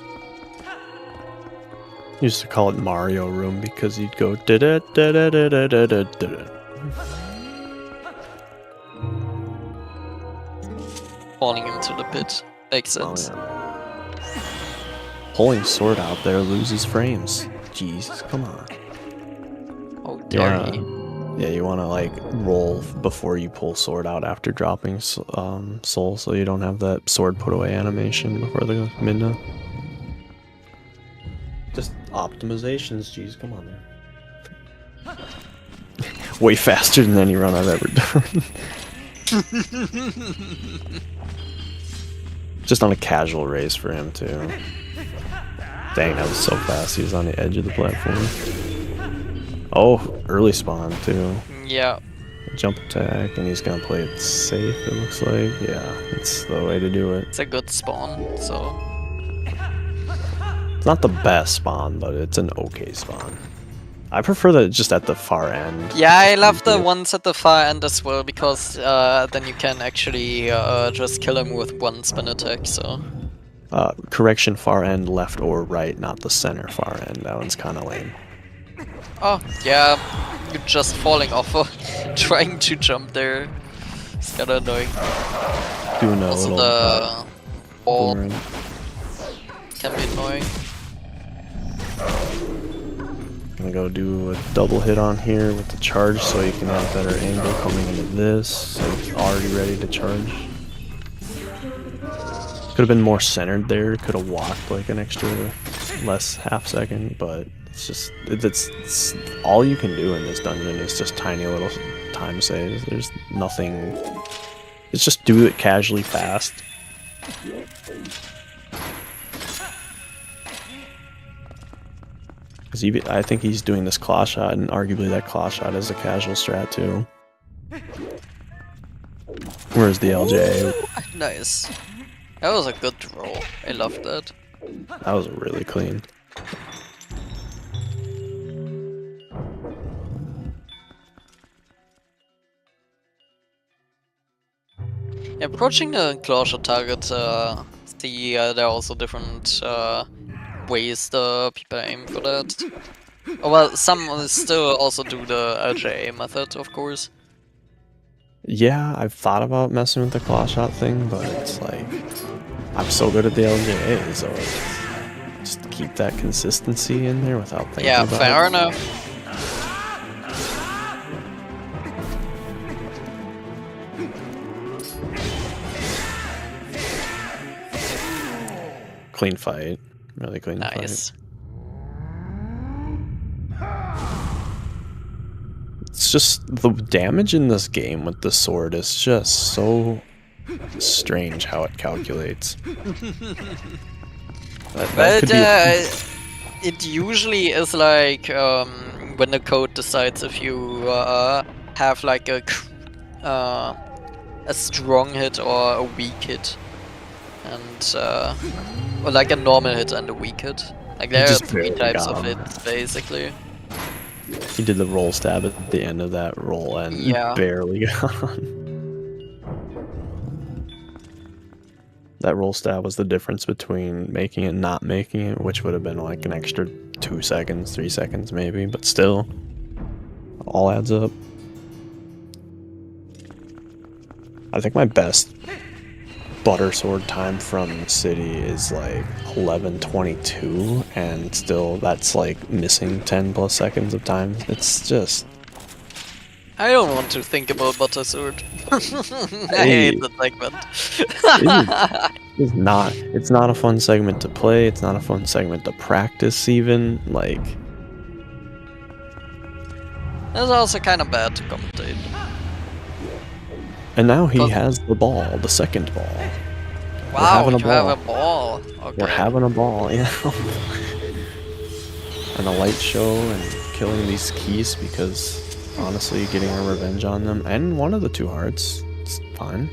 Used to call it Mario Room because you'd go da da da da da da da da da. Falling into the pit makes sense. Oh, yeah. Pulling sword out there loses frames. Jesus, come on. Oh, dirty. Yeah, you want to like roll before you pull sword out after dropping soul, so you don't have that sword put away animation before the midna. Just optimizations, jeez, come on there. Way faster than any run I've ever done. Just on a casual race for him too. Dang, that was so fast. He was on the edge of the platform. Oh, early spawn too. Yeah. Jump attack, and he's gonna play it safe, it looks like. Yeah, it's the way to do it. It's a good spawn, so... It's not the best spawn, but it's an okay spawn. I prefer that just at the far end. Yeah, I love the ones at the far end as well, because then you can actually just kill him with one spin attack, so... Correction, far end, left or right, not the center far end. That one's kinda lame. Oh, yeah, you're just falling off trying to jump there. It's kinda annoying. Doing a Also little the wall boomerang. can be annoying. Gonna go do a double hit on here with the charge so you can have better angle coming into this. So it's already ready to charge. Could have been more centered there, could have walked like an extra less half second, but it's just, it's all you can do in this dungeon is just tiny little time saves. There's nothing, it's just do it casually fast. Because I think he's doing this claw shot, and arguably that claw shot is a casual strat too. Where's the LJ? Ooh, nice. That was a good roll. I love that. That was really clean. Approaching the enclosure target, there are also different ways the people aim for that. Oh, well, some still also do the LJA method, of course. Yeah, I've thought about messing with the claw shot thing, but it's like, I'm so good at the LJA, so just keep that consistency in there without thinking about it. Yeah, fair enough. Clean fight. Really clean Nice. fight. It's just, the damage in this game with the sword is just so strange how it calculates. That could be it usually is like when the code decides if you have like a strong hit or a weak hit, and or like a normal hit and a weak hit. Like there are just 3 barely types got of him. hits basically. He did the roll stab at the end of that roll and Yeah. barely got him. That roll stab was the difference between making it and not making it, which would have been like an extra 2 seconds, 3 seconds maybe, but still, all adds up. I think my best butter sword time from city is like 11:22, and still that's like missing 10 plus seconds of time. It's just... I don't want to think about Butter Sword. I hate that segment. It's not a fun segment to play, it's not a fun segment to practice even, like... It's also kind of bad to commentate. And now he has the ball, the second ball. Wow, having a you have ball. a ball. Okay. We're having a ball, you know? And a light show and killing these keys because, honestly, getting our revenge on them. And one of the 2 hearts. It's fine.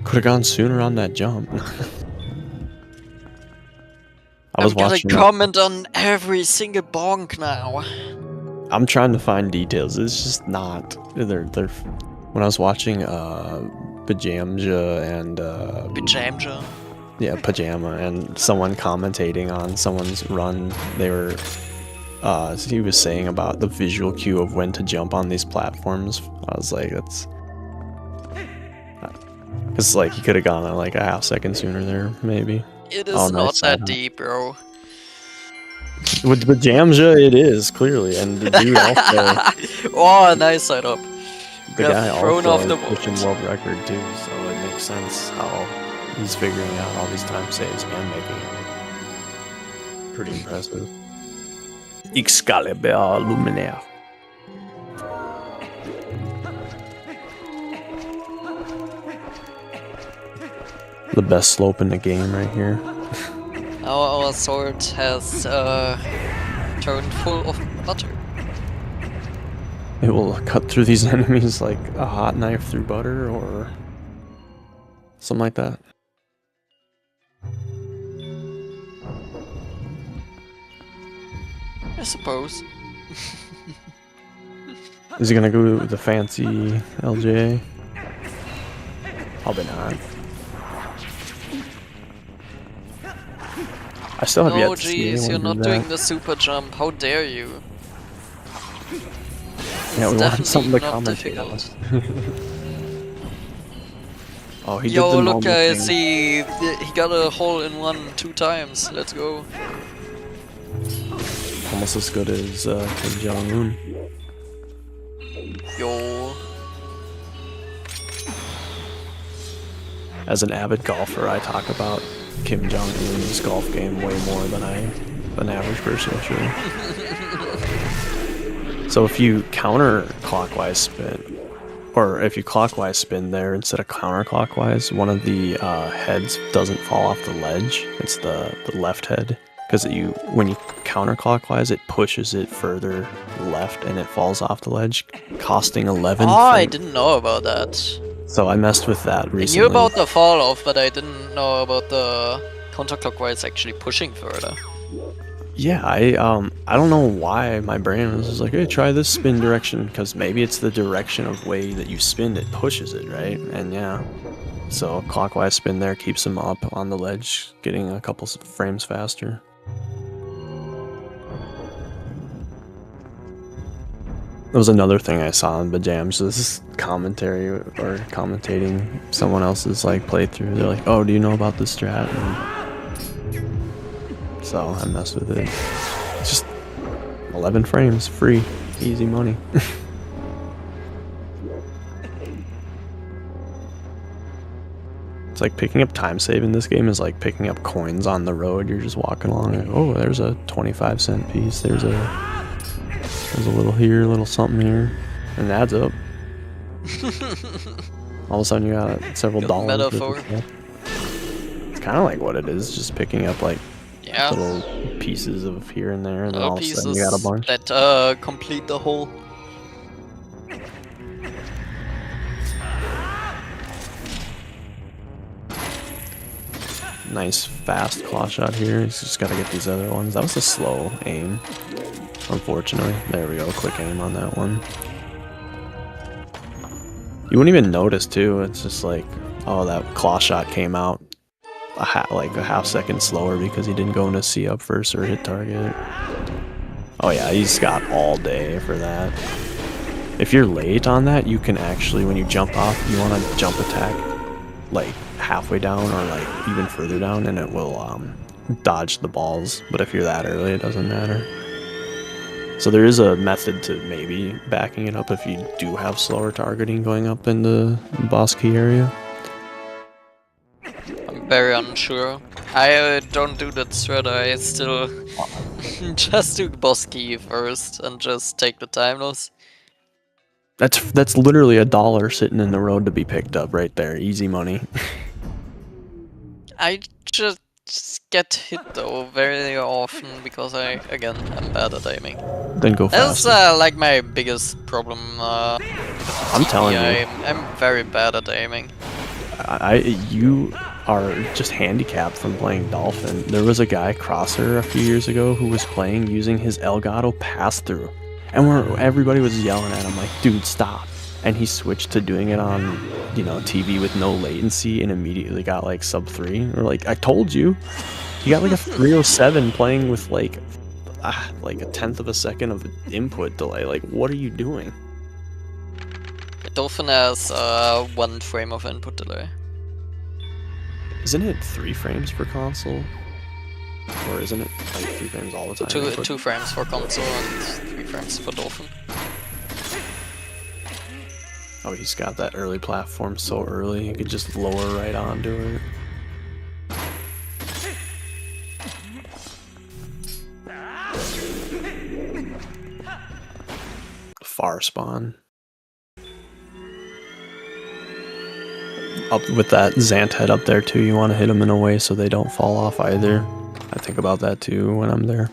Could have gone sooner on that jump. I was watching. Gotta comment on every single bonk now. I'm trying to find details. It's just not. They're. When I was watching Pajamja and Pajamja. Yeah, Pajama, and someone commentating on someone's run, they were he was saying about the visual cue of when to jump on these platforms. I was like, that's... Because, like, he could have gone like a half second sooner there, maybe. It is Oh, not nice that side deep, bro. With Pajamja, it is, clearly, and the dude also... Oh, nice setup. The Got guy thrown also off the pushing boat. world record, too, so it makes sense how he's figuring out all these time saves and making it. Pretty impressive. Excalibur Luminaire. The best slope in the game right here. Our sword has turned full of butter. It will cut through these enemies like a hot knife through butter or something like that. I suppose. Is he gonna go with the fancy LJ? Probably not. I still have yet Oh to see jeez, you're anyone not do doing that. the super jump. How dare you? Yeah, we want Definitely something to not commentate on. difficult. Oh, he Yo, did the look, normal I thing. see. He got a hole in 1 2 times. Let's go. Almost as good as Kim Jong-un. Yo. As an avid golfer, I talk about Kim Jong-un's golf game way more than an average person should. So if you counterclockwise spin, or if you clockwise spin there instead of counterclockwise, one of the heads doesn't fall off the ledge. It's the left head, because when you counterclockwise, it pushes it further left and it falls off the ledge, costing 11. Oh, I didn't know about that. So I messed with that I recently. knew about the fall off, but I didn't know about the counterclockwise actually pushing further. Yeah, I don't know why my brain was just like, hey, try this spin direction, because maybe it's the direction of way that you spin it pushes it, right? And yeah, so clockwise spin there keeps him up on the ledge, getting a couple frames faster. There was another thing I saw in Bajams, this commentary or commentating someone else's like playthrough. They're like, oh, do you know about this strat? And so I messed with it. It's just 11 frames, free, easy money. It's like picking up time save in this game is like picking up coins on the road. You're just walking along and, oh, there's a 25-cent piece. There's a little here, a little something here, and it adds up. All of a sudden you got several Good dollars. metaphor. It's kind of like what it is, just picking up like Yeah. little pieces of here and there, and then Little all of a sudden pieces you got a bunch. that complete the whole. Nice fast claw shot here. He's just got to get these other ones. That was a slow aim, unfortunately. There we go, quick aim on that one. You wouldn't even notice too. It's just like, oh, that claw shot came out like a half second slower because he didn't go into C up first or hit target. Oh yeah, he's got all day for that. If you're late on that, you can actually, when you jump off, you want to jump attack like halfway down or like even further down, and it will dodge the balls. But if you're that early, it doesn't matter. So there is a method to maybe backing it up if you do have slower targeting going up in the boss key area. I'm very unsure. I don't do that strat. I still just do boss key first and just take the time loss. That's literally $1 sitting in the road to be picked up right there. Easy money. I just get hit though very often because I, again, I'm bad at aiming. Then go That's faster. like my biggest problem. I'm telling you. I'm very bad at aiming. You are just handicapped from playing Dolphin. There was a guy, Crosser, a few years ago who was playing using his Elgato pass-through. And everybody was yelling at him like, dude, stop. And he switched to doing it on, you know, TV with no latency and immediately got like sub 3. Or like, I told you. He got like a 307 playing with like a tenth of a second of input delay. Like, what are you doing? Dolphin has 1 frame of input delay. Isn't it 3 frames per console? Or isn't it like 3 frames all the time? Two frames for console and 3 frames for Dolphin. Oh, he's got that early platform so early, he could just lower right onto it. Far spawn. Up with that Zant head up there too, you want to hit them in a way so they don't fall off either. I think about that too when I'm there.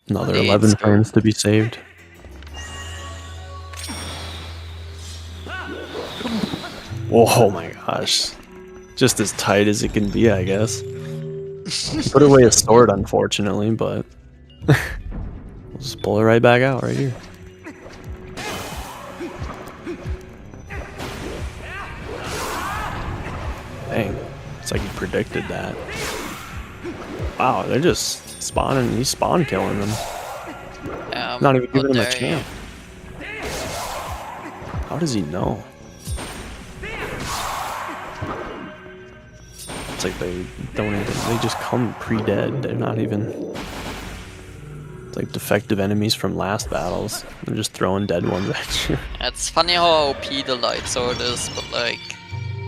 Another 11 frames to be saved. Oh my gosh. Just as tight as it can be, I guess. Put away a sword, unfortunately, but we'll just pull it right back out right here. Dang. It's like he predicted that. Wow, they're just spawning. He's spawn killing them. Not even giving him a chance. How does he know? It's like they don't even, they just come pre-dead. They're not even, it's like defective enemies from last battles. They're just throwing dead ones at you. It's funny how OP the light sword is, but like,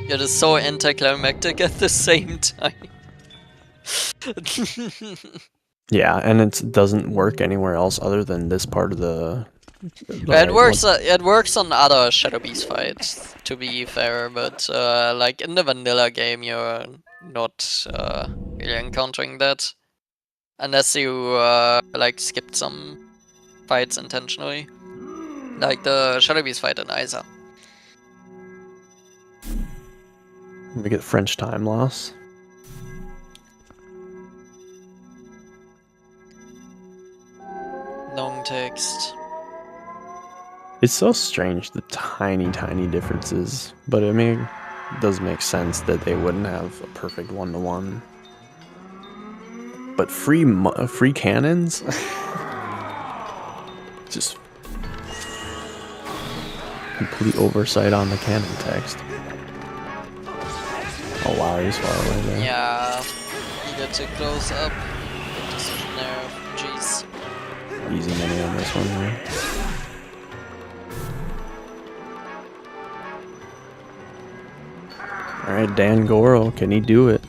it is so anticlimactic at the same time. Yeah, and it doesn't work anywhere else other than this part of the... It works on other Shadow Beast fights, to be fair, but like in the vanilla game you're not really encountering that. Unless you like skipped some fights intentionally. Like the Shadow Beast fight in Isa. We get French time loss. Long text. It's so strange, the tiny differences, but I mean, it does make sense that they wouldn't have a perfect one-to-one. But free cannons? Just complete oversight on the cannon text. Oh wow, he's far away there. Yeah, you get too close up. Good decision there, jeez. Easy money on this one here. Alright, Dan Goro, can he do it?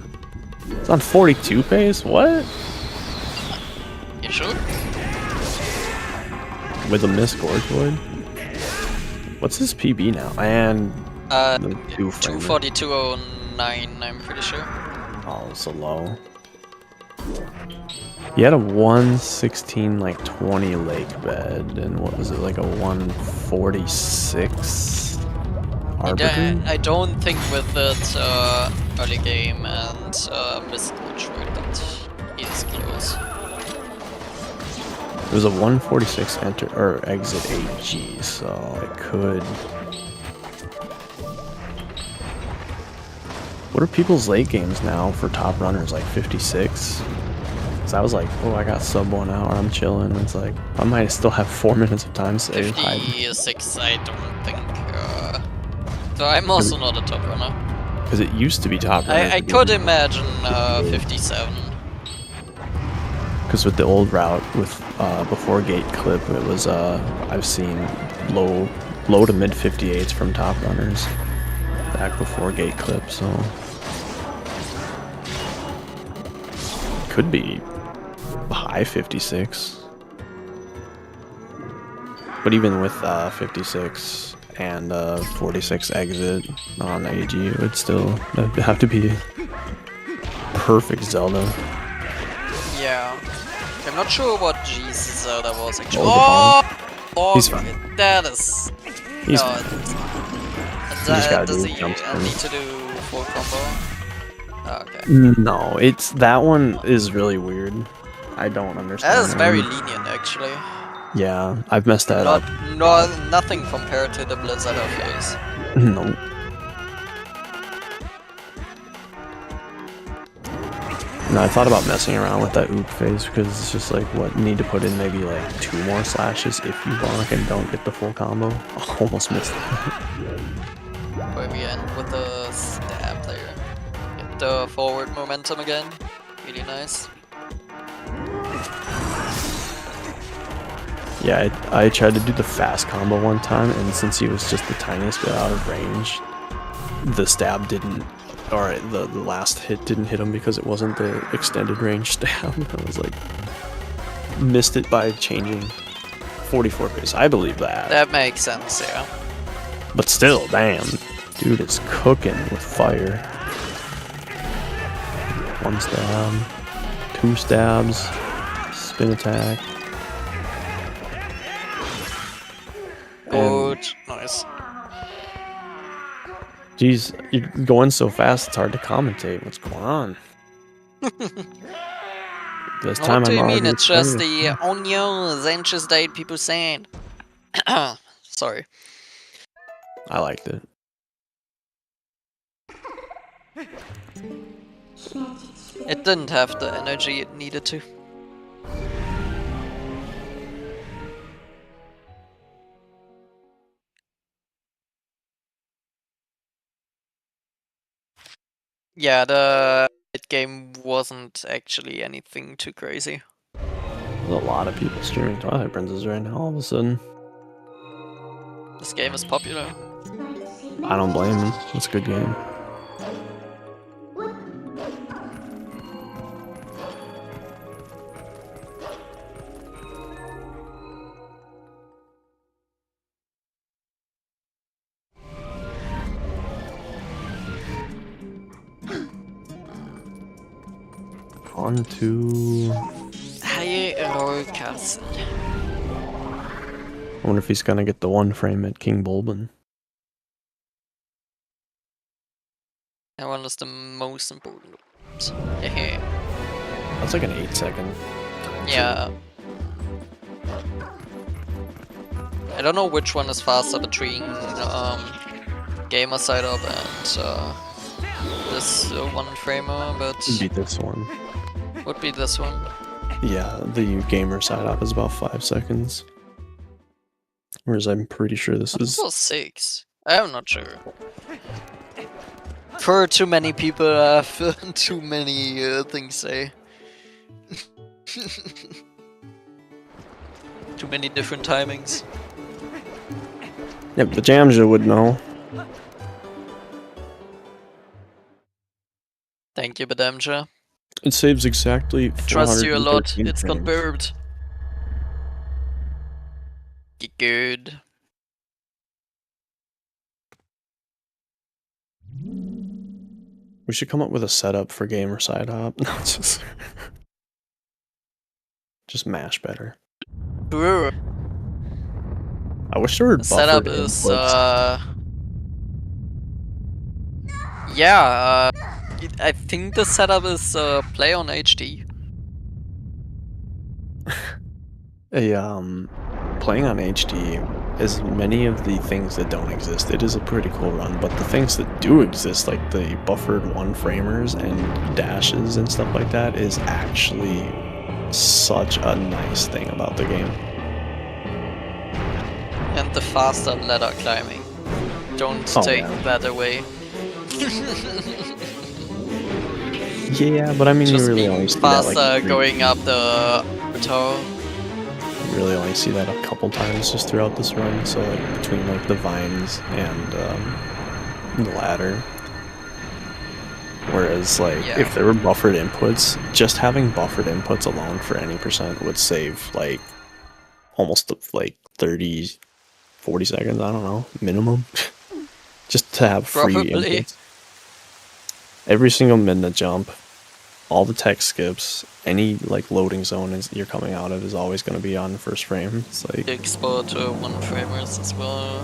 It's on 42 pace? What? You sure? With a missed Gorge Void? What's his PB now? And the 2 frame. 242 on 109, I'm pretty sure. Oh, so low. He had a 116, like 20 lake bed, and what was it, like a 146 arbiter? I don't think with that early game and missed Detroit, but he is close. It was a 146 enter or exit AG, so it could. What are people's late games now for top runners? Like 56? Cause I was like, oh, I got sub 1 hour, I'm chilling. And it's like, I might still have 4 minutes of time saved. 56, I don't think. So I'm also not a top runner. Because it used to be top runner. I could imagine 57. Because with the old route, with before gate clip, it was I've seen low to mid 58s from top runners back before gate clip, so could be high 56. But even with 56 and 46 exit on AG, it would still have to be perfect Zelda. Yeah. I'm not sure what G's Zelda was actually. Oh, he's okay. fine. That is. He's no, fine. Just gotta does do he jump spins. need to do full combo? Oh, okay. No, it's that one is really weird. I don't understand. That is very lenient actually. Yeah, I've messed that up. Nothing compared to the Blizzard phase. No. No, I thought about messing around with that oop phase because it's just like, what, need to put in maybe like 2 more slashes if you bonk and don't get the full combo. Oh, almost missed it. Where we end with the stab there. Get the forward momentum again. Really nice. Yeah, I tried to do the fast combo one time, and since he was just the tiniest bit out of range, the stab didn't, or the last hit didn't hit him because it wasn't the extended range stab. I was like, missed it by changing 44 pace. I believe that. That makes sense, yeah. But still, damn. Dude is cooking with fire. 1 stab, 2 stabs, spin attack. Good, nice. Jeez, you're going so fast, it's hard to commentate. What's going on? This time What do I'm you mean? already It's just excited. the onions anxious date people saying. Sorry. I liked it. It didn't have the energy it needed to. Yeah, the game wasn't actually anything too crazy. There's a lot of people streaming Twilight Princess right now all of a sudden. This game is popular. I don't blame them. It's a good game. On to... High roll castle. I wonder if he's gonna get the 1 frame at King Bulbin. That one is the most important. That's like an 8-second. Yeah. I don't know which one is faster between gamer side up and this 1 framer, but It'd be this one. would be this one. Yeah, the gamer side up is about 5 seconds. Whereas I'm pretty sure this is... Also 6. I'm not sure. For too many people have too many things say. Too many different timings. Yep, the Jamja would know. Thank you, Badamja. It saves exactly 413 Trust you a lot. It's frames. confirmed. Good. We should come up with a setup for gamer side hop. No, just mash better. True. I wish there were The setup buffered is inputs. yeah, I think the setup is play on HD. Playing on HD is many of the things that don't exist. It is a pretty cool run, but the things that do exist, like the buffered one-framers and dashes and stuff like that, is actually such a nice thing about the game. And the faster ladder climbing. Don't take that away. Yeah, but I mean, just you really being only see faster that, like, going up the tower. You really only see that a couple times just throughout this run, so like between like the vines and the ladder. Whereas like if there were buffered inputs, just having buffered inputs alone for any percent would save like almost like 30, 40 seconds, I don't know, minimum. Just to have free inputs. Every single minute jump, all the text skips, any like loading zone you're coming out of is always going to be on the first frame. It's like export one-framers as well.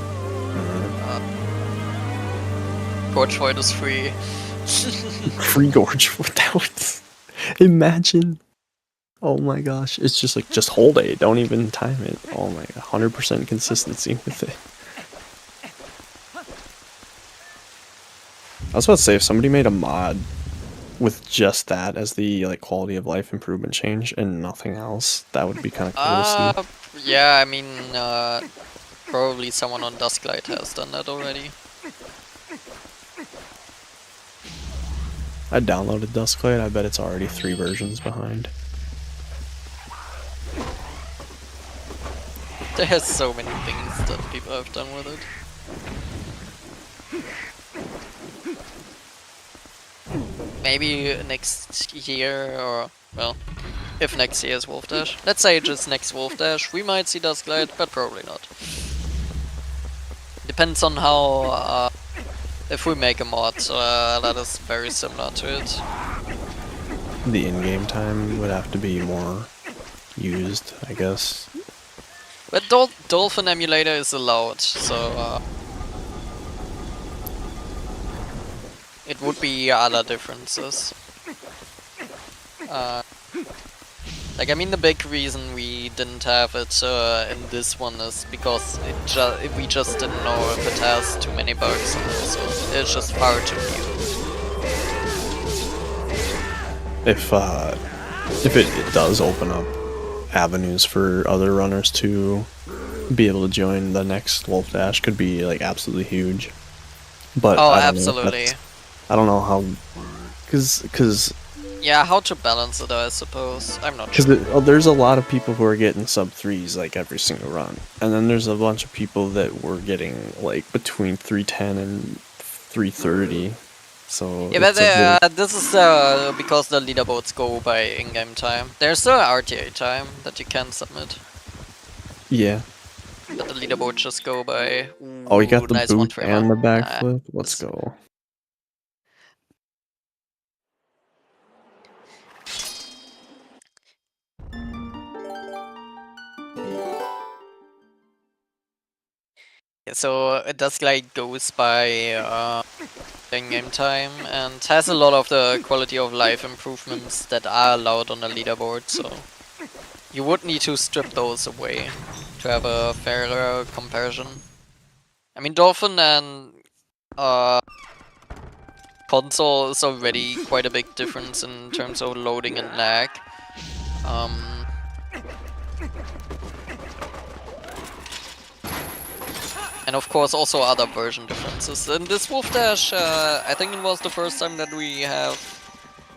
Gorge Void is free. Free Gorge Void. That was... Imagine. Oh my gosh. It's just like, just hold it. Don't even time it. Oh my god. 100% consistency with it. I was about to say, if somebody made a mod with just that as the like quality of life improvement change and nothing else, that would be kind of cool to see. Yeah, I mean, probably someone on Dusklight has done that already. I downloaded Dusklight, I bet it's already 3 versions behind. There's so many things that people have done with it. Maybe next year, or, well, if next year is Wolfdash. Let's say just next Wolfdash, we might see Dusklight, but probably not. Depends on how, if we make a mod that is very similar to it. The in-game time would have to be more used, I guess. But Dolphin emulator is allowed, so it would be other differences. Like, I mean, the big reason we didn't have it in this one is because we just didn't know if it has too many bugs, so it's just far too new. If it does open up avenues for other runners to be able to join the next Wolfdash, could be like absolutely huge. But absolutely. I don't know how, cause yeah, how to balance it, I suppose. I'm not sure. Because there's a lot of people who are getting sub-3s like every single run, and then there's a bunch of people that were getting like between 310 and 330. So yeah, but this is because the leaderboards go by in-game time. There's still RTA time that you can submit. Yeah. But the leaderboards just go by. Oh, you got the nice boot and the backflip. Let's go. So Dusklight goes by in-game time and has a lot of the quality of life improvements that are allowed on the leaderboard, so you would need to strip those away to have a fairer comparison. I mean, Dolphin and console is already quite a big difference in terms of loading and lag. And of course also other version differences. In this Wolfdash, I think it was the first time that we have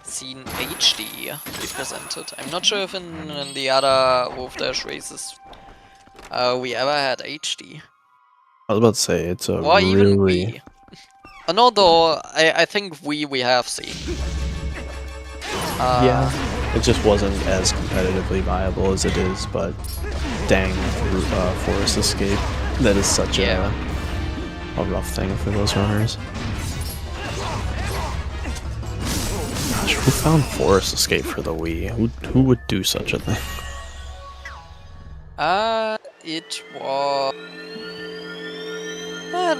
seen HD be presented. I'm not sure if in the other Wolfdash races we ever had HD. I was about to say, it's a or really... even we. No, though, I think we have seen. Yeah, it just wasn't as competitively viable as it is, but dang, Forest Escape. That is such a rough thing for those runners. Gosh, who found Forest Escape for the Wii? Who would do such a thing? It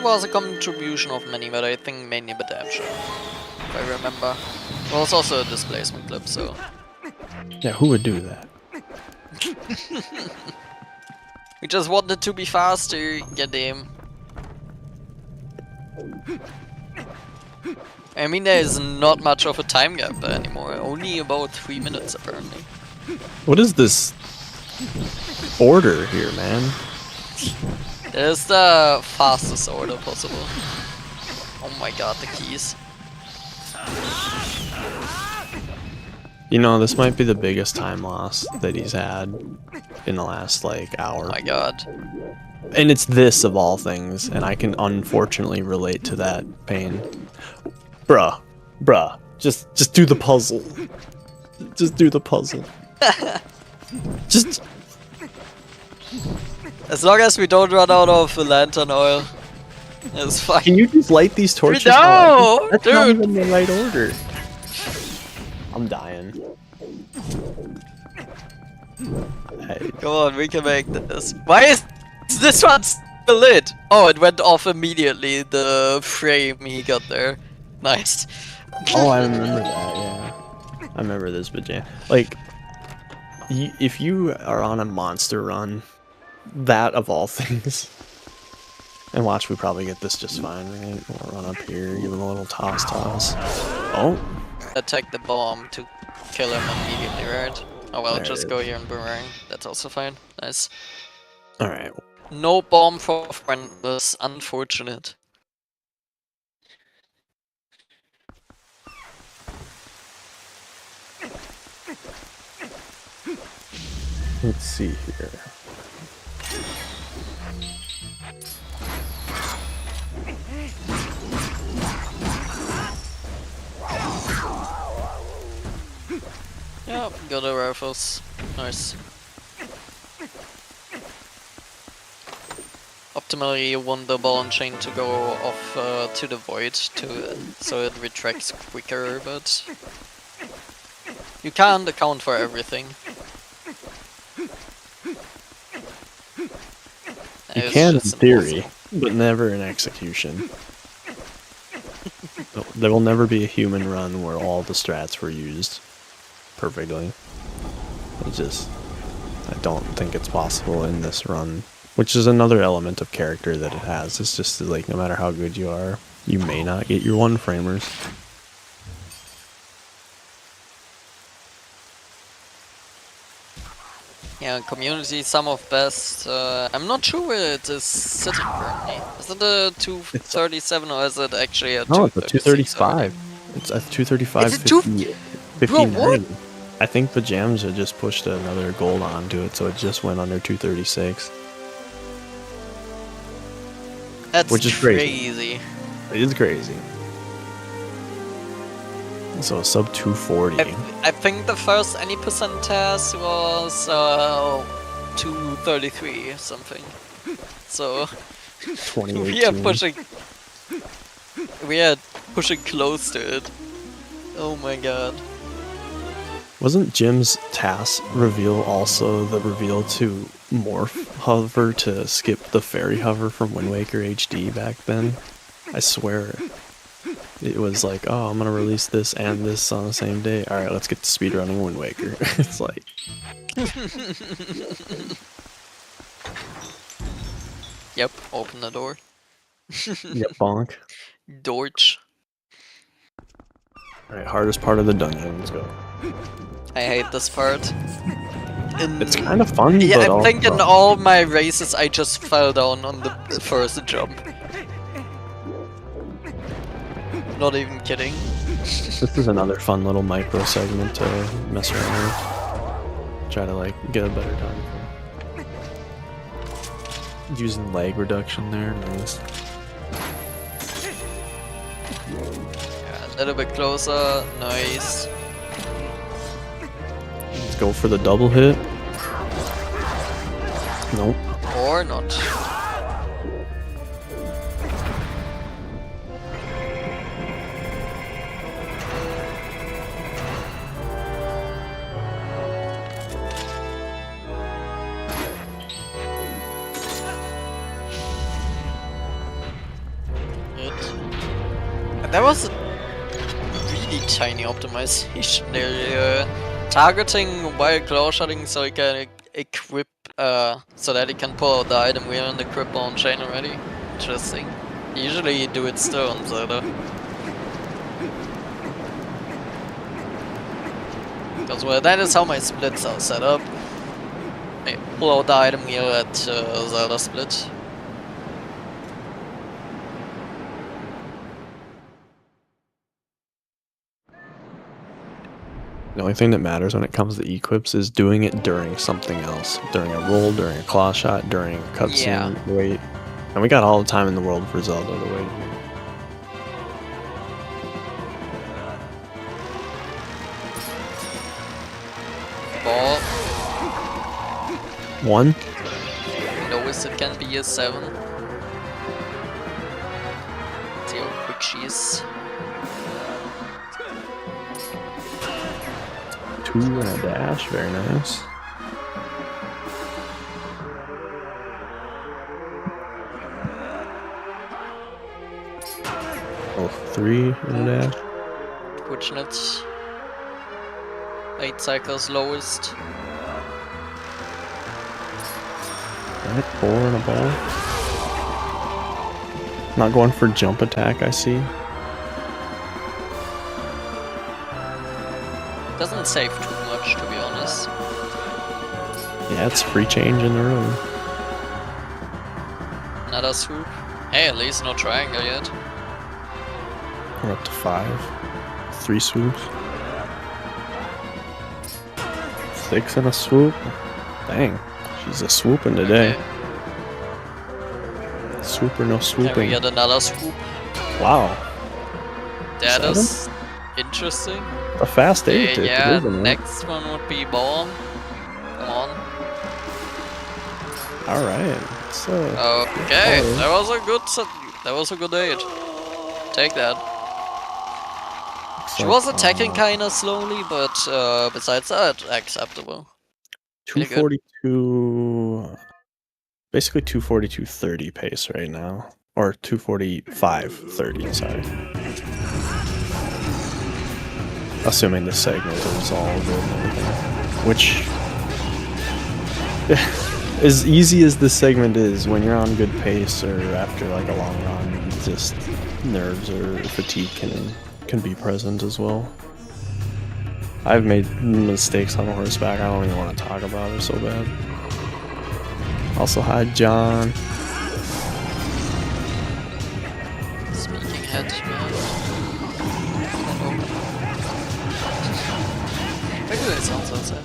was a contribution of many, but I think mainly Redemption, if I remember. It was also a displacement clip, so... Yeah, who would do that? We just wanted to be faster, goddamn. I mean, there is not much of a time gap anymore, only about 3 minutes apparently. What is this order here, man? There's the fastest order possible. Oh my god, the keys. You know, this might be the biggest time loss that he's had in the last, like, hour. Oh my god. And it's this of all things, and I can unfortunately relate to that pain. Bruh. Just do the puzzle. Just do the puzzle. Just... As long as we don't run out of lantern oil, it's fine. Can you just light these torches? No, That's dude. not even the right order. I'm dying. Come on, we can make this. Why is this one still lit? Oh, it went off immediately, the frame he got there. Nice. Oh, I remember that, yeah. I remember this, but yeah. Like, if you are on a monster run, that of all things. And watch, we probably get this just fine, right? We'll run up here, give him a little toss. Oh. Attack the bomb to kill him immediately, right? Oh well, There just it go is. here and boomerang. That's also fine. Nice. Alright. No bomb for friendless, unfortunate. Let's see here. Yeah, got the rifles. Nice. Optimally, you want the ball and chain to go off to the void, so it retracts quicker, but you can't account for everything. You It's can in just theory, impossible. but never in execution. There will never be a human run where all the strats were used perfectly. I don't think it's possible in this run, which is another element of character that it has. It's just like, no matter how good you are, you may not get your one-framers. Yeah, community sum of best. I'm not sure where it is sitting currently. Is it a 237 or is it actually a 236? No, it's a 235. It's a 235. Is it two- 59. Bro, what? I think the Jams had just pushed another gold onto it, so it just went under 236. That's Which is crazy. It is crazy. So a sub 240. I think the first any percent test was 233 or something. So 2018. we are pushing close to it. Oh my god. Wasn't Jim's TAS reveal also the reveal to morph hover to skip the fairy hover from Wind Waker HD back then? I swear. It was like, oh, I'm gonna release this and this on the same day. Alright, let's get to speedrunning Wind Waker. It's like... Yep, open the door. Yep, bonk. Dorch. Alright, hardest part of the dungeon, let's go. I hate this part. It's kind of fun, Yeah, but I think in also... all my races I just fell down on the first jump. Not even kidding. This is another fun little micro segment to mess around with. Try to like get a better time for. Using lag reduction there, nice. Yeah, a little bit closer, nice. Let's go for the double hit. Nope. Or not. There was a really tiny optimization there. Targeting while claw shotting so he can equip, so that he can pull out the item wheel and equip on chain already. Interesting. Usually you do it still on Zelda. Because well, that is how my splits are set up. I pull out the item wheel at Zelda split. The only thing that matters when it comes to equips is doing it during something else. During a roll, during a claw shot, during a cutscene, wait. And we got all the time in the world for Zelda to wait. Ball. 1. Lowest it can be is 7. See how quick she is. 2 and a dash, very nice. Oh, 3 and a dash. Fortunate. 8 cycles lowest. Alright, 4 and a ball. Not going for jump attack, I see. Doesn't save too much, to be honest. Yeah, it's free change in the room. Another swoop. Hey, at least no triangle yet. We're up to 5. 3 swoops. 6 and a swoop. Dang, she's a swooping today. Okay. Swoop or no And we swooping. get another swoop. Wow, That 7? is interesting. a fast 8. Yeah, isn't it? next one would be bomb. Come on. All right. So Okay, that was a good. That was a good 8. Take that. She was attacking kinda slowly, but besides that, acceptable. Really good. 242. Basically 242.30 pace right now, or 245.30. Sorry. Assuming this segment is all good and everything. Which, as easy as this segment is, when you're on good pace or after like a long run, just nerves or fatigue can be present as well. I've made mistakes on horseback. I don't even want to talk about it so bad. Also, hi John. Speaking head, man. Why do that sound so sad?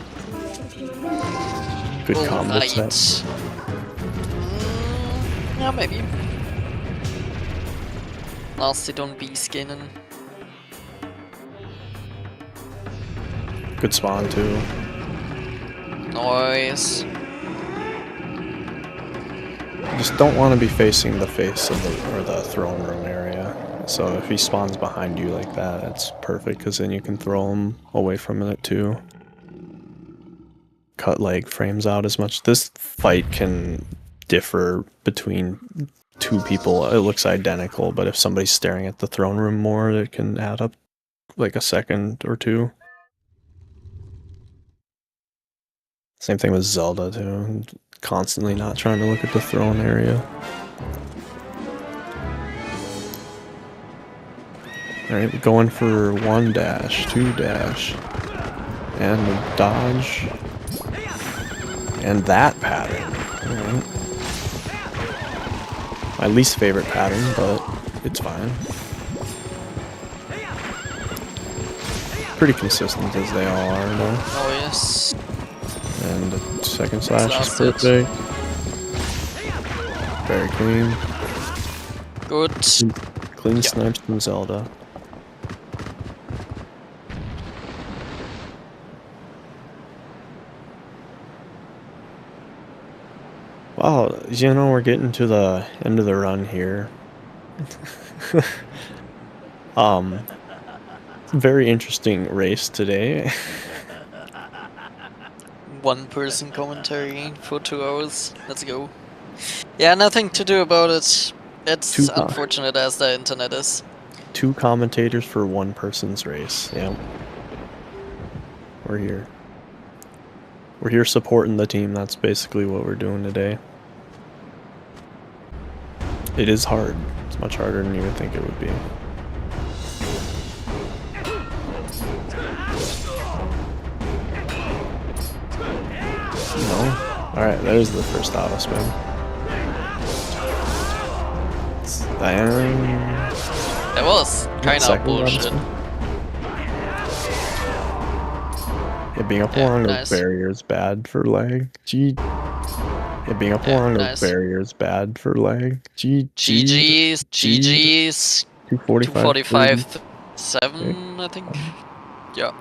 Good combo set. Yeah, maybe. Nasty don't be skinning. Good spawn too. Noise. Just don't want to be facing the face of the throne room area. So if he spawns behind you like that, it's perfect because then you can throw him away from it too. Cut leg frames out as much. This fight can differ between 2 people. It looks identical, but if somebody's staring at the throne room more, it can add up like a second or 2. Same thing with Zelda too. Constantly not trying to look at the throne area. Alright, going for 1 dash, 2 dash, and a dodge. And that pattern. Alright. My least favorite pattern, but it's fine. Pretty consistent as they all are, though. Oh yes. And the second slash is Last hit. perfect. Very clean. Good. Clean snipes from Zelda. Wow, you know, we're getting to the end of the run here. Very interesting race today. 1-person commentary for 2 hours. Let's go. Yeah, nothing to do about it. It's Too hot. unfortunate as the internet is. 2 commentators for 1 person's race. Yep. We're here. We're here supporting the team. That's basically what we're doing today. It is hard. It's much harder than you would think it would be. No. Alright, there's the first auto spin. That was kind of bullshit. Yeah, being up along those barriers bad for lag. Yeah, being up along those barriers bad for lag. GG's. 245 7, I think. Yeah.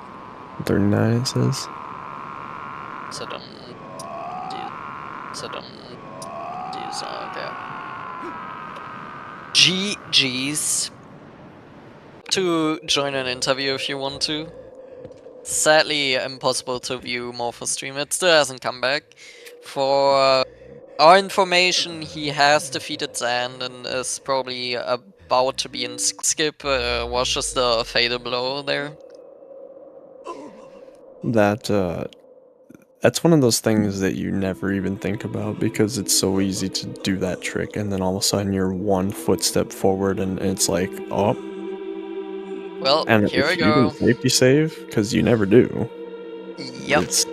39 it says. These are there. GG's. To join an interview if you want to. Sadly, impossible to view morpha stream. It still hasn't come back. For our information, he has defeated Zan and is probably about to be in skip. Was just a fatal blow there. That's one of those things that you never even think about because it's so easy to do that trick, and then all of a sudden you're 1 footstep forward, and it's like, oh. Well, and here we if go. you can safety save, because you never do. Yep. It's,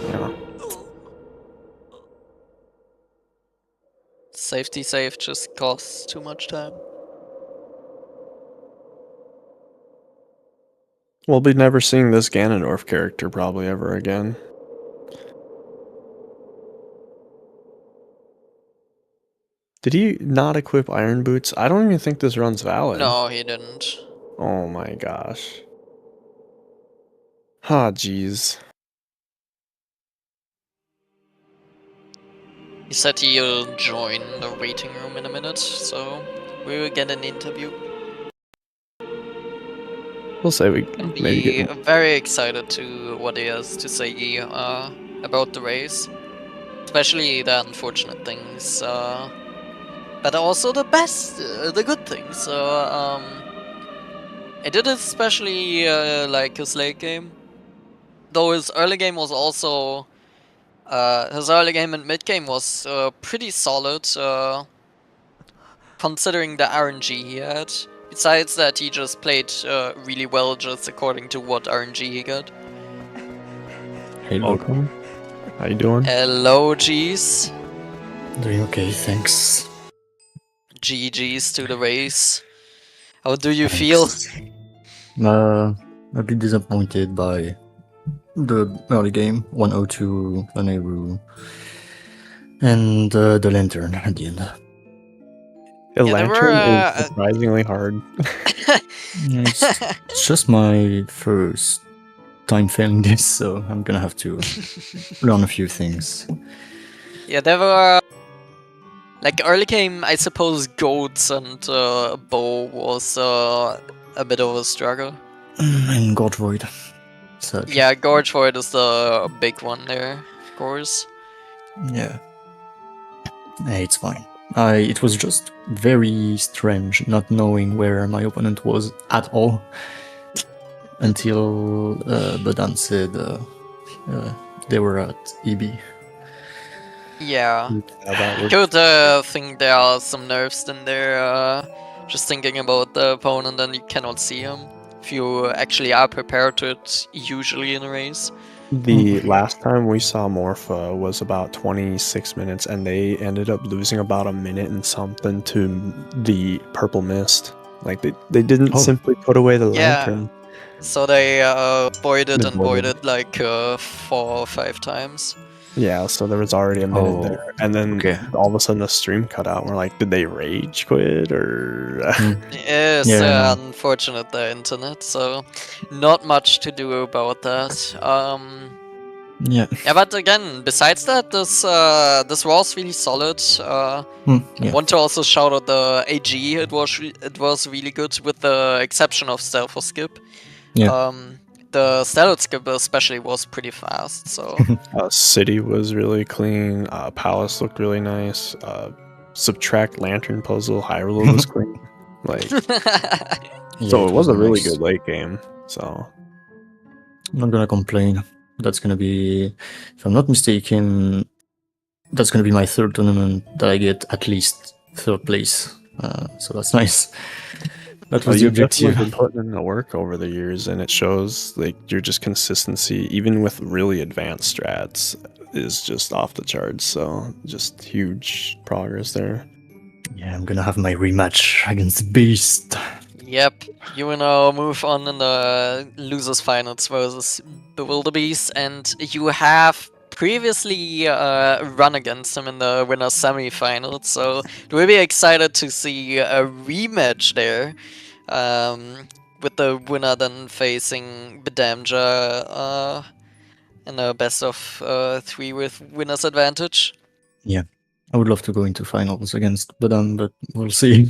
yeah. Safety save just costs too much time. We'll be never seeing this Ganondorf character probably ever again. Did he not equip iron boots? I don't even think this run's valid. No, he didn't. Oh my gosh. Ah, jeez. He said he'll join the waiting room in a minute, so we will get an interview. We'll say we maybe be very excited to what he has to say about the race. Especially the unfortunate things, but also the best, the good things. I did especially like his late game. Though his early game was also... his early game and mid game was pretty solid, considering the RNG he had. Besides that, he just played really well just according to what RNG he got. Hey, welcome. How you doing? Hello, G's. Doing okay, thanks. GG's to the race. How do you feel? A bit disappointed by the early game, 102 Laneru, and the lantern at the end. The lantern is surprisingly hard. It's just my first time failing this, so I'm gonna have to learn a few things. Yeah, there were... like early game, I suppose goats and bow was a bit of a struggle. And Gorge Void. Such. Yeah, Gorge Void is the big one there, of course. Yeah. It's fine. It was just very strange not knowing where my opponent was at all until Badan said they were at EB. Yeah, I could think there are some nerfs in there, just thinking about the opponent and you cannot see him. If you actually are prepared to it, usually in a race. The last time we saw Morpha was about 26 minutes, and they ended up losing about a minute and something to the Purple Mist. Like, they didn't simply put away the lantern. So they voided and voided like 4 or 5 times. Yeah, so there was already a minute there, and then all of a sudden the stream cut out, and we're like, did they rage quit, or...? It's unfortunate, the internet, so not much to do about that. Yeah, but again, besides that, this was really solid. I want to also shout out the AG, it was really good, with the exception of Stealth or Skip. The Stealth Skip especially was pretty fast, so... City was really clean, Palace looked really nice, Subtract Lantern Puzzle, Hyrule was clean. Like... Yeah, So it was a really nice. good late game. So I'm not gonna complain. That's gonna be, if I'm not mistaken, that's gonna be my third tournament that I get at least third place. So that's nice. That was the you've definitely objective. been putting in the work over the years, and it shows. Like your just consistency, even with really advanced strats, is just off the charts. So just huge progress there. Yeah, I'm gonna have my rematch against the Beast. Yep, you will now move on in the losers finals versus Bewilderbeast, and you have previously run against him in the winners semi-finals, so we'll be excited to see a rematch there, with the winner then facing Bedamja in a best of 3 with winner's advantage. Yeah, I would love to go into finals against Badam, but we'll see.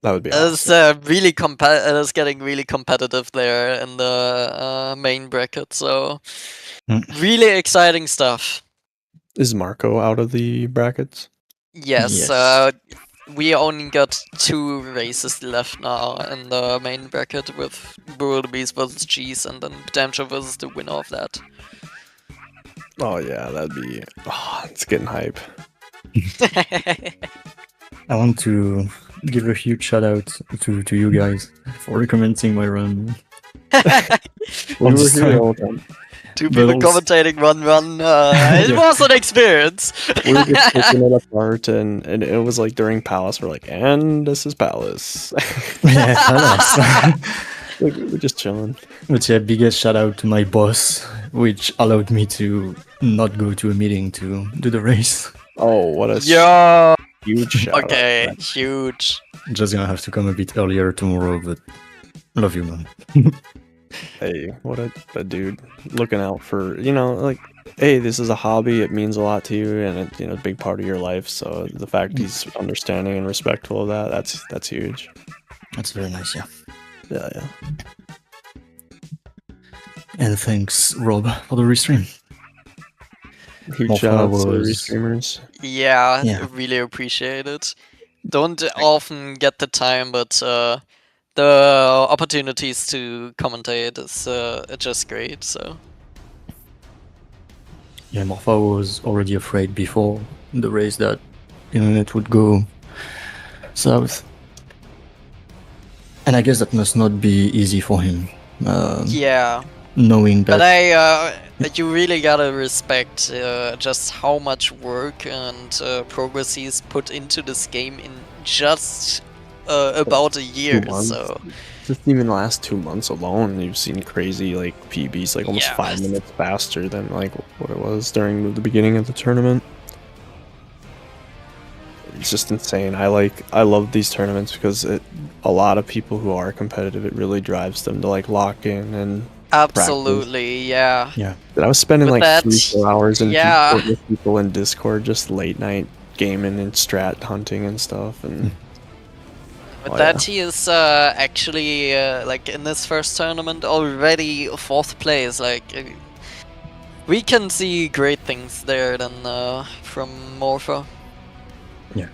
That would be It's awesome. it's getting really competitive there in the main bracket, so really exciting stuff. Is Marco out of the brackets? Yes, Yes. we only got 2 races left now in the main bracket with Bewilderbeast versus Cheese and then Damsha versus the winner of that. Oh yeah, that'd be. Oh, it's getting hype. I want to give a huge shout out to you guys for recommending my run. We were just here like- all the time. 2 But people also- commentating one run, it was an experience. We were just taking it apart, and it was like during Palace, we're like, and this is Palace. Yeah, alas. We're just chilling. But yeah, biggest shout out to my boss, which allowed me to not go to a meeting to do the race. Oh, what a Yo! huge shout out. Okay, huge. Just gonna have to come a bit earlier tomorrow, but love you, man. Hey, what a dude. Looking out for, like, hey, this is a hobby, it means a lot to you, and it's, a big part of your life, so the fact he's understanding and respectful of that, that's huge. That's very nice, yeah. Yeah. And thanks, Rob, for the restream. Huge Morpha shout out to the was- restreamers. Yeah, really appreciate it. Don't often get the time, but the opportunities to commentate is just great. So Yeah, Morpha was already afraid before the race that internet would go south. And I guess that must not be easy for him. yeah, Knowing that. but you really gotta respect just how much work and progress he's put into this game in just about a year. 2 months. So Just even the last 2 months alone, you've seen crazy PBs, almost Yeah. 5 minutes faster than what it was during the beginning of the tournament. It's just insane. I love these tournaments because a lot of people who are competitive, it really drives them to lock in and absolutely, yeah. I was spending With that, 3-4 hours yeah. with people in Discord, just late night gaming and strat hunting and stuff. And With that, he is actually in this first tournament already 4th place. We can see great things there then from Morpha. Yeah.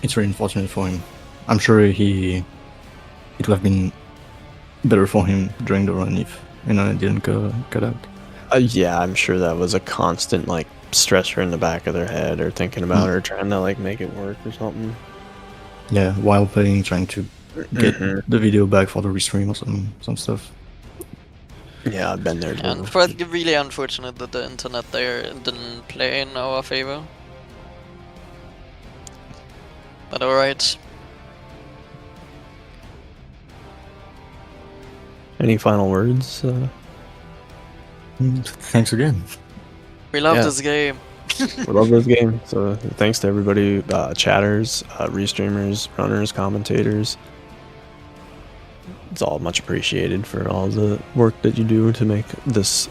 It's really unfortunate for him. I'm sure it would have been better for him during the run if it didn't cut out. yeah, I'm sure that was a constant stressor in the back of their head, or thinking about it, or trying to make it work or something. Yeah, while playing, trying to get the video back for the restream or some stuff. Yeah, I've been there too. And really unfortunate that the internet there didn't play in our favor. But alright. Any final words? Thanks again. We love Yeah. this game. We love this game. So thanks to everybody, chatters, restreamers, runners, commentators. It's all much appreciated for all the work that you do to make this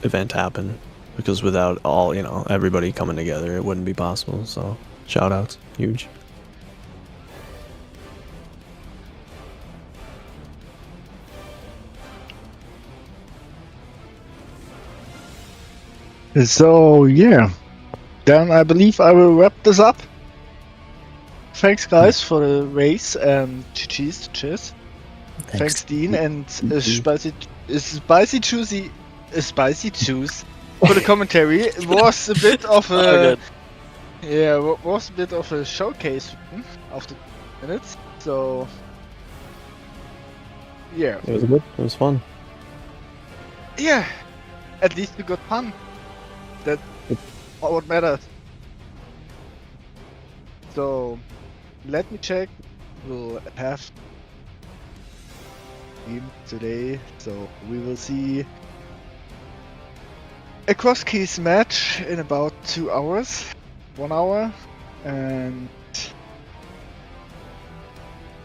event happen. Because without all, everybody coming together, it wouldn't be possible. So shout outs, huge. So yeah, then I believe I will wrap this up. Thanks, guys, for the race and cheers. Thanks, Dean, and spicy juice for the commentary. It was a bit of a was a bit of a showcase of the minutes. So yeah, It was good. It was fun. yeah. At least we got fun. That's all what matters. So let me check. We'll have game today, so we will see a cross keys match in about 2 hours, 1 hour, and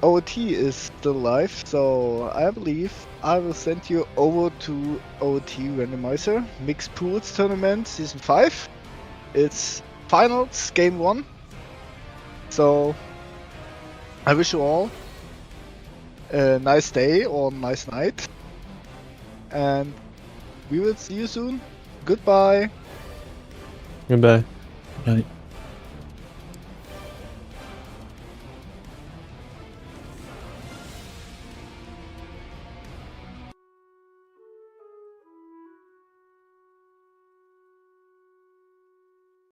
OT is still live, so I believe I will send you over to OT Randomizer Mixed Pools Tournament Season 5. It's finals, game 1. So I wish you all a nice day or nice night, and we will see you soon. Goodbye. Goodbye. Right.